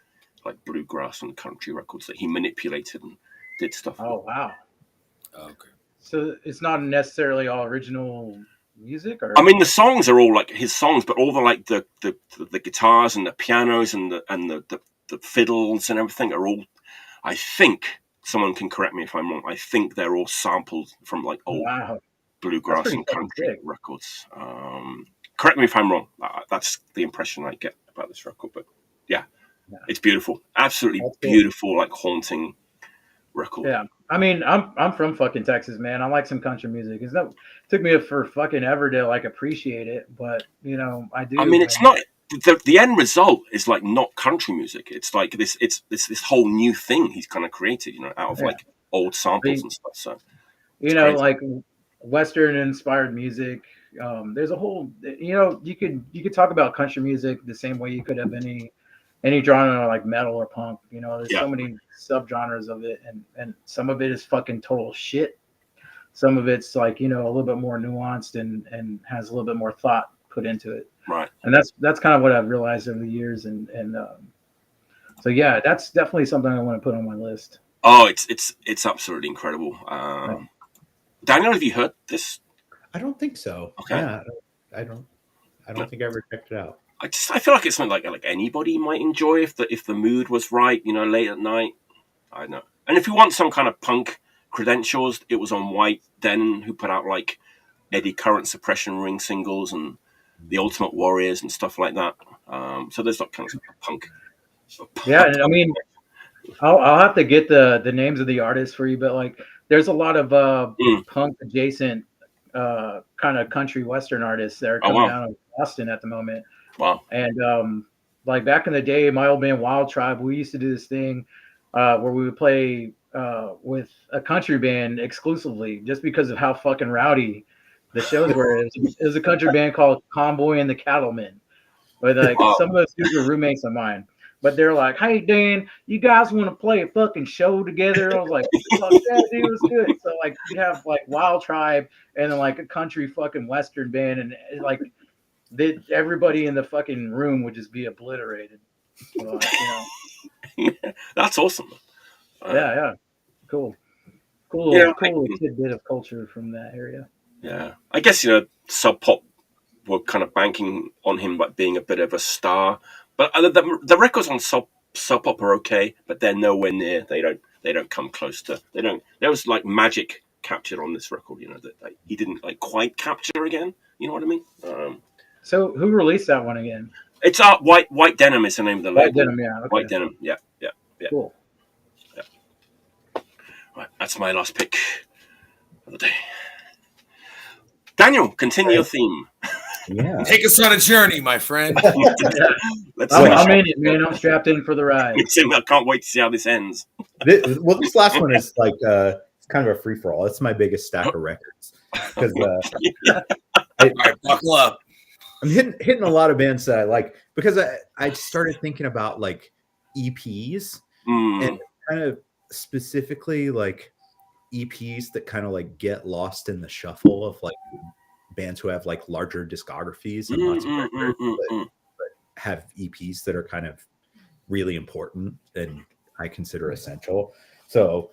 like bluegrass and country records that he manipulated and did stuff with. Oh wow. Okay. So it's not necessarily all original music, or I mean, the songs are all like his songs, but all the like the guitars and the pianos and the fiddles and everything are all, I think, someone can correct me if I'm wrong, I think they're all sampled from like old bluegrass and country records. Correct me if I'm wrong. That's the impression I get about this record, but yeah. It's beautiful, absolutely beautiful, like haunting record. Yeah, I mean, I'm from fucking Texas, man. I like some country music. It took me for fucking ever to like appreciate it, but you know, I do. I mean, it's not the end result is like not country music. It's like this whole new thing he's kind of created, you know, out of like old samples and stuff. So you know, crazy. Like Western inspired music. There's a whole, you know, you could talk about country music the same way you could have any genre like metal or punk. You know, there's so many subgenres of it, and some of it is fucking total shit. Some of it's like, you know, a little bit more nuanced and has a little bit more thought put into it. Right. And that's kind of what I've realized over the years. And so yeah, that's definitely something I want to put on my list. Oh, it's absolutely incredible. Daniel, have you heard this? I don't think so. Okay. Yeah, I don't think I ever checked it out. I feel like it's something like anybody might enjoy if the mood was right, you know, late at night. I know. And if you want some kind of punk credentials, it was on White Denim, who put out like Eddie Current Suppression Ring singles and The Ultimate Warriors and stuff like that. So there's that kind of punk. Yeah, I mean, I'll have to get the names of the artists for you, but like there's a lot of punk adjacent kind of country western artists that are coming down in Boston at the moment. Wow. And like back in the day, my old band Wild Tribe, we used to do this thing where we would play with a country band exclusively, just because of how fucking rowdy the shows were. It was a country band called Convoy and the Cattlemen. But like some of those dudes were roommates of mine. But they're like, "Hey Dan, you guys want to play a fucking show together?" I was like, "Fuck yeah, dude, it was good." So like you'd have like Wild Tribe and then like a country fucking western band, and like everybody in the fucking room would just be obliterated. So, That's awesome. Yeah. Cool tidbit of culture from that area. Yeah, I guess Sub Pop were kind of banking on him like being a bit of a star. But the records on Sub Pop are okay, but they're nowhere near. They don't come close to. They don't. There was like magic captured on this record, that he didn't like quite capture again. You know what I mean? So who released that one again? It's White Denim is the name of the label. White Denim, yeah. Okay. White Denim, yeah. Cool. Yeah. Right, that's my last pick of the day. Daniel, continue your theme. Yeah. Take us on a journey, my friend. I'm in it, man. I'm strapped in for the ride. I can't wait to see how this ends. This last one is like it's kind of a free for all. It's my biggest stack of records because All right, buckle up. I'm hitting a lot of bands that I like because I started thinking about like EPs and kind of specifically like EPs that kind of like get lost in the shuffle of like bands who have like larger discographies and lots of records, but have EPs that are kind of really important and I consider essential. So,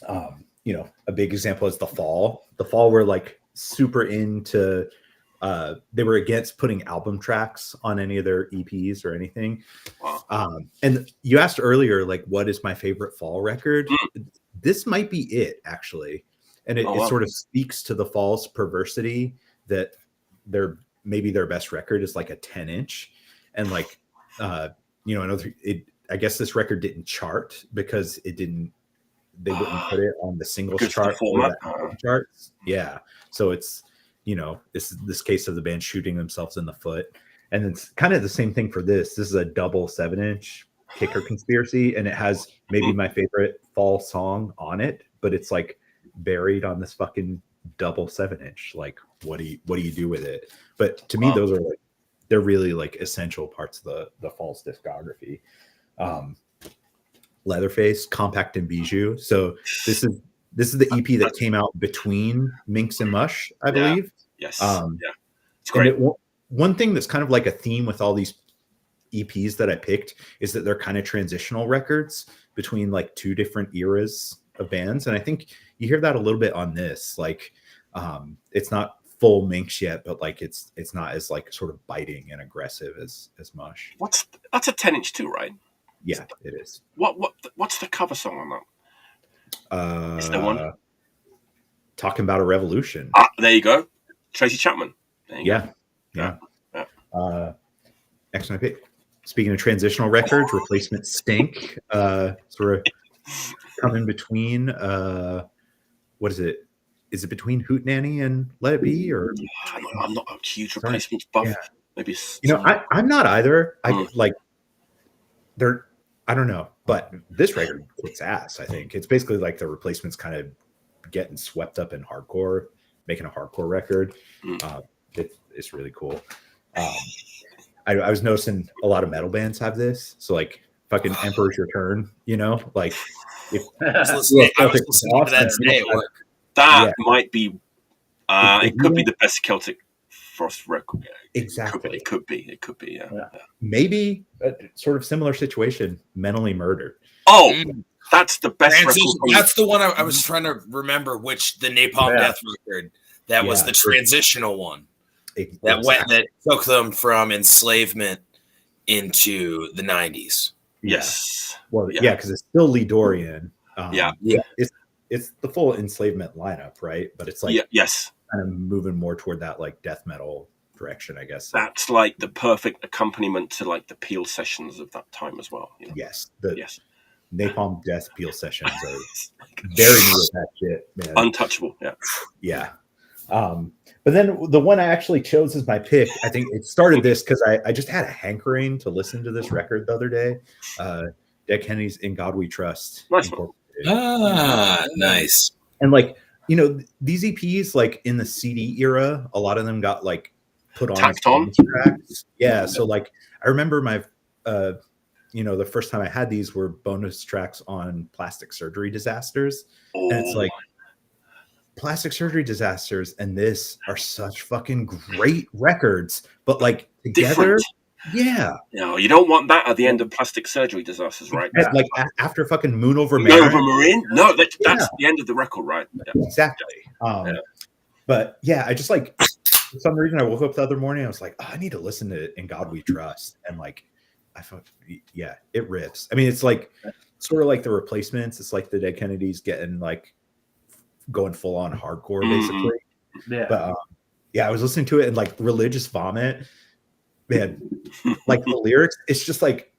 a big example is The Fall. The Fall were like super into. They were against putting album tracks on any of their EPs or anything. And you asked earlier, like, what is my favorite Fall record? This might be it, actually. And it sort of speaks to the Fall's perversity that maybe their best record is like a 10-inch. And like, I guess this record didn't chart because they wouldn't put it on the singles chart or the album charts. Yeah. So it's, it's this case of the band shooting themselves in the foot. And it's kind of the same thing for this. This is a double 7-inch Kicker Conspiracy, and it has maybe my favorite Fall song on it, but it's like buried on this fucking double 7-inch. Like, what do you do with it? But to me, those are like, they're really like essential parts of the Fall's discography. Leatherface, Compact and Bijou. So this is the EP that came out between Minx and Mush, I believe. Yes. It's great. One thing that's kind of like a theme with all these EPs that I picked is that they're kind of transitional records between like two different eras of bands. And I think you hear that a little bit on this. Like, it's not full Minx yet, but like it's not as like sort of biting and aggressive as Mush. That's a 10-inch too, right? Yeah, it is. What's the cover song on that? Is there one? Talking About a Revolution. There you go. Tracy Chapman. There you go. Yeah. Next one I pick. Speaking of transitional records, Replacement Stink. Sort of come in between. What is it? Is it between Hootenanny and Let It Be? Or I'm not a huge Replacements buff. Yeah. Maybe I'm not either. I don't know, but this record kicks ass. I think it's basically like the Replacements kind of getting swept up in hardcore, making a hardcore record. It's really cool. I was noticing a lot of metal bands have this. So like fucking Emperor's Return, like that might be it could be the best Celtic Frost record. Exactly. It could be. Yeah. Maybe a sort of similar situation, Mentally Murdered. That's the best record. That's the one I was trying to remember, which the Napalm Death record. That was the transitional one. That took them from enslavement into the 90s. Yes. Well, because it's still Lee Dorian. It's the full enslavement lineup, right? But it's like kind of moving more toward that like death metal direction, I guess. That's like the perfect accompaniment to like the Peel sessions of that time as well. Yes. Napalm Death Peel sessions are very new with that shit, man. Untouchable. Yeah. But then the one I actually chose as my pick, I think it started this because I just had a hankering to listen to this record the other day. Dead Kennedys In God We Trust. Nice. And like you know, these EPs, like in the CD era, a lot of them got like put on Tacked on? tracks. Yeah. So like I remember my you know, the first time I had these were bonus tracks on Plastic Surgery Disasters. Oh. And it's like Plastic Surgery Disasters and this are such fucking great records, but like together, Different. yeah. No, you don't want that at the end of Plastic Surgery Disasters, right? Like after fucking Moon Over Moon Marin. Over Marin? No, that's the end of the record, right? Yeah. Exactly. But yeah, I just like, for some reason I woke up the other morning, I was like, oh, I need to listen to In God We Trust. And like, I thought, yeah, it rips. I mean, it's like sort of like the Replacements. It's like the Dead Kennedys getting like going full on hardcore, basically. Yeah. But yeah, I was listening to it and like Religious Vomit, man, like the lyrics, it's just like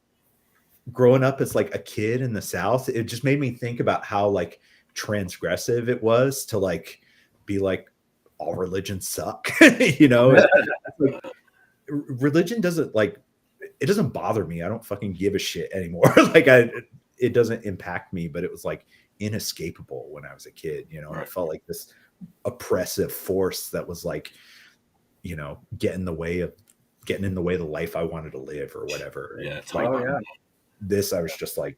growing up as like a kid in the South, it just made me think about how like transgressive it was to like be like all religions suck. You know, like, religion doesn't like, it doesn't bother me. I don't fucking give a shit anymore. Like it doesn't impact me, but it was like inescapable when I was a kid, you know. I felt like this oppressive force that was like, you know, getting in the way of the life I wanted to live or whatever. Yeah. And like, yeah. this, I was just like,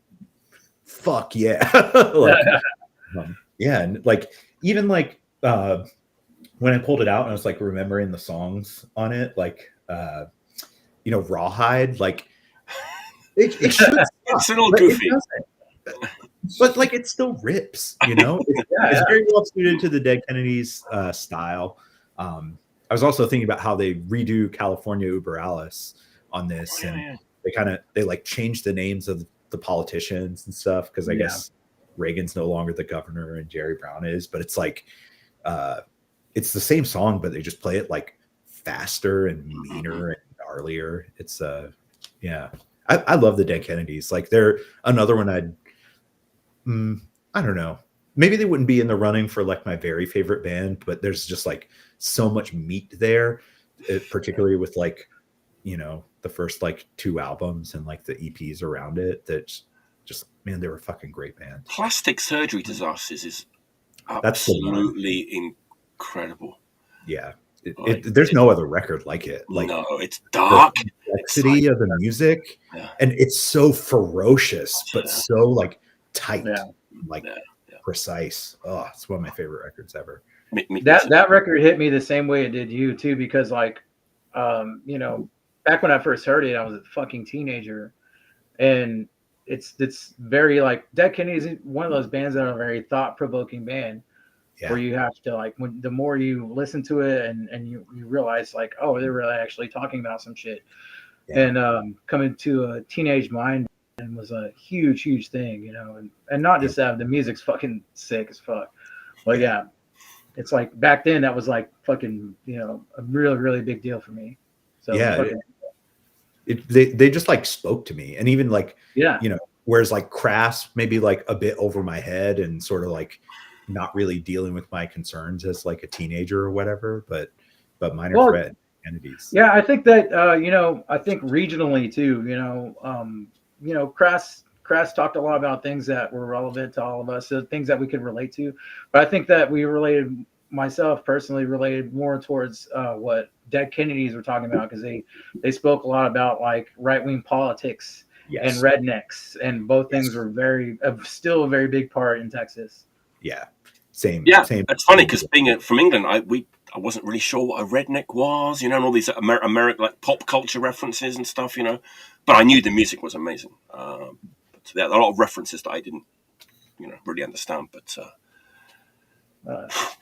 fuck yeah. Like, yeah. And like, even like, when I pulled it out and I was like remembering the songs on it, like, you know, Rawhide, like it should it's a little goofy, but like it still rips, you know. It's very well suited to the Dead Kennedys style. I was also thinking about how they redo California Uber Alice on this, and they like changed the names of the politicians and stuff because I guess Reagan's no longer the governor and Jerry Brown is, but it's like it's the same song, but they just play it like faster and meaner and gnarlier. It's I love the Dead Kennedys. Like they're another one I don't know. Maybe they wouldn't be in the running for like my very favorite band, but there's just like so much meat there, particularly with like, you know, the first like 2 albums and like the EPs around it. That's just, man, they were a fucking great band. Plastic Surgery Disasters is absolutely incredible. Yeah. There's no other record like it. Like, no, it's dark. The complexity of the music, and it's so ferocious, but so like tight, precise. Oh, it's one of my favorite records ever. That record hit me the same way it did you too, because like, you know, back when I first heard it, I was a fucking teenager, and it's very like Dead Kennedys is one of those bands that are a very thought-provoking band. Yeah. Where you have to like, when the more you listen to it and you realize like, oh, they're really actually talking about some shit. Yeah. And coming to a teenage mind was a huge thing, you know, and not just that, the music's fucking sick as fuck. But yeah, it's like back then that was like fucking, you know, a really big deal for me. So yeah, they just like spoke to me, and even like, you know, whereas like Crass maybe like a bit over my head and sort of like not really dealing with my concerns as like a teenager or whatever, but Minor Threat entities. Yeah, I think that you know, I think regionally too, you know, Crass talked a lot about things that were relevant to all of us, so things that we could relate to. But I think that myself personally related more towards what Dead Kennedys were talking about, because they spoke a lot about like right-wing politics and rednecks, and both things were still a very big part in Texas. Yeah. Same. It's funny because being from England, I wasn't really sure what a redneck was, you know, and all these American like pop culture references and stuff, you know. But I knew the music was amazing. But there are a lot of references that I didn't, you know, really understand. But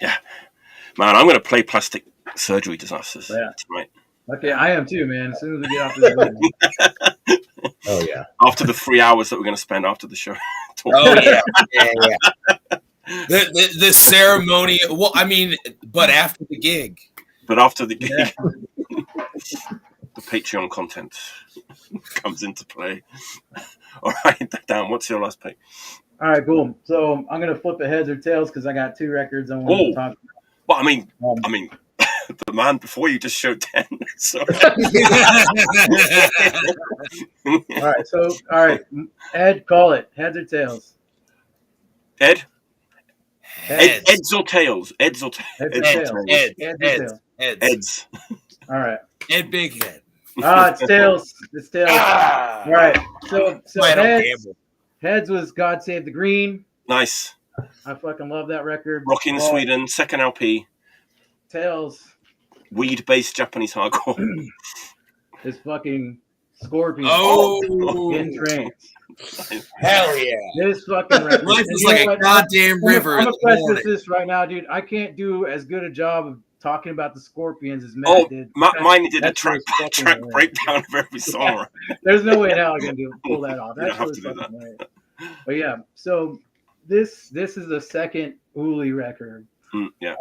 yeah, man, I'm going to play Plastic Surgery Disasters tonight. Okay, I am too, man. As soon as we get off this. Oh yeah. After the 3 hours that we're going to spend after the show. Oh yeah. The ceremony. Well, I mean, but after the gig. But after the gig, the Patreon content comes into play. All right, Dan, what's your last pick? All right, cool. So I'm gonna flip it heads or tails because I got 2 records I want to talk about. Well, I mean, the man before you just showed 10. So. All right, Ed, call it heads or tails. Ed. Eds or tails? Eds or tails? Eds. All right. Ed Big Head. It's tails. It's tails. All right. So heads was God Save the Green. Nice. I fucking love that record. Rockin' Sweden, second LP. Tails. Weed-based Japanese hardcore. This fucking Scorpion. In trance. Hell yeah. This fucking record. Life is like a goddamn river. I'm gonna preface this right now, dude. I can't do as good a job of talking about the Scorpions as Matt did. Mine did a track breakdown of every song. Yeah. There's no way in hell I can pull that off. That's really fucking right. But yeah, so this is the second Uli record. Yeah.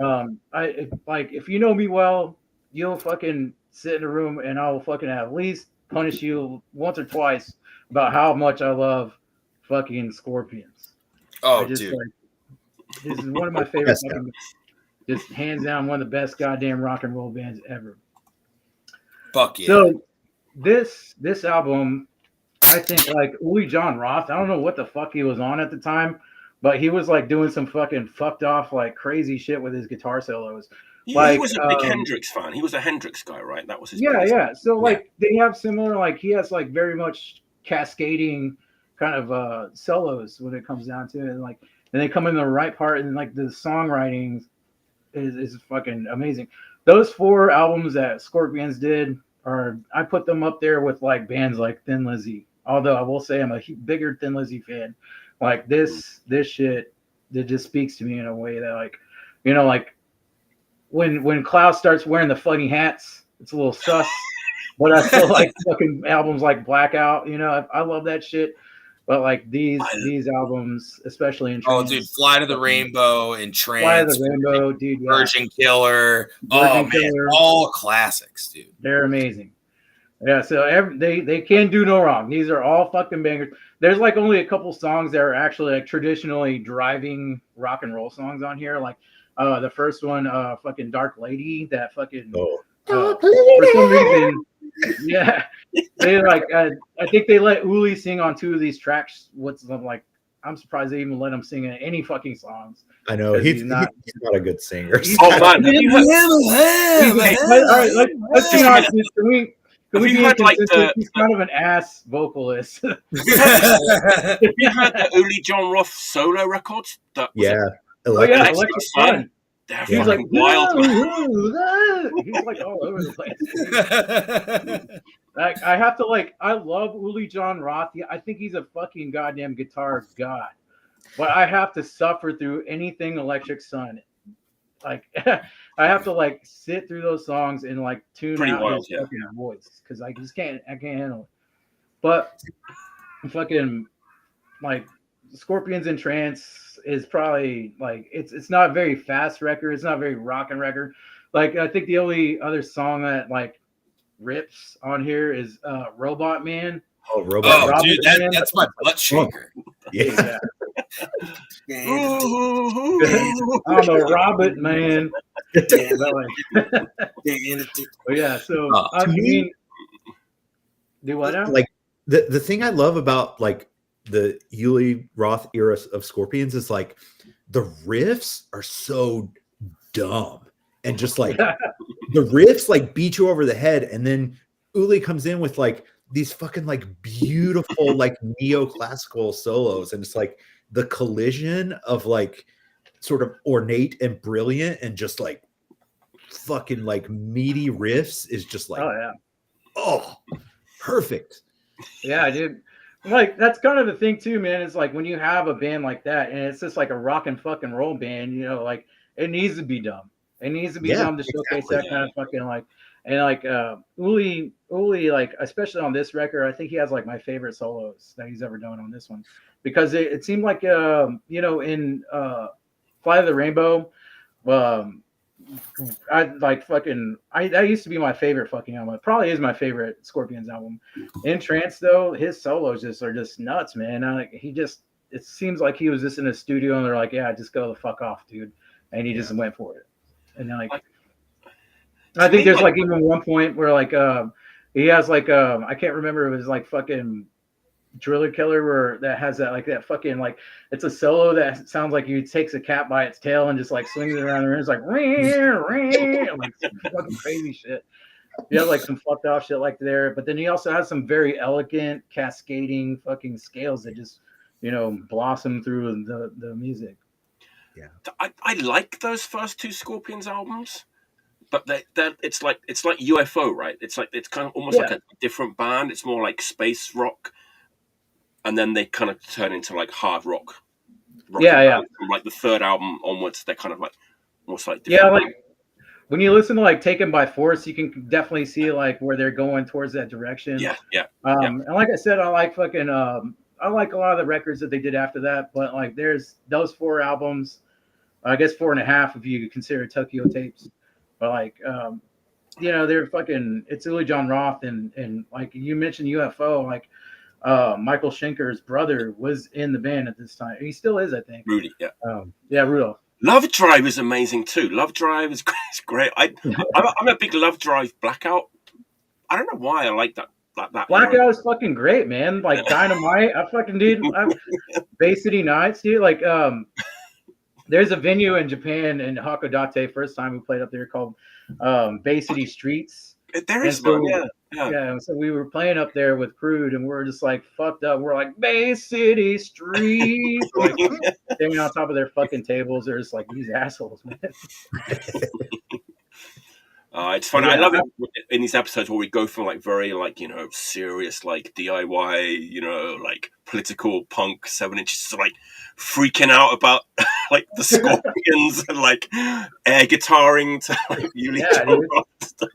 If you know me well, you'll fucking sit in a room and I'll fucking at least punish you once or twice about how much I love fucking Scorpions. Oh, dude. This is one of my favorite just hands down one of the best goddamn rock and roll bands ever. Fuck yeah. So this album, I think like Uli John Roth, I don't know what the fuck he was on at the time, but he was like doing some fucking fucked off like crazy shit with his guitar solos. Yeah, he was a big Hendrix fan. He was a Hendrix guy, right? That was his So like they have similar, like he has like very much cascading kind of solos when it comes down to it, and they come in the right part, and like the songwriting is fucking amazing. Those 4 albums that Scorpions did I put them up there with like bands like Thin Lizzy. Although I will say I'm a bigger Thin Lizzy fan. Like this shit that just speaks to me in a way that like, you know, like when Klaus starts wearing the funny hats, it's a little sus. But I still like fucking albums like Blackout. You know, I love that shit. But like these albums, especially in trance, dude, Fly to the Rainbow and Trance, Fly to the Rainbow, dude, Virgin Killer, Killer. All classics, dude. They're amazing. Yeah, so they can do no wrong. These are all fucking bangers. There's like only a couple songs that are actually like traditionally driving rock and roll songs on here. Like the first one, fucking Dark Lady, that fucking for some reason. Yeah, they like. I think they let Uli sing on 2 of these tracks. I'm surprised they even let him sing in any fucking songs. I know he's not a good singer. Oh man, all right, let's be honest. Can we be inconsistent? He's kind of an ass vocalist. Have you heard the Uli John Roth solo records? Electric Sun. He's like wild. He's like all over the place. Like I have to I love Uli John Roth. I think he's a fucking goddamn guitar god. But I have to suffer through anything Electric Sun. Like I have to sit through those songs and tune out his fucking voice because I can't handle it. But fucking Scorpions in Trance is probably it's not a very fast record. It's not a very rockin' record. I think the only other song that rips on here is Robot Man. Oh, Robot dude, that's my butt shaker. Yeah. I'm a Robot Man. But yeah, so I mean, do what now? The thing I love about the Uli Roth era of Scorpions is the riffs are so dumb and just the riffs beat you over the head, and then Uli comes in with these fucking beautiful neoclassical solos, and it's the collision of sort of ornate and brilliant and just fucking meaty riffs is just perfect. Yeah, dude. That's kind of the thing too, man. It's when you have a band like that and it's just a rock and fucking roll band, you know, it needs to be dumb. It needs to be dumb to showcase that kind of fucking and Uli, especially on this record, I think he has my favorite solos that he's ever done on this one, because it seemed you know, in Fly to the Rainbow, that used to be my favorite fucking album. It probably is my favorite Scorpions album. In Trance though, his solos are just nuts, man. It seems like he was just in a studio and they're yeah, just go the fuck off, dude, and he just went for it. And then I think there's even one point where he has I can't remember, it was fucking Driller Killer where that has that like that fucking like it's a solo that sounds like he takes a cat by its tail and just like swings it around the room. It's like like fucking crazy shit. You have like some fucked off shit like there, but then he also has some very elegant cascading fucking scales that just blossom through the music. Yeah, I like those first two Scorpions albums. But it's like UFO, right? It's kind of almost like a different band. It's more like space rock, and then they kind of turn into like hard rock. Yeah. From like the third album onwards, they're kind of like almost like like when you listen to like Taken by Force, you can definitely see like where they're going towards that direction. Yeah. And like I said, I like fucking I like a lot of the records that they did after that. But like there's those 4 albums, I guess 4.5 if you consider Tokyo Tapes. But like, they're fucking. It's Uli John Roth and like you mentioned UFO. Like, Michael Schenker's brother was in the band at this time. He still is, I think. Rudy, yeah, Rudolph. Love Drive is amazing too. Love Drive is great. I'm a big Love Drive Blackout. I don't know why I like that. Blackout is fucking great, man. Like Dynamite. I fucking Bay City Nights, dude. Like, there's a venue in Japan in Hakodate, first time we played up there, called Bay City Streets. There is so, one, yeah. So we were playing up there with Crude, and we're just like fucked up. We're like Bay City Streets, like standing on top of their fucking tables. They're just like these assholes, man. It's funny. I love it in these episodes where we go from like very like serious like DIY like political punk 7 inches to like freaking out about like the Scorpions and like air guitaring to like stuff.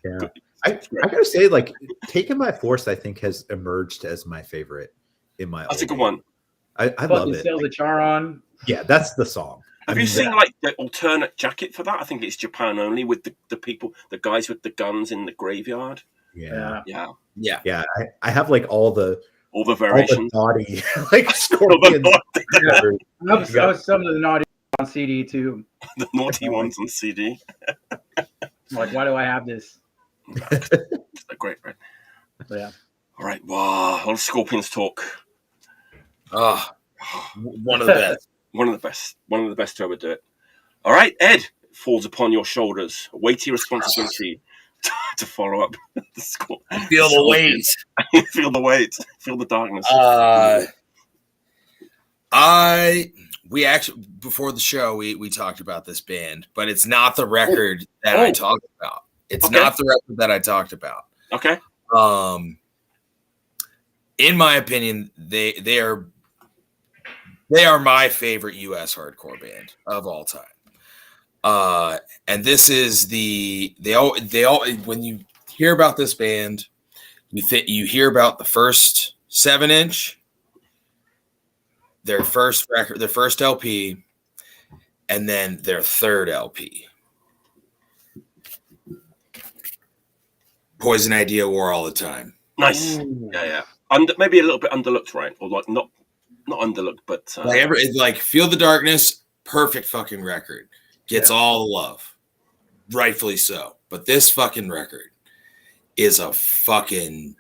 Yeah, I gotta say, like Taken by Force, I think has emerged as my favorite in my. That's a good one. I love it. Still the Charon. Yeah, that's the song. Have you seen like the alternate jacket for that? I think it's Japan only with the guys with the guns in the graveyard. Yeah. I have like all the variations, all the naughty like Scorpion. I was some of the naughty on CD too. The naughty ones on CD. Like, why do I have this? It's great, right? Yeah. All right. Wow. All Scorpions talk. One of the best. One of the best to ever do it. All right, Ed, it falls upon your shoulders. A weighty responsibility to follow up the score. Feel the weight. Feel the weight. Feel the darkness. We actually before the show we talked about this band, but it's not the record that I talked about. It's not the record that I talked about. Okay. In my opinion, they are my favorite U.S. hardcore band of all time. And this is they all when you hear about this band, you hear about the first 7-inch, their first record, their first LP, and then their third LP. Poison Idea War All the Time. Nice. Ooh. Yeah. Maybe a little bit underlooked, right? Or like not underlooked, but like Feel the Darkness, perfect fucking record. Gets all the love. Rightfully so. But this fucking record is a fucking...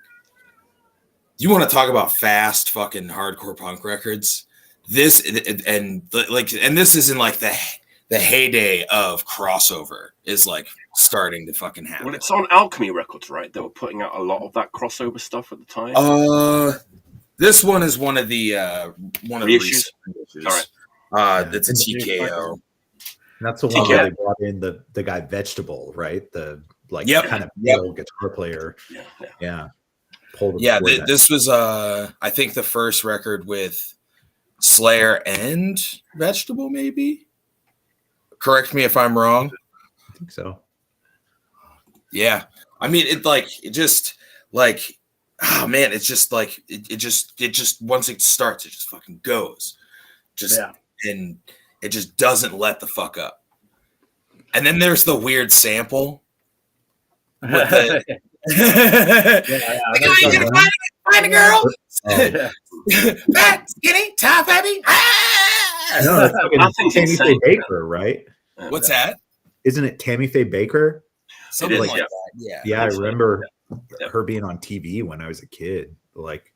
You want to talk about fast fucking hardcore punk records? This and this is in like the heyday of crossover is like starting to fucking happen. Well, it's on Alchemy Records, right? They were putting out a lot of that crossover stuff at the time. This one is one of the reissues. All right. It's a TKO. And that's the one where they brought in the guy Vegetable, right? The kind of metal guitar player. Yeah. This was I think the first record with Slayer and Vegetable, maybe. Correct me if I'm wrong. I think so. Yeah, I mean it just once it starts, it just fucking goes, and it just doesn't let the fuck up. And then there's the weird sample. With the, you gonna find a girl? Fat, skinny, top heavy. Tammy Faye Baker, right? What's that? Isn't it Tammy Faye Baker? Something like that. Yeah, I remember her being on TV when I was a kid. Like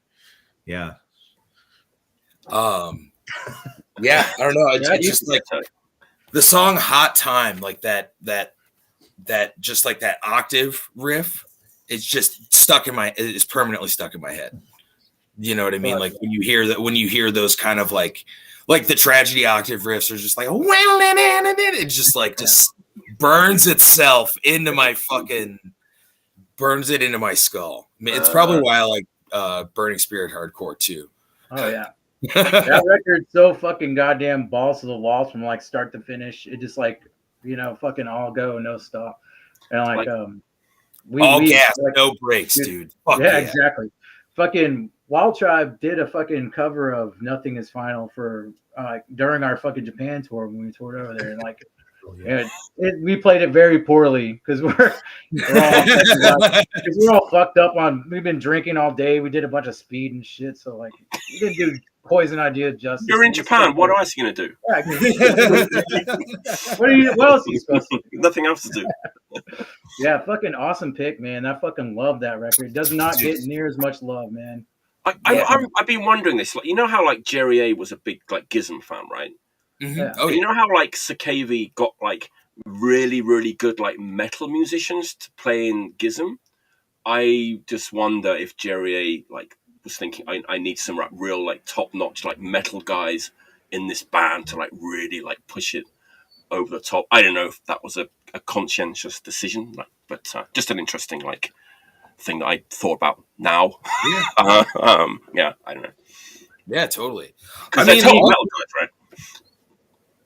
Yeah. Yeah, I don't know. It's Yeah, just like the song "Hot Time," like that just like that octave riff. It's just stuck in my. It's permanently stuck in my head. You know what I mean? Like when you hear those kind of like the tragedy octave riffs are just like it just burns itself into my burns it into my skull. I mean, it's probably why I like Burning Spirit hardcore too. Oh yeah. That record's so fucking goddamn balls to the walls from like start to finish. It just like, fucking all go, no stop. And like all gas, like, no brakes, dude. Fuck yeah, exactly. Fucking Wild Tribe did a fucking cover of Nothing Is Final for during our fucking Japan tour when we toured over there, and like we played it very poorly because we're all fucked up on. We've been drinking all day. We did a bunch of speed and shit, so like we didn't do Poison Idea justice. You're in Japan. What else are you gonna do? What else are you supposed to do? Nothing else to do. Yeah, fucking awesome pick, man. I fucking love that record. It does not get near as much love, man. I've been wondering this. Like, you know how like Jerry A was a big like Gizm fan, right? Mm-hmm. Yeah. Oh, you know how like Sakavi got like really, really good like metal musicians to play in Gizm? I just wonder if Jerry A like was thinking I need some like real like top notch like metal guys in this band to like really like push it over the top. I don't know if that was a conscientious decision, like, but just an interesting like thing that I thought about now. Yeah, I don't know. Yeah, totally. Because they're total metal guys, right?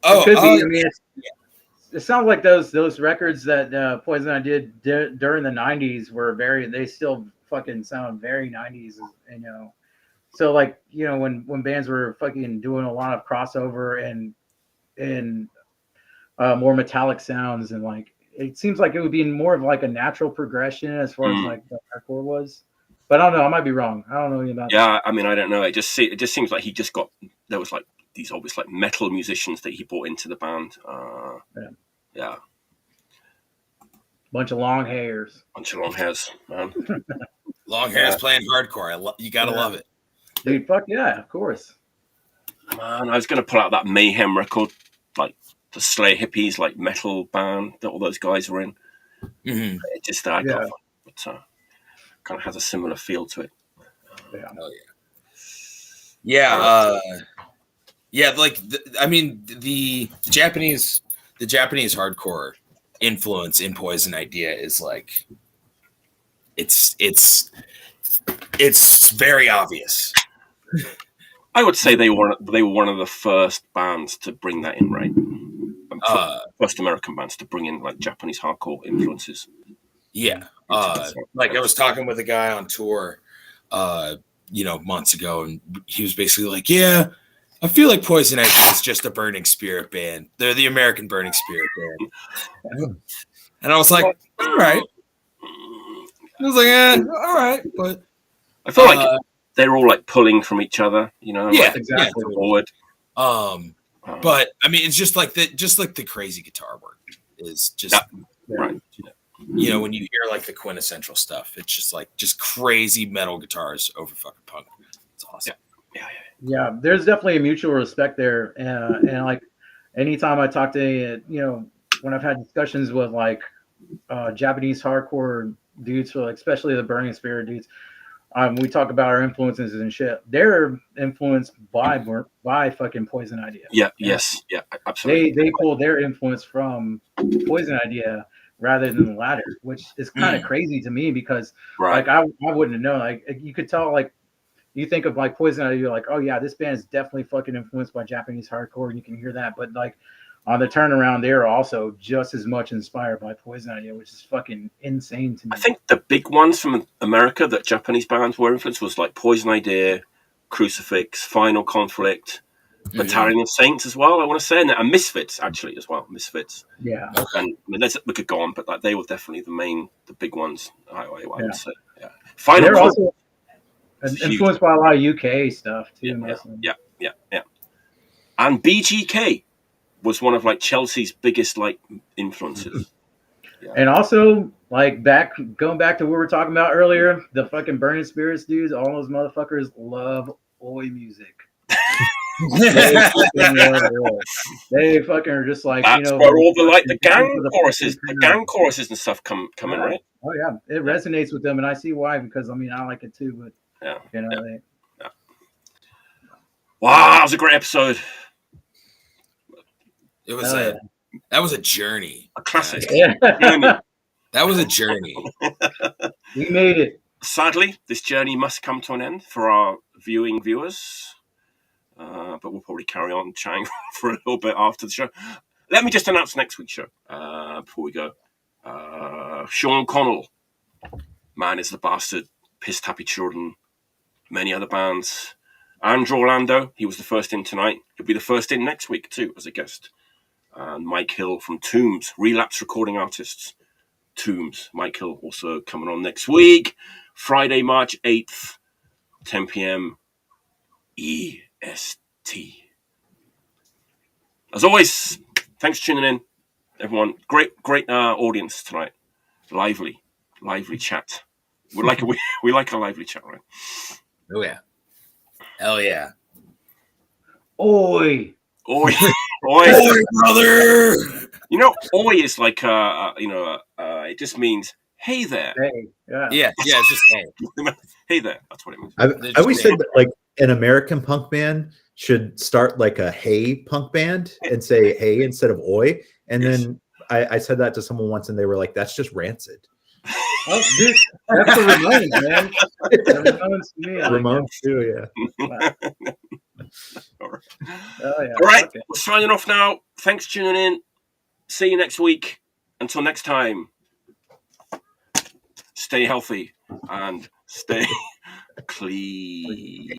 Oh, I mean, it sounds like those records that Poison Idea did during the '90s were they still fucking sound very '90s, So like, when bands were fucking doing a lot of crossover and more metallic sounds, and like it seems like it would be more of like a natural progression as far as like the hardcore was. But I don't know, I might be wrong. I don't know anything about that. I mean, I don't know. It just seems like there was like these obvious like metal musicians that he brought into the band. Yeah. Bunch of long hairs, man. Long hairs playing hardcore. You gotta love it, dude. Fuck yeah, of course. Man, I was gonna pull out that Mayhem record, like the Slay Hippies, like metal band that all those guys were in. Mm-hmm. It just kind of has a similar feel to it. Like I mean the Japanese hardcore influence in Poison Idea is like it's very obvious. I would say they were one of the first bands to bring that in, right? First American bands to bring in like Japanese hardcore influences. Yeah. Like I was talking with a guy on tour months ago, and he was basically like, yeah, I feel like Poison Idea is just a Burning Spirit band. They're the American Burning Spirit band. And I was like, all right. I was like, all right. But I feel like they're all like pulling from each other, Yeah, like, exactly. Forward. But I mean, it's just like the crazy guitar work is just right. When you hear like the quintessential stuff, it's just crazy metal guitars over fucking punk. It's awesome. Yeah, there's definitely a mutual respect there, and like anytime I talk to when I've had discussions with like Japanese hardcore dudes, so like especially the Burning Spirit dudes, we talk about our influences and shit. They're influenced by fucking Poison Idea. Yeah, yes, yeah, absolutely. They pull their influence from Poison Idea rather than the latter, which is kind of crazy to me because like I wouldn't know. Like you could tell, like you think of like Poison Idea, you're like, oh yeah, this band is definitely fucking influenced by Japanese hardcore, and you can hear that. But like on the turnaround, they're also just as much inspired by Poison Idea, which is fucking insane to me. I think the big ones from America that Japanese bands were influenced was like Poison Idea, Crucifix, Final Conflict, Battalion of Saints as well, I want to say, and Misfits actually as well. Misfits. Yeah. And I mean, we could go on, but like they were definitely the big ones. I would say. Yeah. Final They're also influenced by a lot of UK stuff too. Yeah. And BGK was one of like Chelsea's biggest like influences. Yeah. And also, like going back to what we were talking about earlier, the fucking Burning Spirits dudes, all those motherfuckers love oi music. They fucking are just like, that's where all the gang choruses and stuff come in, right? Oh yeah, it resonates with them, and I see why, because I mean I like it too. But wow, that was a great episode. It was that was a journey, a classic. Journey. That was a journey. We made it. Sadly, this journey must come to an end for our viewers. But we'll probably carry on chatting for a little bit after the show. Let me just announce next week's show before we go. Sean Connell, Man is the Bastard, Pissed Happy Children, many other bands. Andrew Orlando, he was the first in tonight. He'll be the first in next week too as a guest. And Mike Hill from Tombs, Relapse recording artists. Tombs. Mike Hill also coming on next week. Friday, March 8th, 10 p.m. EST. As always, thanks for tuning in, everyone. Great audience tonight. Lively chat. We like a lively chat, right? Oh yeah. Hell yeah. Oi, brother. You know, oi is like it just means hey there. Hey, yeah, it's just hey. Hey there. That's what it means. I always said that like an American punk band should start like a hey punk band and say hey instead of oi. And then I said that to someone once and they were like, that's just rancid. Oh, dude, that's the Ramones, man. The Ramones to me. Ramones too, yeah. All right. Oh, yeah. All right. Okay. We're signing off now. Thanks for tuning in. See you next week. Until next time, stay healthy and stay clean.